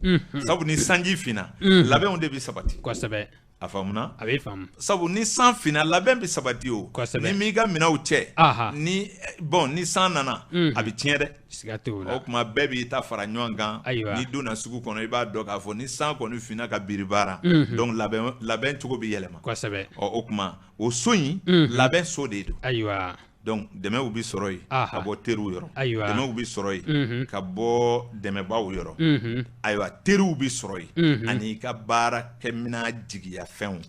sabu ni sanji finna labɛnw de bɛ sabati kosɛbɛ a faamuna a bɛ faamu sabu ni san finna labɛn bɛ sabati o kosɛbɛ ni m'i ka minɛnw cɛ ni san nana a bɛ tiɲɛ dɛ siga t'o la o tuma bɛɛ b'i ta fara ɲɔgɔn kan ayiwa n'i donna sugu kɔnɔ i b'a dɔn k'a fɔ ni san kɔni finna ka biri baara donc labɛn cogo bɛ yɛlɛma kosɛbɛ o tuma o so in labɛn so de don ayiwa donc dɛmɛw bi sɔrɔ yen ka bɔ teriw yɔrɔ ayiwa dɛmɛw bi sɔrɔ yen ka bɔ dɛmɛbaw yɔrɔ ayiwa teriw bi sɔrɔ yen ani i ka baara kɛminɛn jigiya fɛnw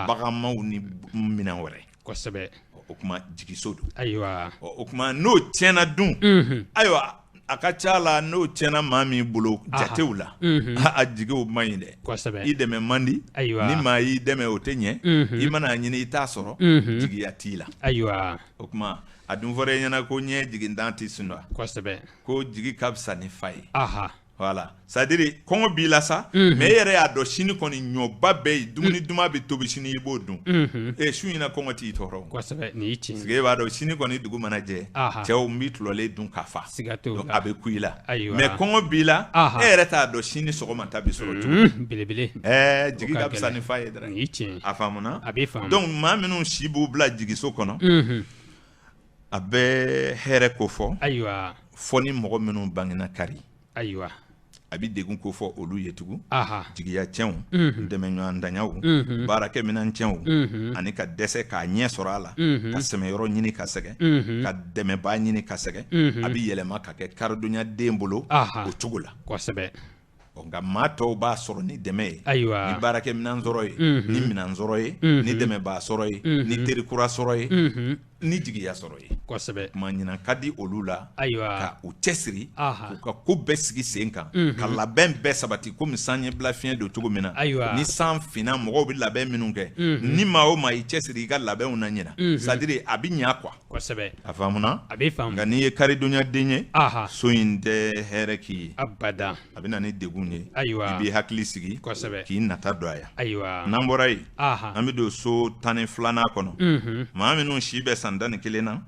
baganmaw ni minɛn wɛrɛ kosɛbɛ o kuma jigiso don ayiwa o kuma n'o tiɲɛna dun ayiwa a ka ca la n'o tiɲɛna maa min bolo jatew la a jigiw man ɲi dɛ kosɛbɛ i dɛmɛ man di ayiwa ni maa y'i dɛmɛ o tɛ ɲɛ i mana ɲini i t'a sɔrɔ jigiya t'i la ayiwa o kuma a dun fɔra i ɲɛna ko ɲɛ jigintan tɛ sunda kosɛbɛ ko jigi ka fisa ni fa ye voilà c'est-à-dire kɔngɔ b'i la sa mais e yɛrɛ y'a dɔn sini kɔni ɲɔba bɛ yen dumuni duman bɛ tobi sini i b'o dun su in na kɔngɔ t'i tɔɔrɔ kosɛbɛ nin y'i tiɲɛ parce que e b'a dɔn sini kɔni dugu mana jɛ cɛw n b'i tulɔlen dun k'a fa siga t'o la a bɛ ku i la ayiwa mais kɔngɔ b'i la e yɛrɛ t'a dɔn sini sɔgɔma ta bɛ sɔrɔ cogo belebele jigi ka fisa ni fa ye dɛrɛ nin y'i tiɲɛ a faamuna a bɛ faamu donc maa minnu si b'u bila jigiso kɔnɔ a bɛ hɛrɛ ko fɔ ayiwa fɔ ni mɔgɔ minnu bangena kari ayiwa a bɛ degun ko fɔ olu ye tugun jigiya tiɲɛw dɛmɛɲɔgɔndanyaw baarakɛminɛn tiɲɛw ani ka dɛsɛ k'a ɲɛ sɔrɔ a la ka sɛmɛyɔrɔ ɲini ka sɛgɛ ka dɛmɛbaa ɲini ka sɛgɛ a bɛ yɛlɛma ka kɛ karidonya den bolo o cogo la kosɛbɛ nka maa tɔw b'a sɔrɔ ni dɛmɛ ye ayiwa ni baarakɛminɛn sɔrɔ ye ni minɛn sɔrɔ ye ni dɛmɛbaa sɔrɔ ye ni terikura sɔrɔ ye ni jigiya sɔrɔ ye kosɛbɛ kuma ɲinan ka di olu la ayiwa ka u cɛsiri k'u ka ko bɛɛ sigi sen kan ka labɛn bɛɛ sabati komi san ɲɛbila fiɲɛ don cogo min na ayiwa ni san finna mɔgɔw bɛ labɛn minnu kɛ ni maa o maa i cɛsiri i ka labɛnw na ɲina c'est à dire a bɛ ɲa quoi kosɛbɛ a faamuna a bɛ faamu nka n'i ye karidonyaden ye so in tɛ hɛrɛ k'i ye abada a bɛ na ni degun ye ayiwa i b'i hakili sigi kosɛbɛ k'i nata don a ya ayiwa n'an bɔra yen an bɛ don so 12nan kɔnɔ maa minnu si bɛ san 11 na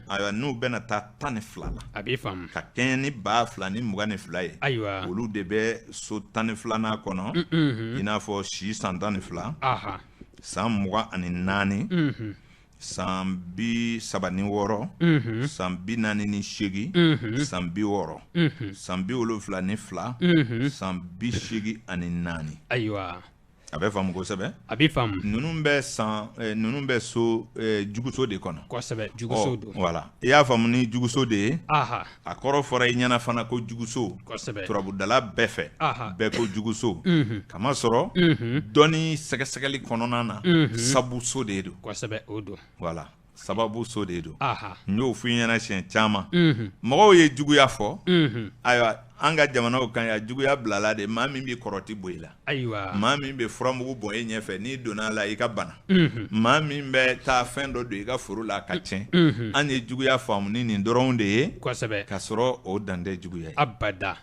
ayiwa n'u bɛna taa 12 la a b'i faamu ka kɛɲɛ ni 2022 ye ayiwa olu de bɛ so 12nan kɔnɔ i n'a fɔ si san 12 san 24 san 36 san 48 san 60 san 72 san 84 ayiwa a bɛ faamu kosɛbɛ a b'i faamu ninnu bɛ so juguso de kɔnɔ kosɛbɛ juguso don voilà i y'a faamu ni juguso de ye a a kɔrɔ fɔra i ɲɛna fana ko juguso kosɛbɛ turabudala bɛɛ fɛ bɛɛ ko juguso kamasɔrɔ dɔnni sɛgɛsɛgɛli kɔnɔna na sabu so de don kosɛbɛ o don voilà sababu so de don n y'o f'i ɲɛna siɲɛ caman mɔgɔw ye juguya fɔ ayiwa an ka jamanaw kan ya juguya bilala de maa min bɛ kɔrɔti bɔ i la ayiwa maa min bɛ furamugu bɔn e ɲɛfɛ n'i donna a la i ka bana maa min bɛ taa fɛn dɔ don i ka foro la a ka tiɲɛ an ye juguya faamu ni nin dɔrɔnw de ye kosɛbɛ ka sɔrɔ o dan tɛ juguya ye abada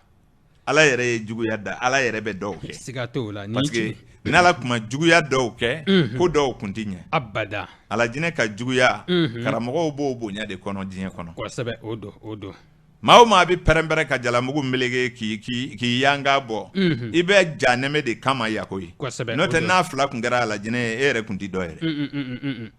ala yɛrɛ ye juguya da ala yɛrɛ bɛ dɔw kɛ siga t'o la parce que n'ala kuma juguya dɔw kɛ ko dɔw kun tɛ ɲɛ abada ala jinɛ ka juguya karamɔgɔw b'o bonya de kɔnɔ diɲɛ kɔnɔ kosɛbɛ o don maa o maa bɛ pɛrɛn-pɛrɛn ka jalamugu meleke k'i yanga bɔ i bɛ ja nɛmɛ de kama yako ye n'o tɛ n'a fila kun kɛra ala jinɛ ye e yɛrɛ kun tɛ dɔ yɛrɛ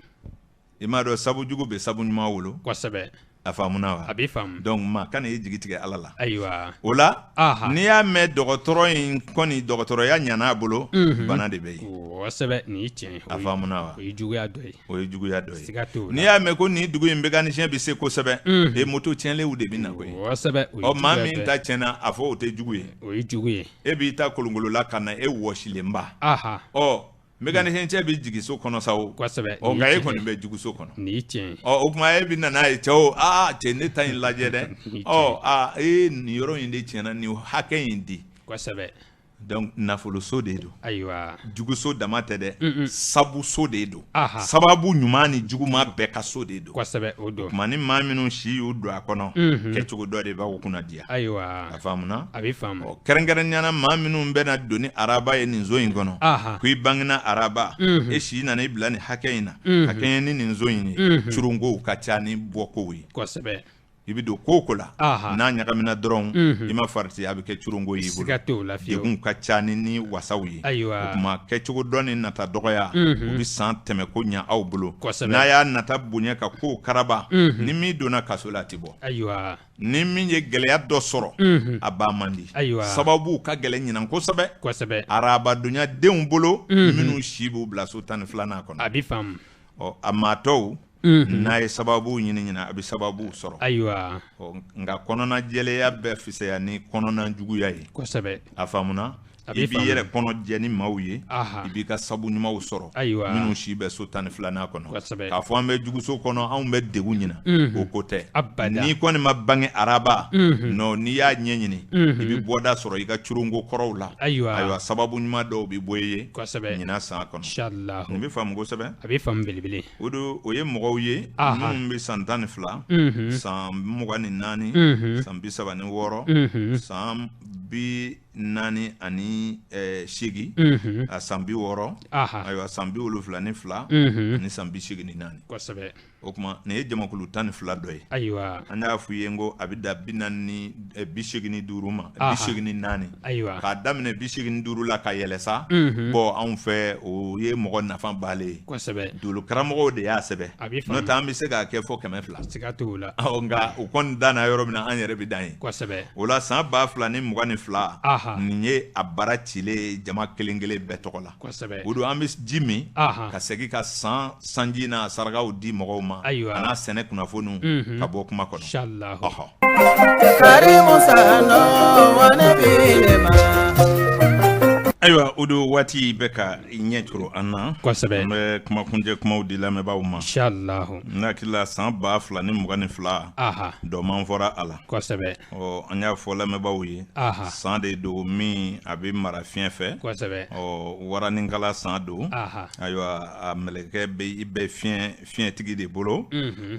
i m'a dɔn sabu jugu bɛ sabu ɲuman wolo kosɛbɛ a faamuna wa a bɛ faamu donc maa kana i jigi tigɛ ala la ayiwa o la aha n'i y'a mɛn dɔgɔtɔrɔ in kɔni dɔgɔtɔrɔya ɲana a bolo bana de bɛ yen kosɛbɛ nin ye tiɲɛ ye a faamuna wa o ye juguya dɔ ye o ye juguya dɔ ye siga t'o la n'i y'a mɛn ko nin dugu in mécanicien bɛ se kosɛbɛ e moto tiɲɛlenw de bɛ na koyi kosɛbɛ o ye ɔ maa juguya min dɔ ta ye tiɲɛna a fɔ o tɛ jugu ye o ye jugu ye e b'i ta kolongolola ka na e wɔsilenba aha ɔ mécanicien cɛ bɛ jigin so kɔnɔ sa o kosɛbɛ ɔ nin nka ye e tiɲɛ kɔni ye bɛ jugu so kɔnɔ nin ye tiɲɛ ye ɔ o tuma e bɛ na n'a ye cɛ o cɛ ne ta in lajɛ dɛ ɔ e nin yɔrɔ in de tiɲɛna nin hakɛ in di kosɛbɛ donc nafoloso de don ayiwa juguso dama tɛ dɛ sabu so de don aha sababu ɲuman ni juguman bɛɛ ka so de don kosɛbɛ o don tuma ni maa minnu si y'u don a kɔnɔ kɛcogo dɔ de b'aw kunna diya ayiwa a faamuna a bɛ faamu ɔ kɛrɛnkɛrɛnniyana maa minnu bɛna don ni araba ye nin zo in kɔnɔ aha ko i bangena araba e si nana i bila nin hakɛ in na ka kɛɲɛ ni nin zo in ye curunkow ka ca ni bɔkow ye kosɛbɛ i bɛ don ko o ko la aha n'a ɲagamina dɔrɔn i ma farati a bɛ kɛ curunko y'i bolo siga t'o la fiyewu degun ka ca ni wasaw ye ayiwa o tuma kɛcogo dɔ ni nata dɔgɔya o bɛ san tɛmɛ ko ɲa aw bolo kosɛbɛ n'a y'a nata bonya ka kow karaba ni min donna kaso la a tɛ bɔ ayiwa ni min ye gɛlɛya dɔ sɔrɔ a ban man di ayiwa sababu ka gɛlɛn ɲinan kosɛbɛ kosɛbɛ arabadonya denw bolo minnu si b'u bila so 12 kɔnɔ a bɛ faamu ɔ a maatɔw n'a ye sababu ɲini ɲina a bɛ sababu sɔrɔ ayiwa nka kɔnɔna jɛlenya bɛɛ fisaya ni kɔnɔna juguya ye kosɛbɛ a faamuna a i bɛ b'i yɛrɛ kɔnɔ jɛ ni maaw ye aha i b'i ka sabu ɲumanw sɔrɔ ayiwa minnu si bɛ so 12 kɔnɔ kosɛbɛ k'a fɔ an bɛ juguso kɔnɔ anw bɛ degun ɲina o ko tɛ abada n'i kɔni ma bange araba non n'i y'a ɲɛɲini i bɛ bɔda sɔrɔ i ka curunko kɔrɔw la ayiwa sababu ɲuman dɔw bɛ bɔ i ye kosɛbɛ ɲinan san kɔnɔ inshallah nin bɛ faamu kosɛbɛ a bɛ faamu belebele o don o ye mɔgɔw ye aha minnu bɛ san 12 san 24 san 36 san 48 a san 60 aha ayiwa san 72 ani san 84 kosɛbɛ o kuma nin ye jamakulu 12 dɔ ye ayiwa an y'a f'i ye n ko a bɛ da 85 ma aha 84 ayiwa k'a daminɛ 85 la ka yɛlɛ sa bɔn anw fɛ o ye mɔgɔ nafa baale ye kosɛbɛ dolo karamɔgɔw de y'a sɛbɛn a bɛ n'o faamu tɛ an bɛ se k'a kɛ fɔ 200 siga t'o la nka o kɔni danna yɔrɔ min na an yɛrɛ bɛ dan ye kosɛbɛ o la san 2022 aha nin ye a bara cilen ye jama kelen kelen bɛɛ tɔgɔ la kosɛbɛ o don an bɛ ji min aha ka segin ka sanji n'a sarakaw di mɔgɔw ma ayiwa a n'a sɛnɛ kunnafoniw ka bɔ kuma kɔnɔ inshallah Karimu Sano wane bilema ayiwa o don waati bɛ ka ɲɛ coro an na kosɛbɛ an bɛ kumakuncɛ kumaw di lamɛnbaaw ma inshallah n hakili la san 2022 aha dɔ man fɔra a la kosɛbɛ ɔ an y'a fɔ lamɛnbaaw ye aha san de don min a bɛ mara fiɲɛ fɛ kosɛbɛ ɔ waranikala san don aha ayiwa a mɛlɛkɛ bɛ i bɛ fiɲɛtigi de bolo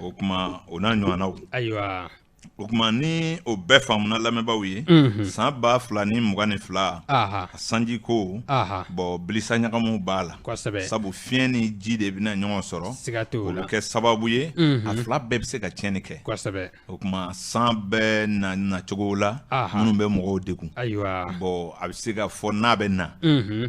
o kuma o n'a ɲɔgɔnnaw ayiwa o kuma ni o bɛɛ faamuna lamɛnbaaw ye san 2022 aha a sanji ko aha bɔn bilisa ɲagamu b'a la kosɛbɛ sabu fiɲɛ ni ji de bɛna ɲɔgɔn sɔrɔ siga t'o o la bɛ kɛ sababu ye a fila bɛɛ bɛ se ka tiɲɛni kɛ kosɛbɛ o kuma san bɛɛ nacogo la aha minnu bɛ mɔgɔw degun ayiwa bɔn a bɛ se ka fɔ n'a bɛ na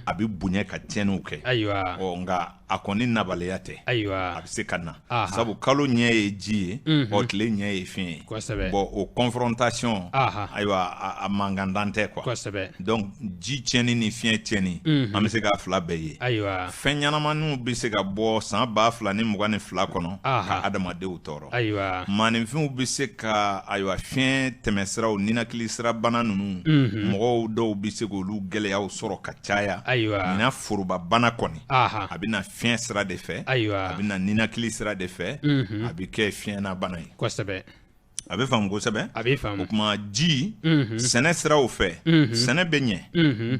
a bɛ bonya ka tiɲɛniw kɛ ayiwa ɔ nka a kɔni nabaliya tɛ a ayiwa bɛ se ka na aha sabu kalo ɲɛ ye ji ye ɔ tile ɲɛ ye fiɲɛ ye kosɛbɛ bɔn o confrontation aha ayiwa a mankandan tɛ quoi kosɛbɛ donc ji tiɲɛni ni fiɲɛ tiɲɛni an bɛ se k'a fila bɛɛ ye ayiwa fɛn ɲɛnamaniw bɛ se ka bɔ san 2022 kɔnɔ aha ka adamadenw tɔɔrɔ ayiwa maaninfinw bɛ se ka ayiwa fiɲɛ tɛmɛsiraw ninakili sira bana ninnu mɔgɔw dɔw bɛ se k'olu gɛlɛyaw sɔrɔ ka caya ayiwa ɲina foroba bana kɔni aha a bɛ na fiɲɛ sira de fɛ ayiwa a bɛ na ninakili sira de fɛ a bɛ kɛ fiɲɛna bana ye kosɛbɛ a bɛ faamu kosɛbɛ a bɛ o faamu kuma ji sɛnɛ siraw fɛ sɛnɛ bɛ ɲɛ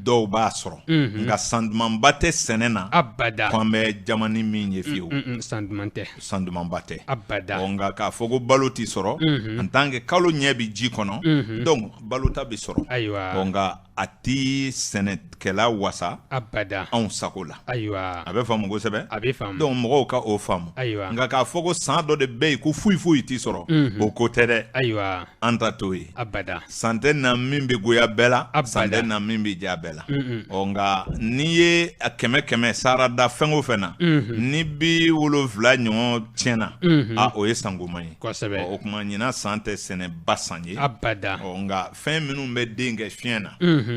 dɔw b'a sɔrɔ nka san dumanba tɛ sɛnɛ na abada ko an bɛ jamani min ye fiyewu san duman tɛ san dumanba tɛ abada nka k'a fɔ ko balo t'i sɔrɔ en tant que kalo ɲɛ bɛ ji kɔnɔ donc balo ta bɛ sɔrɔ ayiwa nka a ti sɛnɛkɛla wasa abada anw sago la ayiwa a bɛ faamu kosɛbɛ a bɛ faamu donc mɔgɔw ka o faamu ayiwa nka k'a fɔ ko san dɔ de bɛ yen ko foyi t'i sɔrɔ o ko tɛ dɛ ayiwa an ta t'o ye abada san tɛ na min bɛ goya bɛɛ la Abada. san tɛ na min bɛ ja bɛɛ la ɔ nka n'i ye a kɛmɛ sarada fɛn o fɛn na ni bi 7 ɲɔgɔn tiɲɛna o ye sangoma ye kosɛbɛ o tuma ɲinan san tɛ sɛnɛba san ye abada nka fɛn minnu bɛ den kɛ fiɲɛ na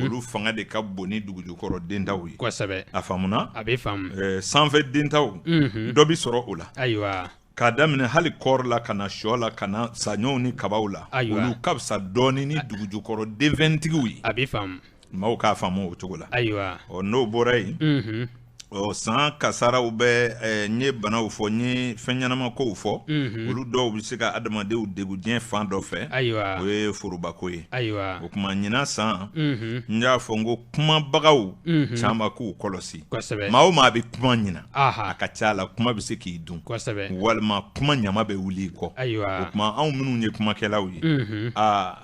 olu fanga de ka bon ni dugujukɔrɔ dentaw ye kosɛbɛ a faamuna a bɛ faamu sanfɛ dentaw dɔ bi sɔrɔ o la ayiwa k'a daminɛ hali kɔɔri la ka na sɔ la ka na saɲɔw ni kabaw la Ayiwa. olu ka fisa dɔɔni ni dugujukɔrɔ denfɛntigiw ye a bɛ faamu maaw k'a faamu o cogo la ayiwa n'o bɔra yen san kasaraw bɛ n ye banaw fɔ n ye fɛn ɲɛnama kow fɔ olu dɔw bɛ se ka adamadenw degun diɲɛ fan dɔ fɛ ayiwa o ye forobako ye ayiwa o tuma ɲinan san n y'a fɔ n ko kumabagaw caman k'u kɔlɔsi kosɛbɛ maa o maa bɛ kuma ɲina aha a ka ca la kuma bɛ se k'i dun kosɛbɛ walima kuma ɲama bɛ wuli i kɔ o ayiwa tuma anw minnu ye kumakɛlaw ye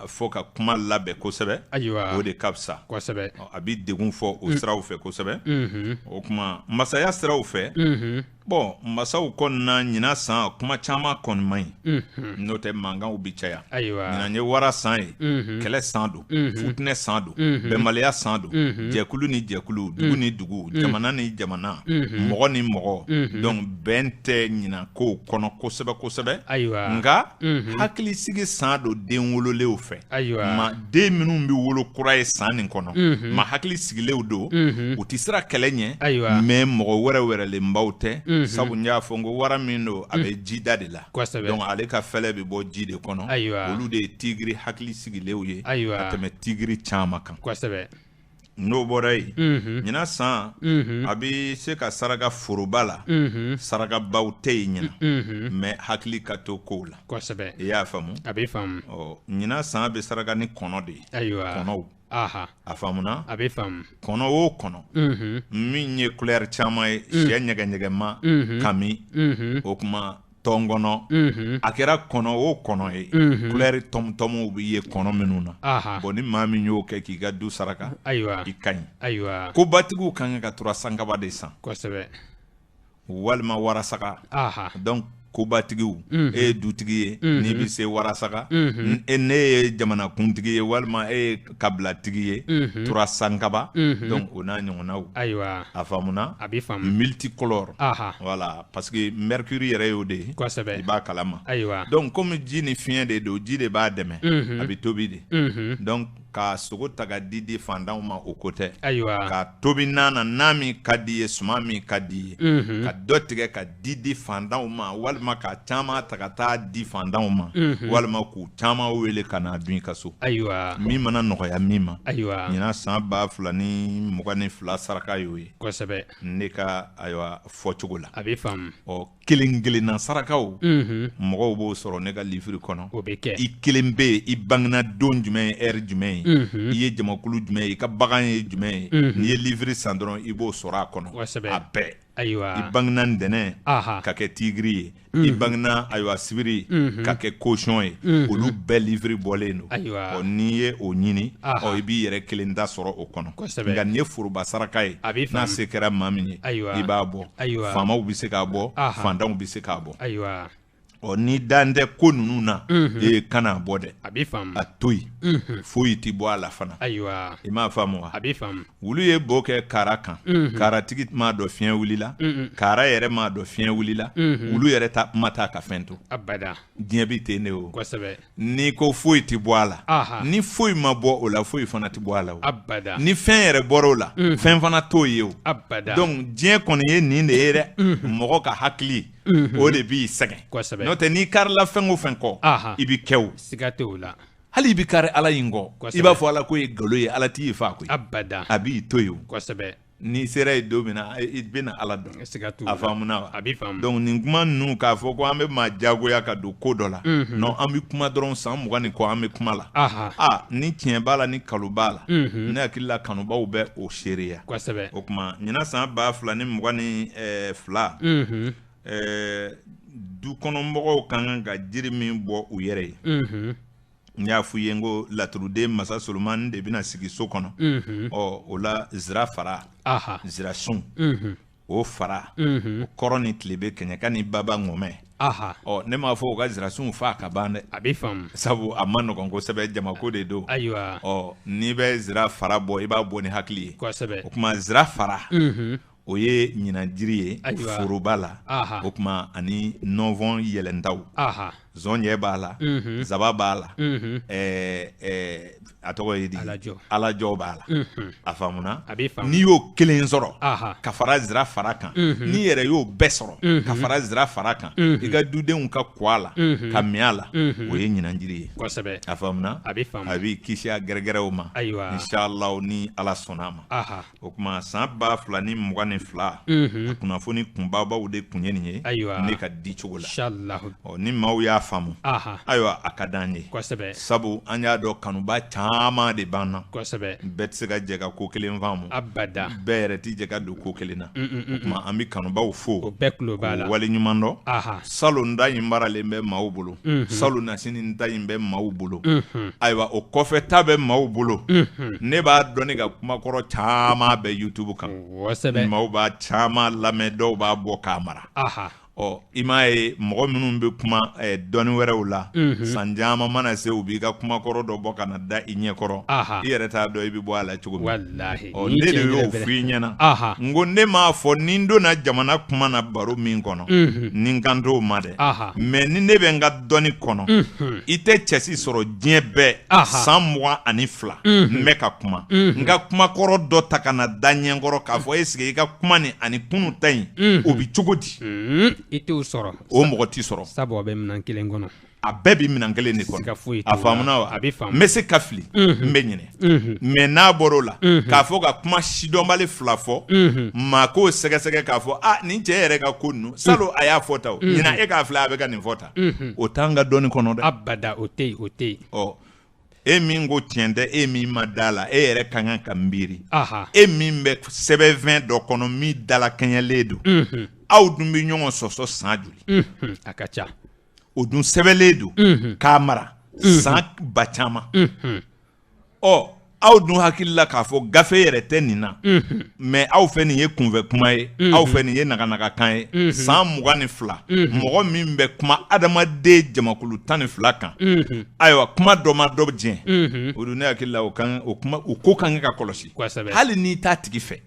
fɔ ka kuma labɛn kosɛbɛ ayiwa o de ka fisa kosɛbɛ a bɛ degun fɔ o siraw fɛ kosɛbɛ o tuma masaya siraw fɛ bon masaw kɔnɔna ɲinan san kuma caman kɔni man ɲi n'o tɛ mankanw bi caya ayiwa ɲinan ye wara san ye kɛlɛ san don futinɛ san don bɛnbaliya san don jɛkulu ni jɛkulu dugu ni dugu jamana ni jamana mɔgɔ ni mɔgɔ donc bɛn tɛ ɲinan kow kɔnɔ kosɛbɛ kosɛbɛ ayiwa nka hakilisigi san don den wololenw fɛ ayiwa ma den minnu bɛ wolo kura ye san nin kɔnɔ ma hakili sigilenw don u tɛ sira kɛlɛ ɲɛ ayiwa mais mɔgɔ wɛrɛlenbaw tɛ sabu n y'a fɔ n ko wara min don a bɛ jida de la kosɛbɛ donc ale ka fɛlɛ bɛ bɔ ji de kɔnɔ ayiwa olu de ye tigiri hakili sigilenw ye ayiwa ka tɛmɛ tigiri caman kan kosɛbɛ n'o bɔra yen ɲinan san a bɛ se ka saraka foroba la sarakabaw tɛ yen ɲinan mais hakili ka to kow la kosɛbɛ i y'a faamu a bɛ faamu ɲinan san bɛ saraka ni kɔnɔ de ye ayiwa kɔnɔw aha a faamuna a bɛ faamu kɔnɔ o kɔnɔ min ye couleur caman ye sɛ ɲɛgɛɲɛgɛnma kami o kuma tɔnkɔnɔ a kɛra kɔnɔ o kɔnɔ ye couleur tɔmtɔmw bɛ ye kɔnɔ minnu na aha bon ni maa min y'o kɛ k'i ka du saraka ayiwa i ka ɲi ayiwa ko batigiw kan ka tura sankaba de san kosɛbɛ walima warasaga aha donc kobatigiw e ye dutigi ye n'i bɛ se warasaga ne ye jamanakuntigi ye walima e ye kabilatigi ye tura sankaba donc o n'a ɲɔgɔnnaw ayiwa a faamuna a bɛ faamu multicolore aha voilà parce que mercure yɛrɛ y'o de ye kosɛbɛ i b'a kalama ayiwa donc comme ji ni fiɲɛ de don ji de b'a dɛmɛ a bɛ tobi de donc ka sogo ta ka di fantanw ma o ko tɛ ayiwa ka tobi na min ka di ye suman min ka di ye ka dɔ tigɛ ka di fantanw ma walima ka caman ta ka taa di fantanw ma walima k'u caman wele ka na dun i ka so ayiwa min mana nɔgɔya min ma ayiwa ɲinan san 2022 saraka y'o ye kosɛbɛ ne ka ayiwa fɔcogo la a bɛ faamu kelen kelenna sarakaw mɔgɔw b'o sɔrɔ ne ka livre kɔnɔ o bɛ kɛ i kelen bɛ yen i bangena don jumɛn ye heure jumɛn ye i ye jamakulu jumɛn ye i ka bagan ye jumɛn ye n'i ye livre san dɔrɔn i b'o sɔrɔ a kɔnɔ kosɛbɛ a bɛɛ ayiwa i bangena ntɛnɛn aha ka kɛ tigiri ye i bangena ayiwa sibiri ka kɛ caution ye olu bɛɛ livre bɔlen don ayiwa n'i ye o ɲini i b'i yɛrɛ kelen da sɔrɔ o kɔnɔ kosɛbɛ nka nin ye foroba saraka ye a bɛ n'a faamu se kɛra maa min ye ayiwa i b'a bɔ ayiwa faamaw bɛ se k'a bɔ fantanw bɛ se k'a bɔ ayiwa ni dan tɛ ko ninnu na kana bɔ dɛ a bɛ faamu a to yen foyi ti bɔ a la fana ayiwa i m'a faamu wa a bɛ faamu wulu ye bo kɛ kara kan karatigi m'a dɔn fiɲɛ wulila kara yɛrɛ m'a dɔn fiɲɛ wulila wulu yɛrɛ ma taa ka fɛn to abada diɲɛ bi ten de o kosɛbɛ n'i ko foyi ti bɔ a la ni foyi ma bɔ o la foyi fana ti bɔ a la o abada ni fɛn yɛrɛ bɔra o la fɛn fana t'o ye o abada donc diɲɛ kɔni ye nin de ye dɛ mɔgɔ ka hakili o de b'i sɛgɛn kosɛbɛ n'o tɛ n'i karila fɛn o fɛn kɔ i bi kɛ o siga t'o la hali i bi kari ala in kɔ i b'a fɔ ala ko ye nkalon ye ala t'i fa koyi abada a b'i to yen o kosɛbɛ n'i sera yen don min na i bɛna ala dɔn siga t'o a faamuna wa a bɛ faamu donc nin kuma ninnu k'a fɔ ko an bɛ maa diyagoya ka don ko dɔ la non an bɛ kuma dɔrɔn san 20 ni kɔ an bɛ kuma la ni tiɲɛ b'a la ni kalo b'a la ne hakili la kanubaw bɛ o seereya kosɛbɛ o tuma ɲinan san 2022 du kɔnɔ mɔgɔw kan ka jiri min bɔ u yɛrɛ ye n y'a f'u ye n ko laturuden masa Solomani de bɛna sigi so kɔnɔ o la zira fara zira sun o fara o kɔrɔ ni tilebe kɛɲɛka ni baba ŋɔmɛ ne m'a fɔ o ka zirasunw fa ka ban dɛ a bɛ faamu sabu a ma nɔgɔn kosɛbɛ jamako de don ayiwa n'i bɛ zira fara bɔ i b'a bɔ ni hakili ye kosɛbɛ o tuma zira fara o ye ɲinajiri ye foroba la o tuma ani nɔnvɔn yɛlɛntaw zɔnɲɛ b'a la zaba b'a la a tɔgɔ ye di alajɔ b'a la a faamuna n'i y'o kelen sɔrɔ ka fara zira fara kan n'i yɛrɛ y'o bɛɛ sɔrɔ ka fara zira fara kan i ka dudenw ka kɔ a la ka min a la o ye ɲinajiri ye a faamuna a b'i kisi a gɛrɛgɛrɛw ma inshallah ni ala sɔnna a ma o tuma san 2022 a kunnafoni kunbabaw de kun ye nin ye ne ka di cogo la ni maaw y'a faamu ayiwa a ka d'an ye sabu an y'a dɔn kanuba caman de b'an na bɛɛ tɛ se ka jɛ ka ko kelen faamu bɛɛ yɛrɛ tɛ jɛ ka don ko kelen na o tuma an bɛ kanubaw fo k'u wale ɲuman dɔn salon da in maralen bɛ maaw bolo salon nasini ta in bɛ maaw bolo ayiwa o kɔfɛ ta bɛ maaw bolo ne b'a dɔn ne ka kumakɔrɔ caman bɛ YouTube kan maaw b'a caman lamɛn dɔw b'a bɔ k'a mara i m'a ye mɔgɔ minnu bɛ kuma dɔnni wɛrɛw la san caman mana se u b'i ka kumakɔrɔ dɔ bɔ ka na da i ɲɛkɔrɔ i yɛrɛ t'a dɔn i bɛ bɔ a la cogo min ne de y'o f'i ɲɛna n ko ne m'a fɔ ni n donna jamana kuma na baro min kɔnɔ ni n kan t'o ma dɛ mɛ ni ne bɛ n ka dɔnni kɔnɔ i tɛ cɛsi sɔrɔ diɲɛ bɛɛ san 22 n bɛ ka kuma n ka kumakɔrɔ dɔ ta ka na da ɲɛkɔrɔ k'a fɔ eseke i ka kuma ni ani kunun ta in o bɛ cogo di i t'o sɔrɔ o mɔgɔ t'i sɔrɔ sabu a bɛ minɛn kelen kɔnɔ a bɛɛ bɛ minɛn kelen de kɔnɔ a faamuna wa n bɛ se ka fili n bɛ ɲinɛ mɛ n'a bɔra o la k'a fɔ ka kuma sidɔnbali 2 fɔ maa k'o sɛgɛsɛgɛ k'a fɔ nin cɛ yɛrɛ ka ko ninnu salon a y'a fɔ ta o ɲinan e k'a filɛ a bɛ ka nin fɔ ta o t'an ka dɔnni kɔnɔ dɛ abada o tɛ yen e min ko tiɲɛ tɛ e min ma da la e yɛrɛ ka kan ka miiri e min bɛ sɛbɛnfɛn dɔ kɔnɔ min dalakɛɲɛlen don aw dun bɛ ɲɔgɔn sɔsɔ san joli a ka ca o dun sɛbɛnlen don k'a mara san ba caman aw dun hakili la k'a fɔ gafe yɛrɛ tɛ nin na mɛ aw fɛ nin ye kunfɛ kuma ye aw fɛ nin ye naganagakan ye san 22 mɔgɔ min bɛ kuma adamaden jamakulu 12 kan ayiwa kuma dɔ ma dɔ diɲɛ o dun ne hakili la o ko kan ka kɔlɔsi hali n'i t'a tigi fɛ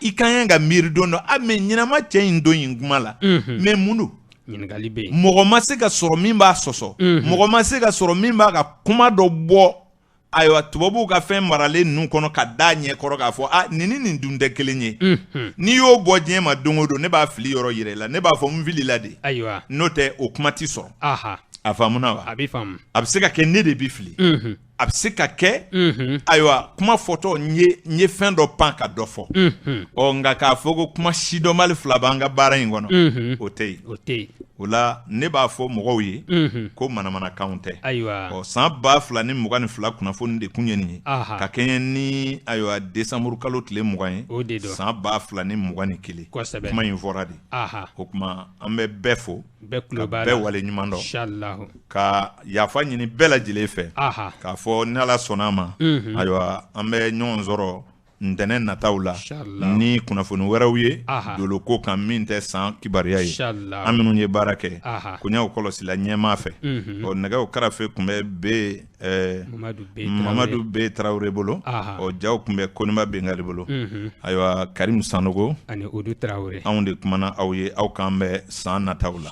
i kan ka miiri don dɔ mɛ ɲɛnama cɛ in don in kuma la mɛ mun don mɔgɔ ma se ka sɔrɔ min b'a sɔsɔ mɔgɔ ma se ka sɔrɔ min b'a ka kuma dɔ bɔ ayiwa tubabuw ka fɛn maralen ninnu kɔnɔ ka da ɲɛ kɔrɔ k'a fɔ nin dun tɛ kelen ye n'i y'o bɔ diɲɛ ma don o don ne b'a fili yɔrɔ yɛrɛ la ne b'a fɔ n filila de n'o tɛ o kuma ti sɔrɔ a faamuna wa a bɛ se ka kɛ ne de bɛ fili a bɛ se ka kɛ ayiwa kuma fɔtɔ n ye fɛn dɔ pan ka dɔ fɔ nka k'a fɔ ko kuma sidɔnbali 2 b'an ka baara in kɔnɔ o tɛ yen o la ne b'a fɔ mɔgɔw ye ko manamanakanw tɛ san 2022 kunnafoni de kun ye nin ye ka kɛɲɛ ni ayiwa desanburu kalo tile 20 ye san 2021 kuma in fɔra de o kuma an bɛ bɛɛ fo ka bɛɛ wale ɲuman dɔn ka yafa ɲini bɛɛ lajɛlen fɛ k'a fɔ ni ala sɔnna a ma ayiwa an bɛ ɲɔgɔn sɔrɔ ntɛnɛn nataw la ni kunnafoni wɛrɛw ye dolo ko kan min tɛ san kibaruya ye an minnu ye baara kɛ koɲaw kɔlɔsila ɲɛmaa fɛ nɛgɛw karafe tun bɛ Mamadu B Tarawele bolo jaw tun bɛ Koniba Bengali bolo ayiwa Karim Sanogo ani Odu Tarawele anw de kumana aw ye aw kan bɛ san nataw la